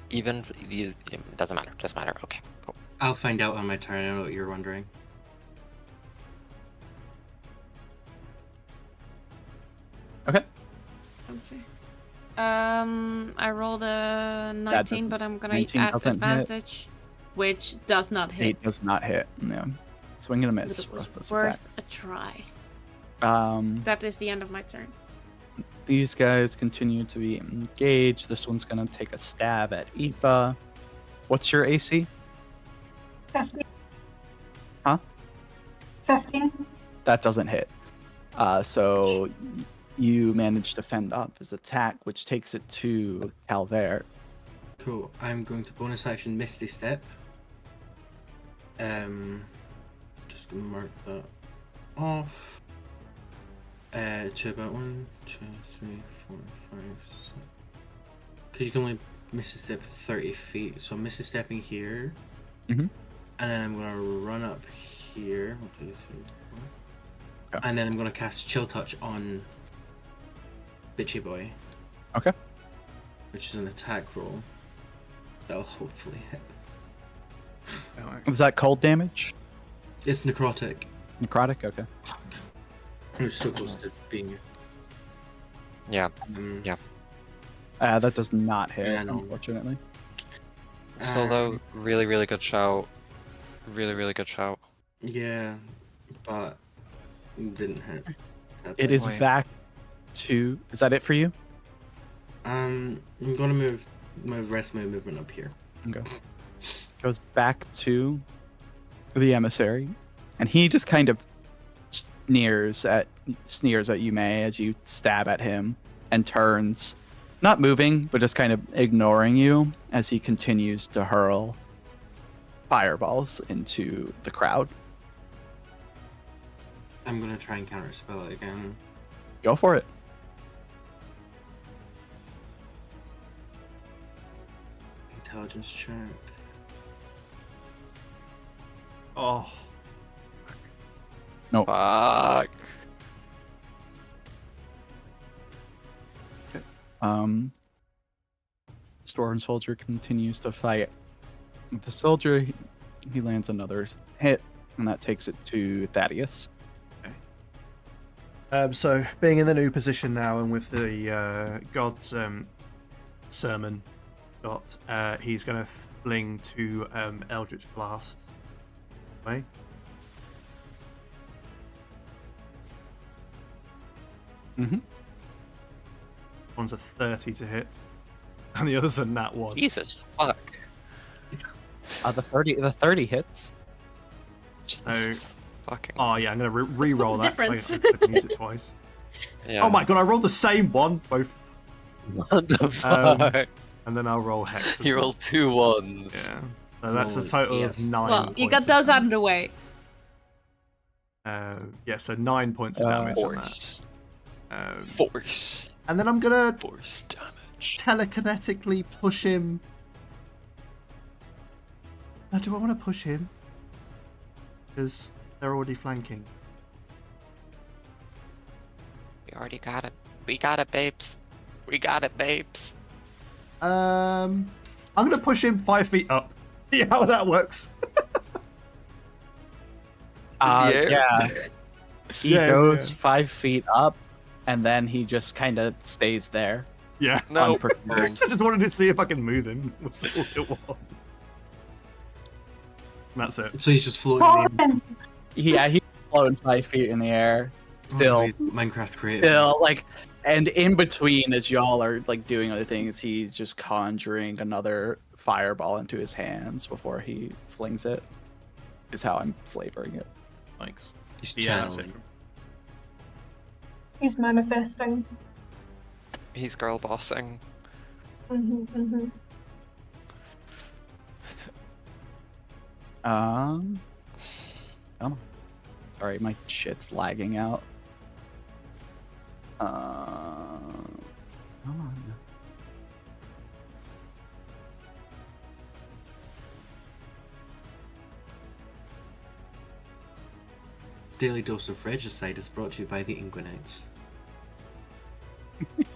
Even it doesn't matter. Doesn't matter. Okay. Cool. I'll find out on my turn. I know what you're wondering. Okay. Let's see. I rolled a 19, but I'm gonna 19 add doesn't hit. advantage, which does not hit. 8 does not hit. Yeah. Swing and a But miss. it was Those worth attacks. a try. That is the end of my turn. These guys continue to be engaged. This one's gonna take a stab at Aoife. What's your AC? 15. Huh? 15. That doesn't hit. So you manage to fend off his attack, which takes it to Calvert. Cool. I'm going to bonus action Misty Step. Just gonna mark that off. To about 1, 2, 3, 4, 5, 6. Because you can only Misty Step 30 feet, so I'm Misty Stepping here. Mhm. And then I'm gonna run up here. 1, 2, 3, 4. Okay. And then I'm gonna cast Chill Touch on Bitchy Boy. Okay. Which is an attack roll. That'll hopefully hit. Is that cold damage? It's necrotic. Necrotic? Okay. I was so close to being. Yeah. Yeah. That does not hit, Yeah, no. unfortunately. Solo, really, really good shout. Really, really good shout. Yeah, but didn't hit. It is Wait. back to. Is that it for you? I'm gonna move my rest of my movement up here. Okay. Goes back to the emissary, and he just kind of sneers at you, May, as you stab at him, and turns, not moving, but just kind of ignoring you as he continues to hurl fireballs into the crowd. I'm gonna try and counterspell it again. Go for it. Intelligence check. Oh, Fuck. Storm Soldier continues to fight. The soldier, he lands another hit, and that takes it to Thaddeus. so being in the new position now, and with the God's sermon got, he's going to fling to Eldritch Blast. Right? Mm-hmm. One's a 30 to hit, and the other's a nat 1. Jesus fuck. The 30 hits. Jesus fucking. Oh yeah, I'm going to re-roll What's that the because I can use it twice. Yeah. Oh my god, I rolled the same one, both, What the fuck? and then I'll roll Hex. as You well. rolled 2 1s. Yeah. So that's a Oh, total yes. of 9 Well, you got points of those out damage. of the way. Yeah, so 9 points of damage on that. Force. Um, Force. and then I'm gonna Force damage. telekinetically push him. Now, do I want to push him? Because they're already flanking. We already got it. We got it, babes. We got it, babes. I'm gonna push him 5 feet up. See how that works. air? Yeah. He Yeah, goes yeah. 5 feet up, and then he just kind of stays there. Yeah. No. Unprepared. I just wanted to see if I can move him. Was all it was. And that's it. So he's just floating in the air. Orin, Yeah, he's floating 5 feet in the air. Still, Oh, he's Minecraft creative. still, like, and in between, as y'all are like doing other things, he's just conjuring another fireball into his hands before he flings it. Is how I'm flavoring it. Thanks. He's Yeah, that's it. channeling. he's manifesting. He's girl bossing. Mm-hmm. Come on. Sorry, my shit's lagging out. Come on. Daily Dose of Regicide is brought to you by the Inguinites.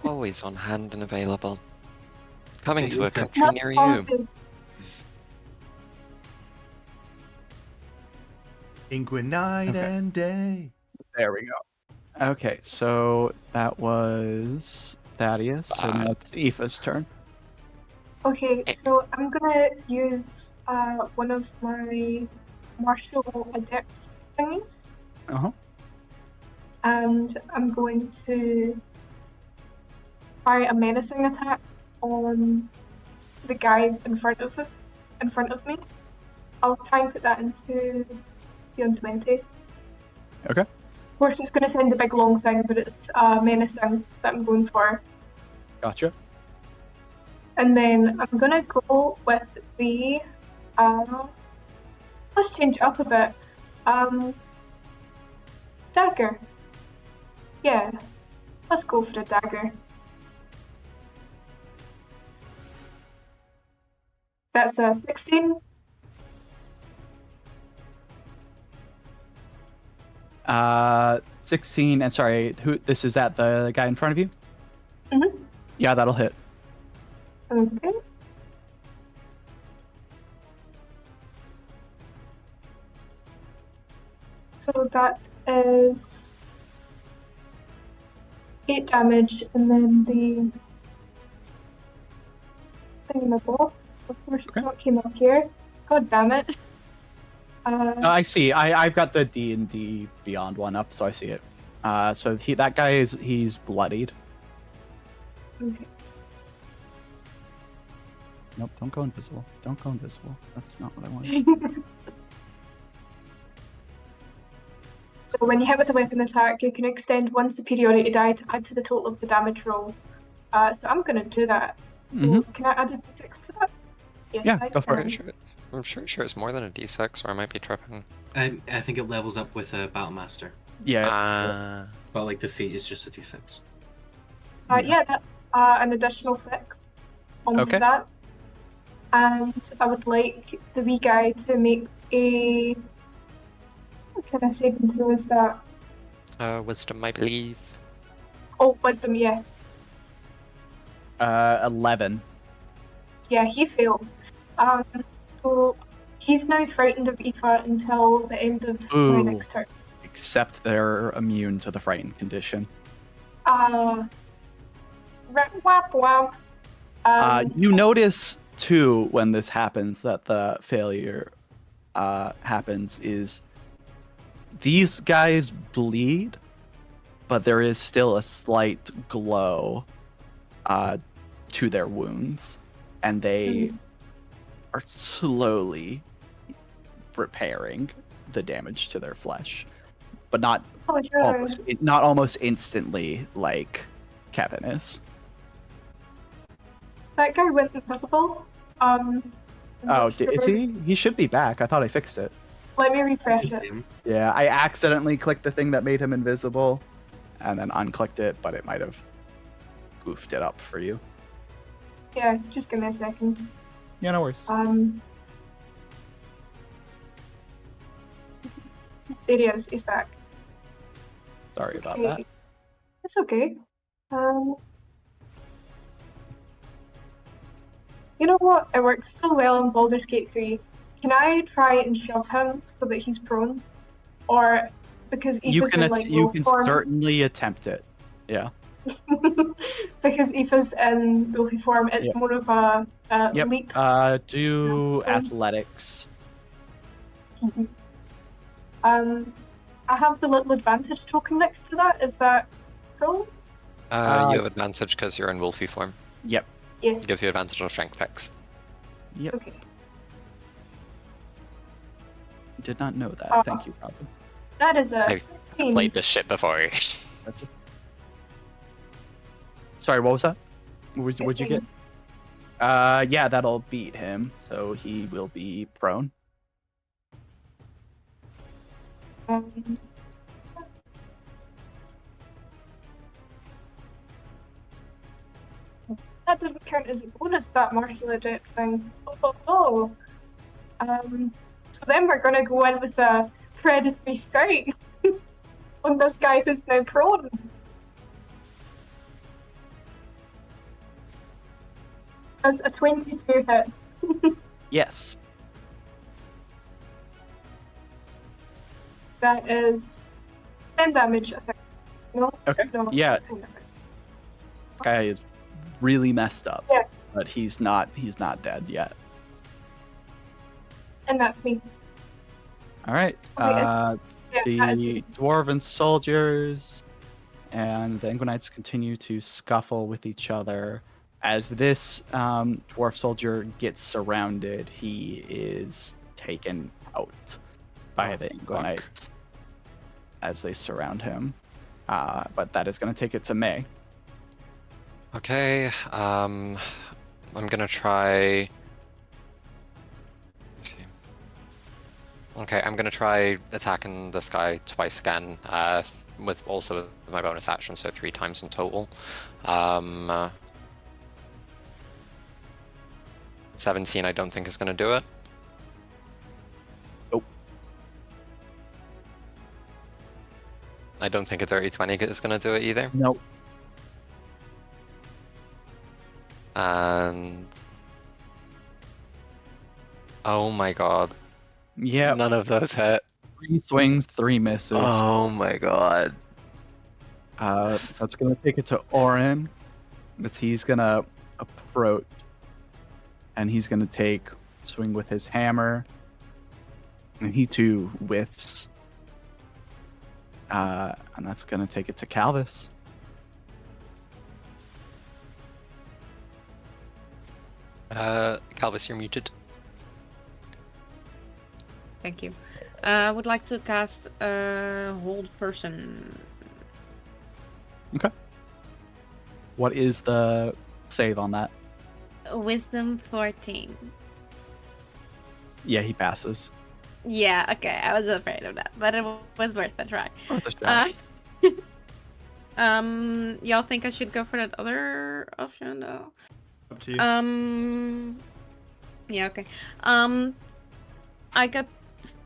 Always on hand and available. Coming Yeah, to a okay. country Not near you. positive. Inguinite Okay. and day. There we go. Okay, so that was Thaddeus, so now it's Aoife's turn. Okay, so I'm gonna use one of my martial adept thingies, Uh-huh. and I'm going to try a menacing attack on the guy in front of me. I'll try and put that into beyond 20. Okay. Of course, it's going to send a big long thing, but it's menacing that I'm going for. Gotcha. And then I'm going to go with the... let's change it up a bit. Dagger. Yeah, let's go for the dagger. That's a 16. 16, and sorry, this is that the guy in front of you? Mhm. Yeah, that'll hit. Okay. So that is 8 damage, and then the thingamabob. Of course, it's Okay. not came up here. God damn it. I see. I've got the D&D Beyond one up, so I see it. So that guy he's bloodied. Okay. Nope, don't go invisible. Don't go invisible. That's not what I wanted. So when you hit with a weapon attack, you can extend one superiority die to add to the total of the damage roll. So I'm going to do that. So Mhm. can I add a d6 to that? Yes, Yeah, I go for can. it. I'm sure it's more than a D6, or I might be tripping. I think it levels up with a Battlemaster, Yeah. but like the feat is just a D6. Yeah, that's an additional 6 onto Okay. that. And I would like the wee guy to make a... What kind of saving throw is that? Wisdom, I believe. Oh, wisdom, yes. 11. Yeah, he fails. So he's now frightened of Aoife until the end of my Ooh. next turn. Except they're immune to the frightened condition. Wap wap. You notice too when this happens that the failure happens is these guys bleed, but there is still a slight glow to their wounds, and they are slowly repairing the damage to their flesh, but not Oh, sure. almost instantly like Kevin is. That guy went invisible. I'm Oh, not is sure. he? He should be back. I thought I fixed it. Let me refresh it. Yeah, I accidentally clicked the thing that made him invisible, and then unclicked it, but it might have goofed it up for you. Yeah, just give me a second. Yeah, no worries. There he is. He's back. Sorry about Okay. that. It's okay. You know what? It works so well in Baldur's Gate 3. Can I try and shove him so that he's prone? Or because You Aoife's can in like you wolf can form, certainly attempt it. Yeah. because Aoife's in wolfy form, it's Yep. more of a Yep. leap. Do Yeah. athletics. I have the little advantage token next to that. Is that cool? You have advantage because you're in wolfy form. Yep. Yes. It gives you advantage on strength checks. Yep. Okay. Did not know that. Thank you, Robyn. That is a I've 16. Played this shit before. Sorry, what was that? What'd you 16. get? Yeah, that'll beat him, so he will be prone. That doesn't count as a bonus, that martial adept thing. So then we're gonna go in with a predatory strike on this guy who's now prone. That's a 22 hits. Yes. That is 10 damage, I think. No? Okay. No, Yeah. 10 damage. Guy is really messed up. Yeah. But he's not dead yet. And that's me. All right. Okay, yeah, that is The me. dwarven soldiers and the Inguinites continue to scuffle with each other. As this dwarf soldier gets surrounded, he is taken out by the Inguinites as they surround him. But that is going to take it to May. Okay, I'm gonna try. Let's see. Okay, I'm gonna try attacking this guy twice again, with also my bonus action, so 3 times in total. 17, I don't think is gonna do it. Nope. I don't think a dirty 20 is gonna do it either. Nope. And oh my god, Yeah. none of those hit. 3 swings, 3 misses. Oh my god. That's gonna take it to Orin, as he's gonna approach, and he's gonna swing with his hammer, and he too whiffs. And that's gonna take it to Calvis. Calvis, you're muted. Thank you. I would like to cast Hold Person. What is the save on that? Wisdom 14. Yeah, he passes. Yeah, okay, I was afraid of that, but it was worth a try. Worth a shot. Y'all think I should go for that other option though? Up to you. Yeah, okay. I got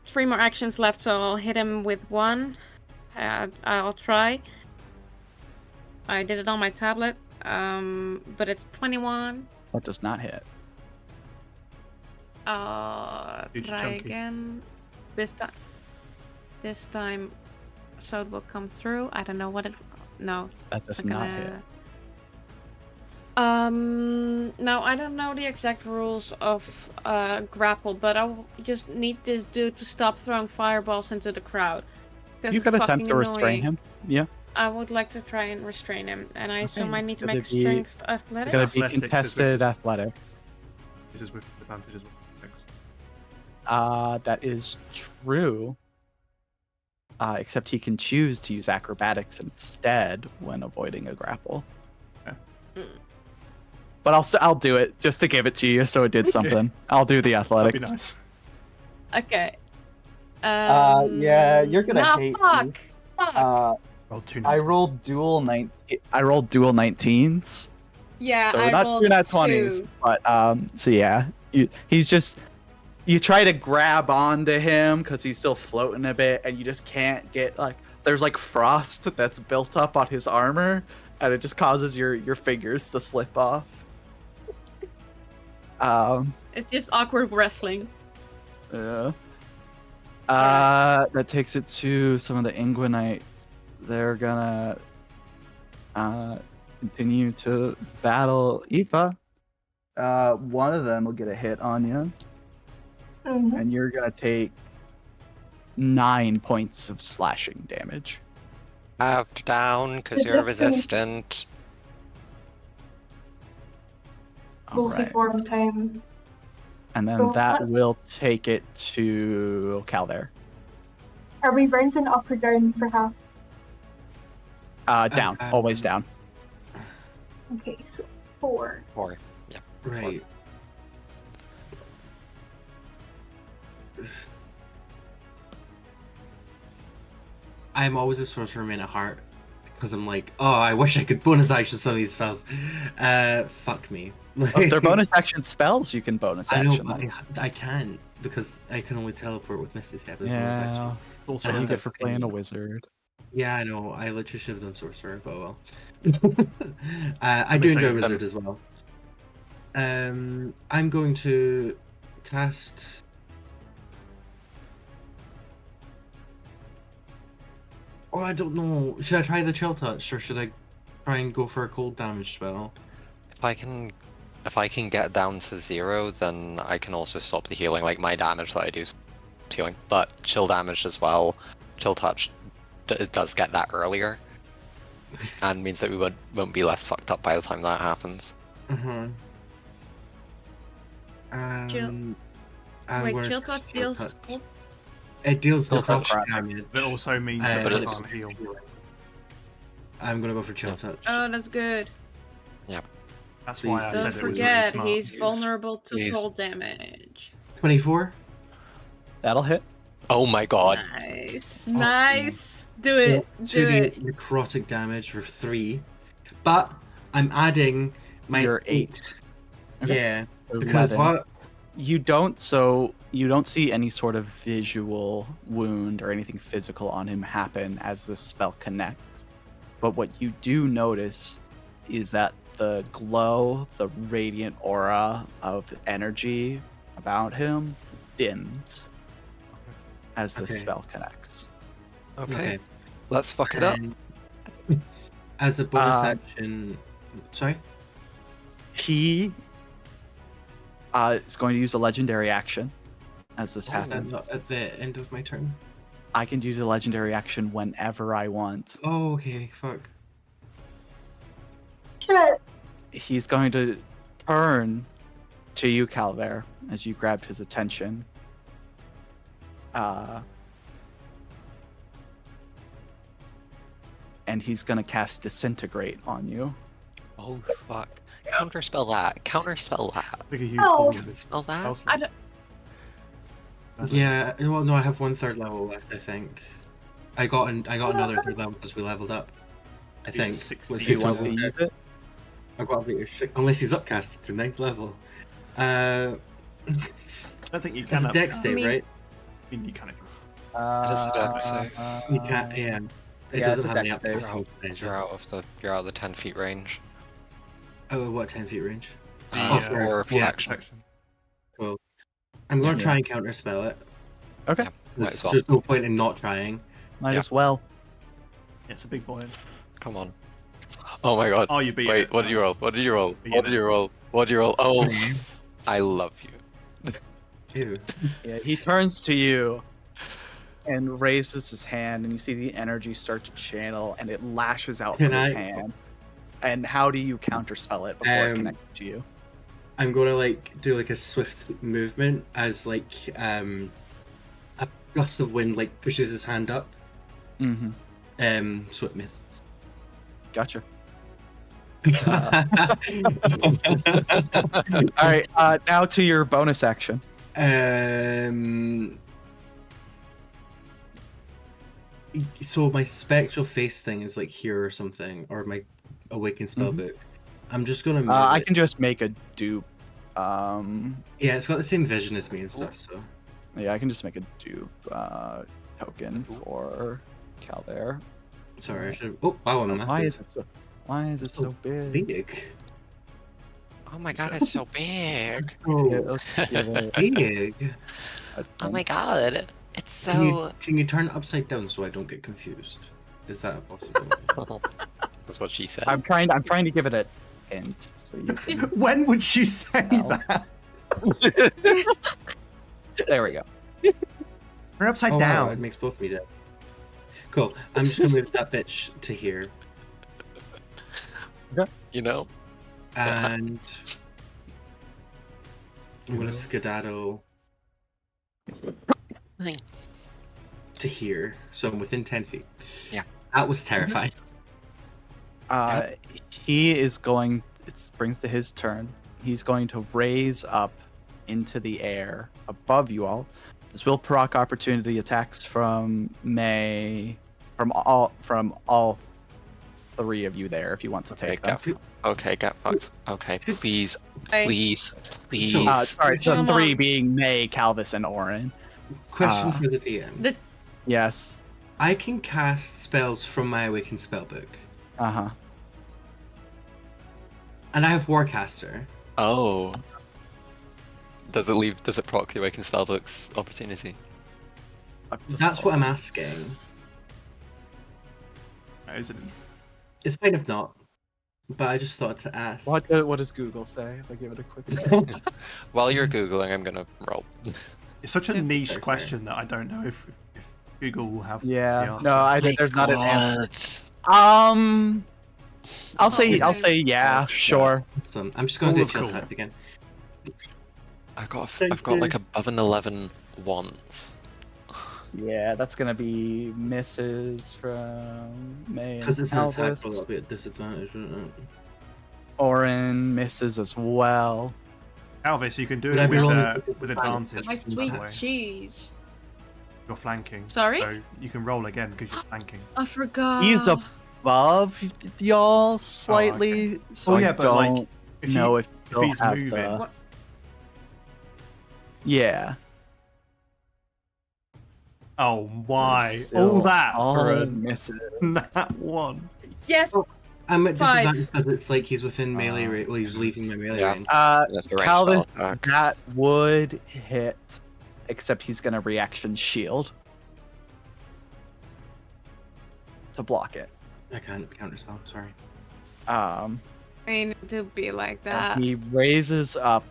3 more actions left, so I'll hit him with 1. I'll try. I did it on my tablet, but it's 21. That does not hit. Huge Try chunky. again. This time, so it will come through. I don't know what it. No, That does it's not gonna- hit. Now I don't know the exact rules of grapple, but I just need this dude to stop throwing fireballs into the crowd. 'Cause You it's could attempt fucking to restrain annoying. him. Yeah. I would like to try and restrain him, and I assume Okay, I need to gonna make be- strength It's athletics. gonna be Athletics is contested with- athletics. This is with advantage as well. Thanks. That is true. Except he can choose to use acrobatics instead when avoiding a grapple. Okay. Mm. But I'll do it just to give it to you, so it did something. I'll do the That'd be athletics. nice. Okay. Yeah, you're gonna nah, hate fuck. me. Fuck. Roll 2 I rolled dual 19s. Yeah, So I not rolled two a nat 20s, 2. but so yeah, he's just, you try to grab onto him because he's still floating a bit, and you just can't get, like, there's like frost that's built up on his armor, and it just causes your fingers to slip off. It's just awkward wrestling. Yeah. That takes it to some of the Inguinites. They're gonna continue to battle Aoife. One of them will get a hit on you, Mhm. and you're gonna take 9 points of slashing damage. Halved down because you're resistant. All right. Multi-form time. And then So that what- will take it to Calder. Are we rounding up or down for half? Down, always down. Okay, so 4. 4. Right. I'm always a sorcerer man at heart. because I'm like, oh, I wish I could bonus action some of these spells. Fuck me. If they're bonus action spells, you can bonus I know, action. but them. I can't because I can only teleport with Misty Step as bonus Yeah, action. that's I what you have get that for playing a instant. wizard. Yeah, I know. I literally should have done sorcerer, but well. I do makes enjoy sense. wizard as well. I'm going to cast. Oh, I don't know. Should I try the chill touch or should I try and go for a cold damage spell? If I can get down to 0, then I can also stop the healing. Like my damage that I do is healing, but chill damage as well. Chill touch it does get that earlier, and means that we won't be less fucked up by the time that happens. Uh-huh. Wait, chill touch deals cold. It deals Chill touch touch. damage. But it also means Uh, that but they it's- can't heal. I'm gonna go for chill Yeah. touch. Oh, that's good. That's why I Please. Don't said it was really forget, smart. he's vulnerable to He's- cold damage. 24. That'll hit. Oh my god. Nice, Oh, nice. Do it, do 2d it. necrotic damage for 3, but I'm adding my Your 8. Okay. Yeah, because 11. what? You don't see any sort of visual wound or anything physical on him happen as the spell connects. But what you do notice is that the glow, the radiant aura of energy about him dims as the Okay. spell connects. Okay, let's fuck it up. And as a bonus Uh, action, sorry. He is going to use a legendary action as this Is that happens. not at the end of my turn? I can use a legendary action whenever I want. Oh, okay, fuck. Shit. He's going to turn to you, Calvert, as you grabbed his attention. And he's going to cast Disintegrate on you. Oh fuck. Counterspell that. Counterspell that. I think he used Oh. all of his Spell that. spell slots. I don't- Yeah, well, no, I have 1 3rd level left, I think. I got another 3rd level because we leveled up. I It's think. 16. with Do you want to Victor- use it? I got a bit of shit, unless he's upcasted to 9th level. I don't think you It's can. a dex I save, mean- right? I mean, you can. It is a dex save. You can't, yeah. It yeah, doesn't it's a have any dex save. upcasting potential. You're out of the 10 feet range. Oh, what 10 feet range? For protection. Cool. I'm gonna Yeah. try and counterspell it. Okay. Yeah. Might There's, as well. there's no point in not trying. Might Yeah. as well. Yeah, it's a big boy. Come on. Oh my god. Oh, you beat Wait, it. what did you roll? Nice. What did you roll? Beat What did it. you roll? What did you roll? Oh, I love you. Ew. Yeah, he turns to you and raises his hand, and you see the energy start to channel, and it lashes out Can from his I- hand. And how do you counterspell it before it Um, connects to you? I'm gonna do a swift movement as a gust of wind pushes his hand up. Mm-hmm. So it misses. Gotcha. All right. Now to your bonus action. So my spectral face thing is here or something, or my awakened spellbook. I'm just gonna move I it. can just make a dupe. Yeah, it's got the same vision as me and stuff. So Yeah, I can just make a dupe token for Calvert. sorry. I should. Oh wow, I'm Why is massive. it so big? Big. Oh my god, it's so big. Oh, Yeah, let's give it big. a Oh my 10. god. It's Can you turn it upside down so I don't get confused? Is that a possibility? That's what she said. I'm trying to give it a hint. So you can... When would she say Well. that? There we go. We're upside Oh, wow, down. it makes both me dead. Cool. I'm just gonna move that bitch to here, You know? and I'm gonna skedaddle to here, so I'm within 10 feet. Yeah. That was terrifying. He is going. It brings to his turn. He's going to raise up into the air above you all. This will proc opportunity attacks from all 3 of you there if you want to Okay, take them. get fucked. Okay, please, Hey. please. Sorry, the Come 3 on. being May, Calvis, and Orin. Question for the DM. Yes. I can cast spells from my Awakened Spellbook, Uh-huh. and I have Warcaster. Oh. Does it proc the Awakened Spellbook's opportunity? That's what I'm asking. Is it? It's kind of not, but I just thought to ask. What does Google say? If I give it a quick search. While you're Googling, I'm gonna roll. It's such a niche Fair. question that I don't know if Google will have. the Yeah. answer. No, there's not an answer. I'll say yeah, sure. Awesome. I'm just going to Oh, do chill cool. touch again. I've got Thank like you. above an 11 once. Yeah, that's gonna be misses from May Because and it's an attack Calvis. roll, it'll be at disadvantage, isn't it? Orin misses as well. Alvis, you can do Would I it be rolling with with advantage. My That's sweet the way. cheese. You're flanking. Sorry? So you can roll again because you're flanking. I forgot. He's above y'all slightly, so Oh, yeah, I but, like, don't if know he- if if he'll he's have moving- the- What? Yeah. Oh, why? Still All that all for a misses. nat 1. Yes. I'm at Five. disadvantage because it's like he's within melee range. Well, he's leaving my melee Yeah. range. That's a ranged Calvis, spell attack. that would hit, except he's gonna reaction shield to block it. I can't counterspell. Sorry. I mean, to be like And that. he raises up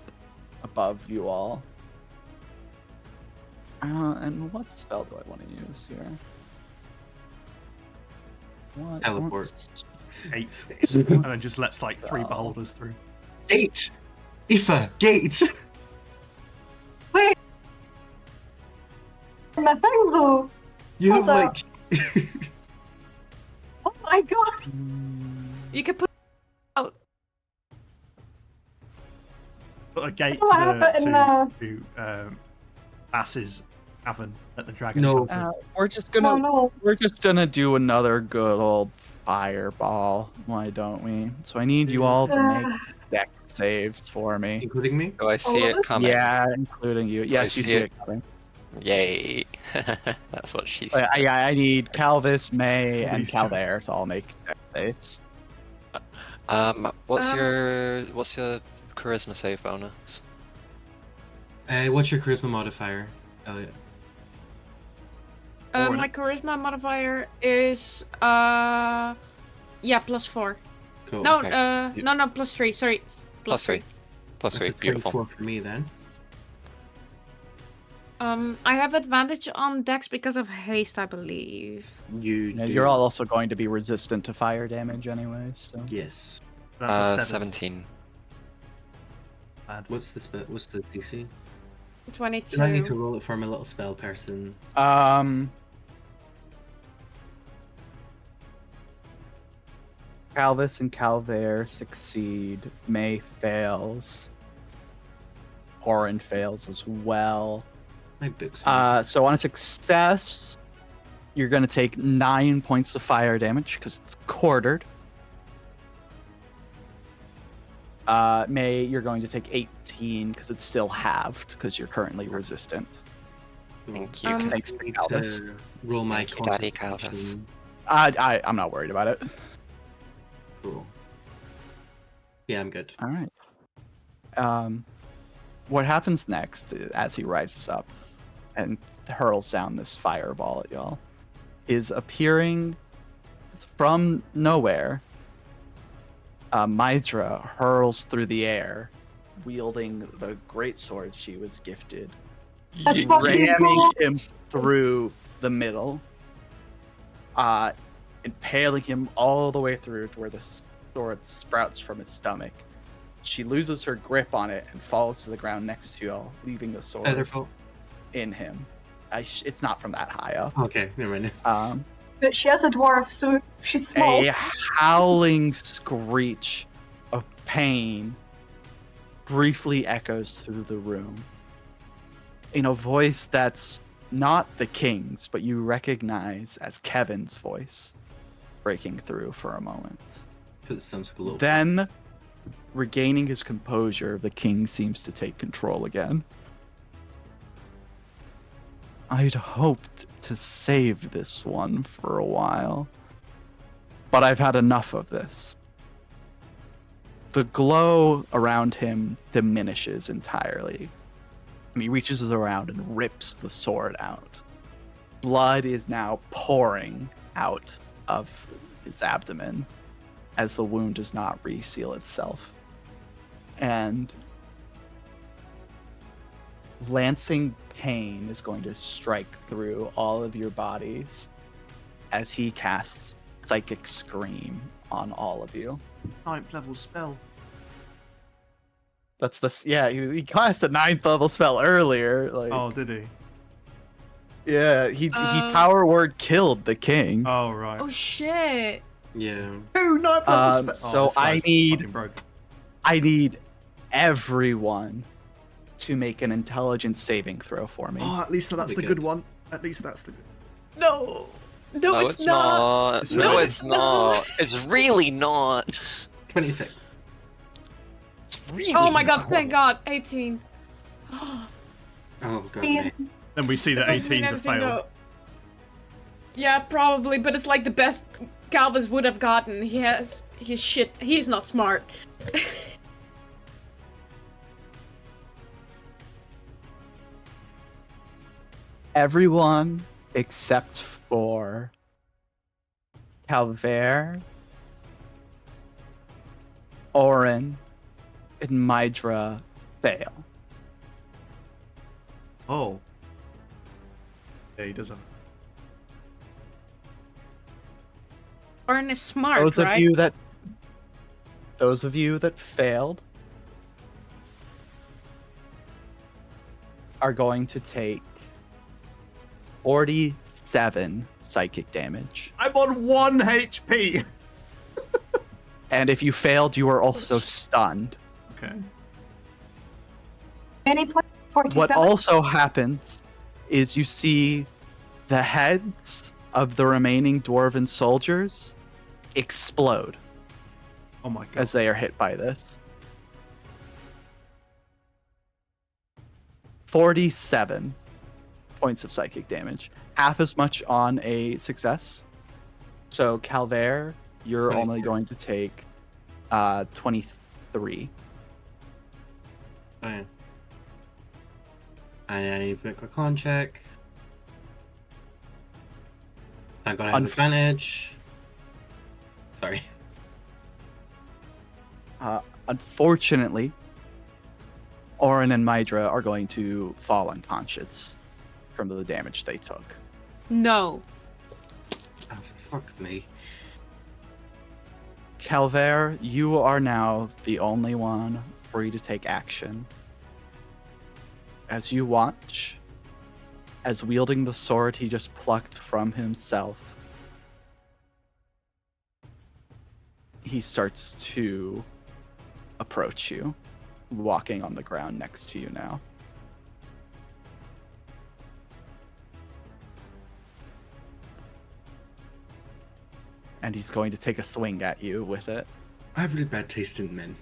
above you all. And what spell do I want to use here? What? Teleport. 8. And then just lets like 3 beholders through. Gate! Aoife! Gate! Wait. My thing though. You have Hold like. Oh my god. You could put out. Put a gate Oh, I have it in to Ass's Cavern at the dragon. No. come through. We're just No, gonna no. do another good old fireball. Why don't we? So I need you all to make dex saves for me. Including me? Do I see it coming? Yeah, including you. Yes, you see see it. it coming. Yay. That's what she said. I need Calvis, May, and Please don't. Calvaire to all make dex saves. What's your charisma save bonus? What's your charisma modifier, Elliot? Or My charisma modifier is +4. Cool. No, okay. no, +3. Sorry, Plus three. Plus That's 3. a Beautiful. 24 for me then. I have advantage on Dex because of haste, I believe. You're all also going to be resistant to fire damage anyways. So. Yes. That's a 17. What's the What's the DC? 22. Do I need to roll it for my little spell person? Calvis and Calvaire succeed. May fails. Orin fails as well. My book's So on a success, you're going to take 9 points of fire damage because it's quartered. May, you're going to take 18 because it's still halved because you're currently resistant. Thank you. Um, Thanks to need Calvis. to roll my Thank you, Daddy concentration. Calvis. I'm not worried about it. Cool. Yeah, I'm good. All right. What happens next as he rises up and hurls down this fireball at y'all is appearing from nowhere. Mydra hurls through the air, wielding the greatsword she was gifted, That's fucking ramming cool. him through the middle, impaling him all the way through to where the sword sprouts from his stomach. She loses her grip on it and falls to the ground next to y'all, leaving the sword Featherfall. in him. It's not from that high up. Okay, never mind. But she has a dwarf, so she's small. A howling screech of pain briefly echoes through the room in a voice that's not the king's, but you recognize as Kevin's voice. breaking through for a moment. It sounds like a little. Then, regaining his composure, the king seems to take control again. I'd hoped to save this one for a while, but I've had enough of this. The glow around him diminishes entirely, and he reaches around and rips the sword out. Blood is now pouring out of his abdomen as the wound does not reseal itself. And lancing pain is going to strike through all of your bodies as he casts Psychic Scream on all of you. 9th level spell. That's the he cast a 9th level spell earlier. Like, Oh, did he? yeah, he power word killed the king. Oh, right. Oh shit! Yeah. 2 9th level spells. So this guy's fucking broken. I need everyone to make an intelligence saving throw for me. Oh, at least that's the That'd be good good. one. At least that's the good. No, no, No, it's not. It's No, not. it's not. It's really not. 26. It's really Oh my god! not. Thank God, 18. Oh god, Yeah. mate. Then we see that Doesn't mean 18's a everything, fail. though. Yeah, probably, but it's like the best Galvez would have gotten. He has his shit. He's not smart. Everyone except for Calvaire, Orin, and Mydra fail. Oh. Yeah, he does have. Orin is smart, Those right? of you that failed are going to take 47 psychic damage. I'm on 1 HP. And if you failed, you are also stunned. Okay. Any point? 47. What also happens is you see the heads of the remaining dwarven soldiers explode Oh my god. as they are hit by this. 47 points of psychic damage. Half as much on a success. So Calvaire, you're 24. only going to take 23. Oh, yeah. And I need to make a con check. I'm gonna have advantage. Sorry. Unfortunately, Orin and Mydra are going to fall unconscious from the damage they took. No. Oh, fuck me. Calvaire, you are now the only one free to take action. As you watch, as wielding the sword he just plucked from himself, he starts to approach you, walking on the ground next to you now. And he's going to take a swing at you with it. I have really bad taste in men.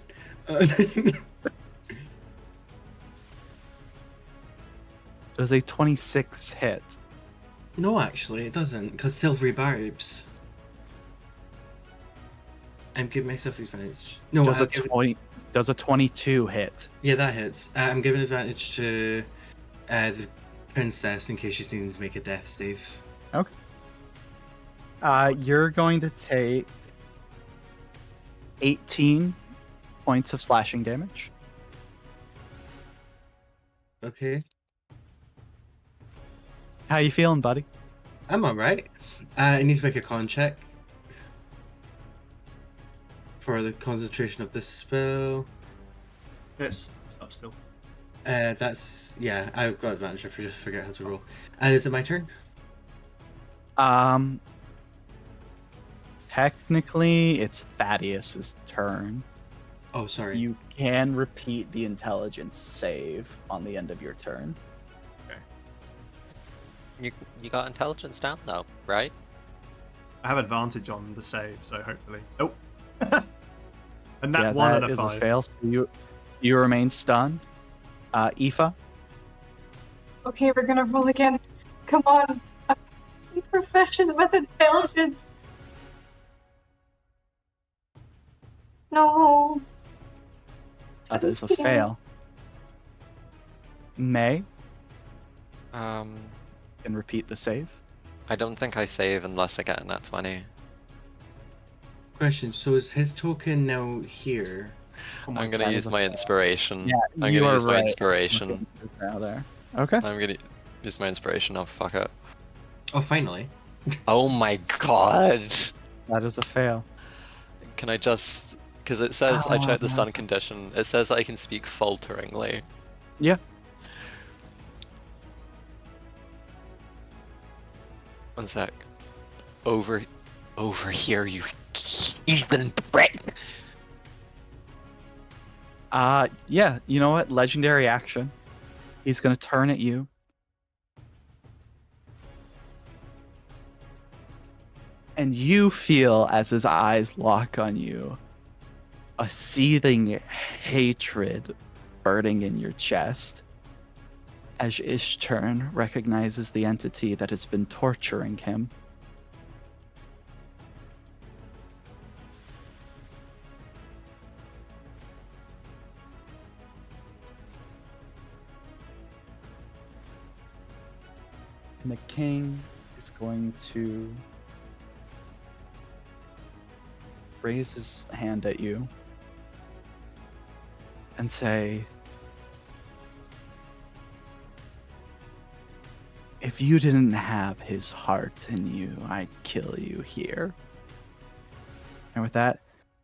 Does a 26 hit? No, actually, it doesn't, because silvery barbs. I'm giving myself advantage. No, Does I'll a give it- 20? Does a 22 hit? Yeah, that hits. I'm giving advantage to the princess in case she's needing to make a death save. You're going to take 18 points of slashing damage. Okay. How you feeling, buddy? I'm alright. I need to make a con check for the concentration of this spell. Yes. Stop still. That's yeah. I've got advantage. I just figured out how to roll. And is it my turn? Technically, it's Thaddeus's turn. Oh, sorry. You can repeat the intelligence save on the end of your turn. You got intelligence down though, right? I have advantage on the save, so hopefully. Nope. And Yeah, that one that and a is 5. a fail. So you remain stunned. Aoife, Okay, we're gonna roll again. Come on. I'm proficient with intelligence. No. that is a fail. May, can repeat the save. I don't think I save unless I get a nat 20. Question, so is his token now here? Oh my I'm gonna that use is a my fail. inspiration. Yeah, I'm you gonna are use my right. inspiration. Now there. Okay. I'm gonna use my inspiration. Oh, fuck it. Oh, finally. Oh my god. That is a fail. Can I just... Because it says, I checked the Ah. stun condition. It says I can speak falteringly. Yeah. One sec. Over here, you heathen prick! Yeah, you know what? Legendary action. He's gonna turn at you. And you feel, as his eyes lock on you, a seething hatred burning in your chest. As Ishturn recognizes the entity that has been torturing him. And the king is going to raise his hand at you and say, if you didn't have his heart in you, I'd kill you here. And with that,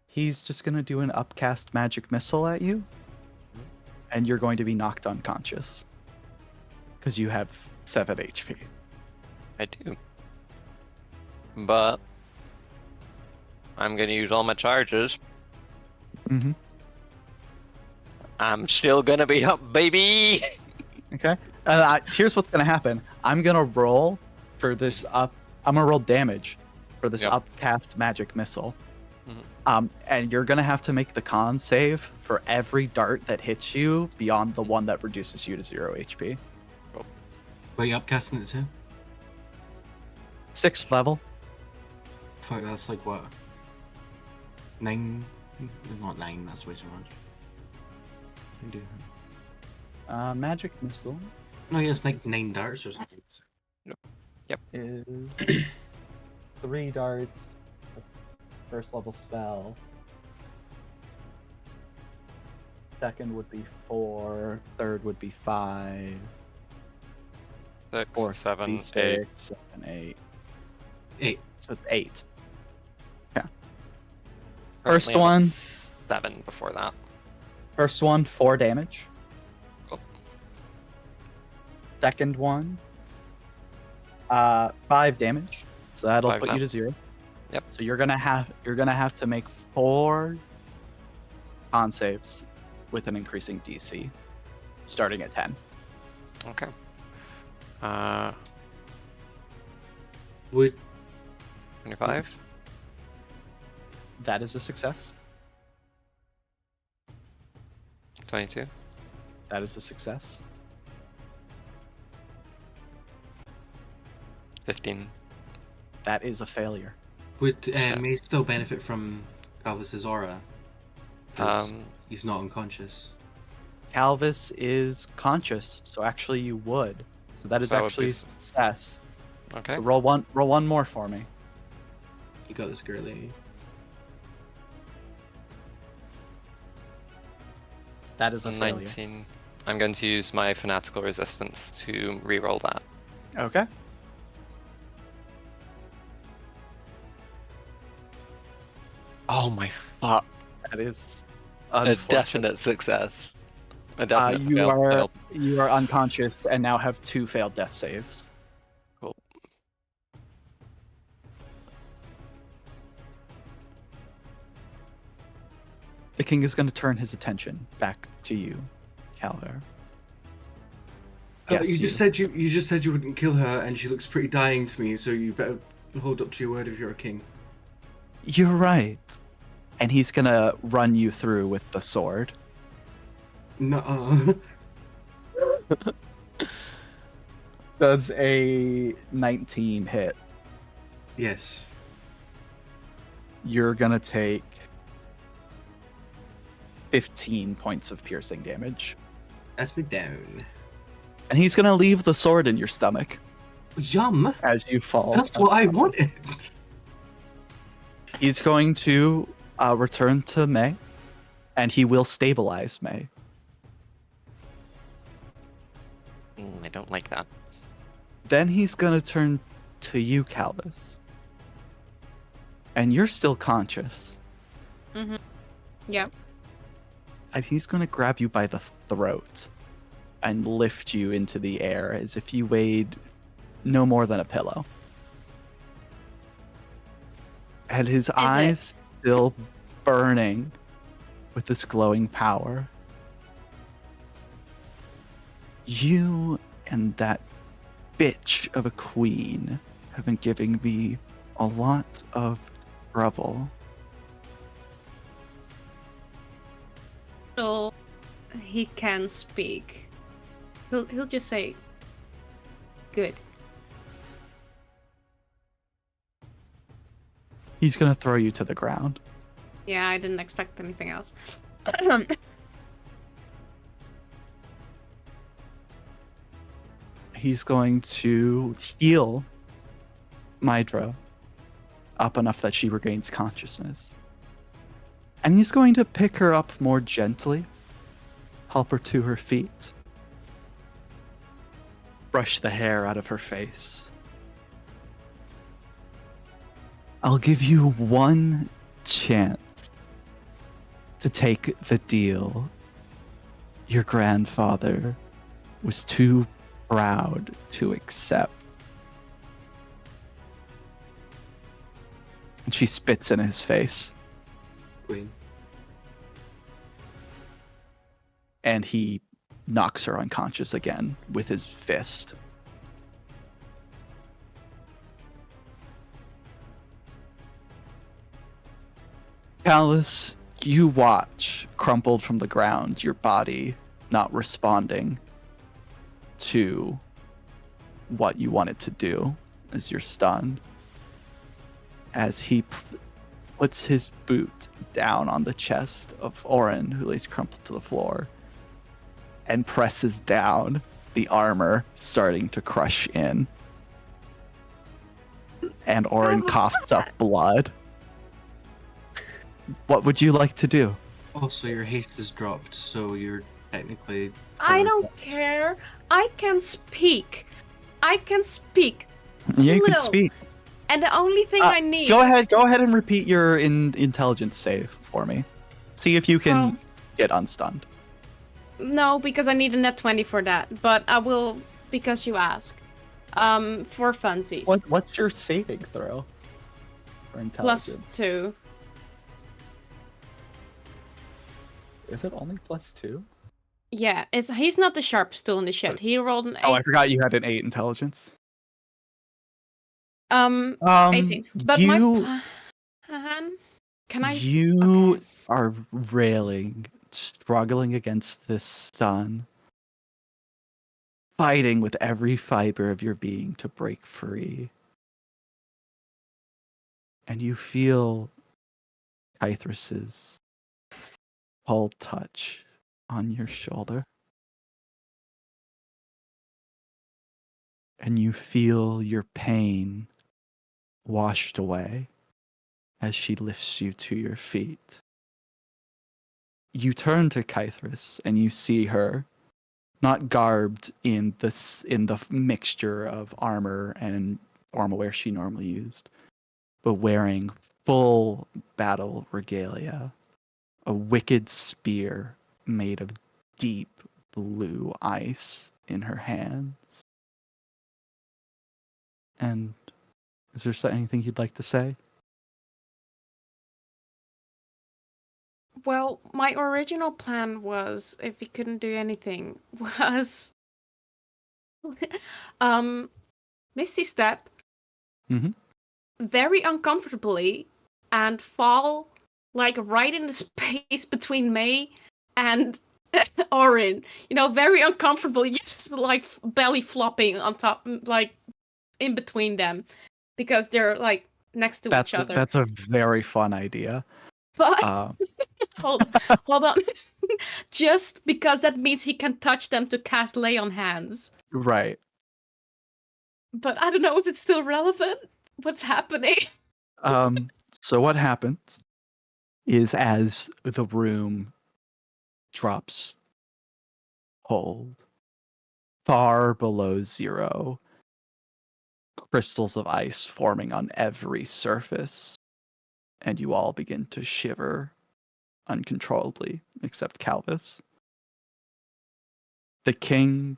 he's just going to do an upcast magic missile at you. And you're going to be knocked unconscious. Because you have 7 HP. I do. But... I'm gonna use all my charges. Mm-hmm. I'm still gonna be up, baby! Okay. Here's what's going to happen. I'm going to roll for this I'm going to roll damage for this Yep. upcast magic missile. Mhm. And you're going to have to make the con save for every dart that hits you beyond the one that reduces you to 0 HP. Wait, you upcasting it too? 6th level. Fuck, that's like what? 9? Not 9, that's way too much. Can do that. Magic missile No, yeah, it's like 9 darts or something. is 3 darts. It's a 1st level spell. 2nd would be 4. 3rd would be 5. 6, 4, 7, 8. 7, 8. 8. So it's 8. Currently First I'm at one. 7 before that. First one, 4 damage. Cool. Second one, 5 damage. So that'll 5 put now. you to 0. Yep. So you're gonna have to make 4 con saves with an increasing DC, starting at 10. Okay. Would 25? That is a success. 22? That is a success. 15. That is a failure. would Shit. May still benefit from Calvis's aura? 'Cause Um, he's not unconscious. Calvis is conscious, so actually you would. So that is So that would actually be a success. okay. So roll one more for me. You got this, girly. That is a failure. 19. I'm going to use my fanatical resistance to reroll that. Okay. Oh my fuck. That is A unfortunate. definite success. A definite You fail. are unconscious and now have 2 failed death saves. Cool. The king is going to turn his attention back to you, Calver. Yes, you just said you wouldn't kill her, and she looks pretty dying to me. So you better Hold up to your word if you're a king. You're right. And he's gonna run you through with the sword. Nuh-uh. Does a 19 hit? Yes. You're gonna take 15 points of piercing damage. That's me down. And he's gonna leave the sword in your stomach Yum! as you fall. That's what I wanted. He's going to return to May, and he will stabilize May. I don't like that. Then he's gonna turn to you, Calvis. And you're still conscious. Mm-hmm. Yeah. And he's gonna grab you by the throat and lift you into the air as if you weighed no more than a pillow. And his eyes still burning with this glowing power. You and that bitch of a queen have been giving me a lot of trouble. So he can speak. He'll just say, "Good." He's gonna throw you to the ground. Yeah, I didn't expect anything else. He's going to heal Mydra up enough that she regains consciousness. And he's going to pick her up more gently, help her to her feet, brush the hair out of her face. I'll give you one chance to take the deal. Your grandfather was too proud to accept. And she spits in his face. Queen. And he knocks her unconscious again with his fist. Callus, you watch, crumpled from the ground, your body not responding to what you wanted to do as you're stunned. As he puts his boot down on the chest of Orin, who lays crumpled to the floor, and presses down, the armor starting to crush in. And Orin coughs up blood. What would you like to do? Also, your haste is dropped, so you're technically... I don't care. I can speak. I can speak. Yeah, you can Little. speak. And the only thing I need. Go ahead and repeat your intelligence save for me. See if you can get unstunned. No, because I need a net 20 for that. But I will, because you ask. For funsies. What's your saving throw for intelligence? +2. Is it only +2? Yeah, he's not the sharpest tool in the shed. He rolled an 8. Oh, I forgot you had an 8 intelligence. 18. But you, my plan... Can I... You are railing, struggling against this stun, fighting with every fiber of your being to break free. And you feel Kythrus's cold touch on your shoulder. And you feel your pain washed away as she lifts you to your feet. You turn to Kythrus and you see her not garbed in the mixture of armor and armor she normally used, but wearing full battle regalia, a wicked spear made of deep blue ice in her hands. And is there anything you'd like to say? Well, my original plan was, if he couldn't do anything, was Misty Step. Mm-hmm. very uncomfortably and fall like right in the space between May and Orin. Very uncomfortably, just like belly flopping on top, like in between them, because they're like next to each other. That's a very fun idea. But Um, hold on. Just because that means he can touch them to cast lay on hands. right. But I don't know if it's still relevant. What's happening? So what happens is as the room drops cold, far below zero, crystals of ice forming on every surface, and you all begin to shiver uncontrollably, except Calvis. The king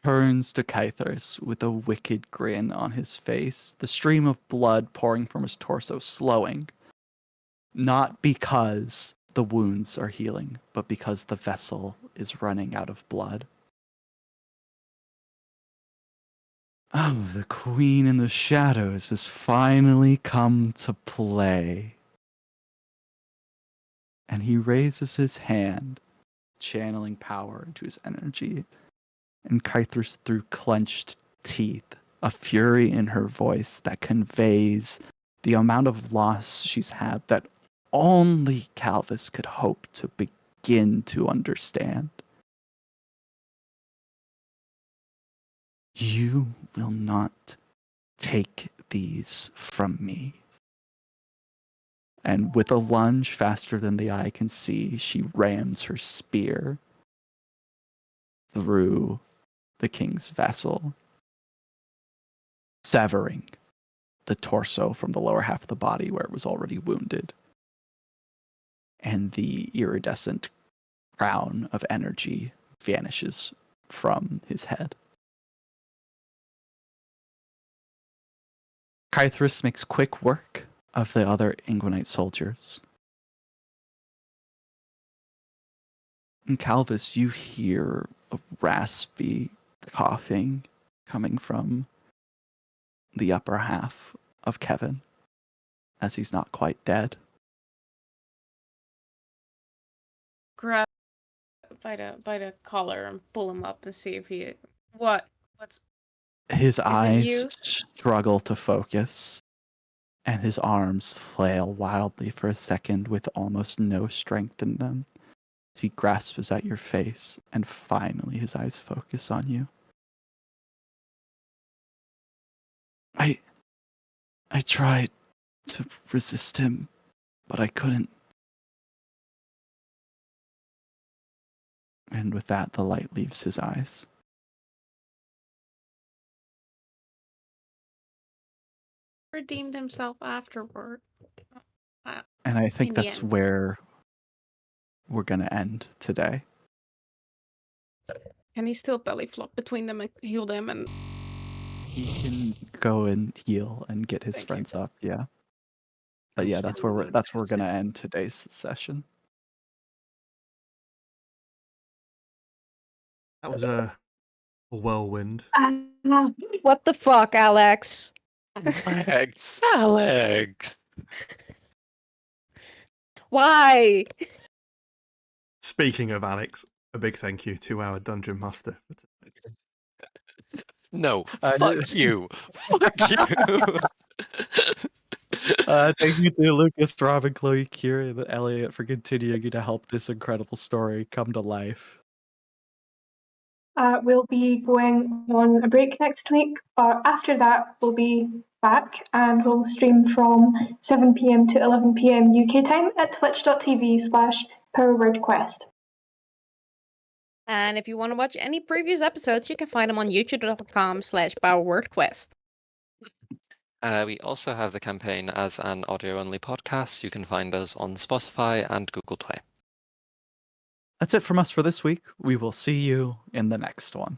turns to Kythers with a wicked grin on his face, the stream of blood pouring from his torso slowing, not because the wounds are healing, but because the vessel is running out of blood. Oh, the Queen in the Shadows has finally come to play. And he raises his hand, channeling power into his energy. And Kythers, through clenched teeth, a fury in her voice that conveys the amount of loss she's had that only Calvis could hope to begin to understand. You will not take these from me. And with a lunge faster than the eye can see, she rams her spear through the king's vessel, severing the torso from the lower half of the body where it was already wounded. And the iridescent crown of energy vanishes from his head. Kythris makes quick work of the other Ingwanite soldiers. And Calvis, you hear a raspy coughing coming from the upper half of Kevin, as he's not quite dead. Grab by the collar and pull him up and see if he. What's His it eyes you? struggle to focus, and his arms flail wildly for a second with almost no strength in them. As he grasps at your face, and finally his eyes focus on you. I tried to resist him, but I couldn't. And with that, the light leaves his eyes. Redeemed himself afterward. And I think In the that's end. where we're going to end today. Can he still belly flop between them and heal them? And He can go and heal and get his Thank you. friends up, yeah. But yeah, that's where we're going to end today's session. That was a whirlwind. What the fuck, Alex? Alex. Why? Speaking of Alex, a big thank you to our dungeon master for tonight. No, I fuck did- you. Fuck you. Thank you to Lukas, Robyn, Chloe, Kira, and Elliot for continuing to help this incredible story come to life. We'll be going on a break next week, but after that, we'll be back and we'll stream from 7 p.m. to 11 p.m. UK time at twitch.tv/PowerWordQuest. And if you want to watch any previous episodes, you can find them on youtube.com/PowerWordQuest. We also have the campaign as an audio-only podcast. You can find us on Spotify and Google Play. That's it from us for this week. We will see you in the next one.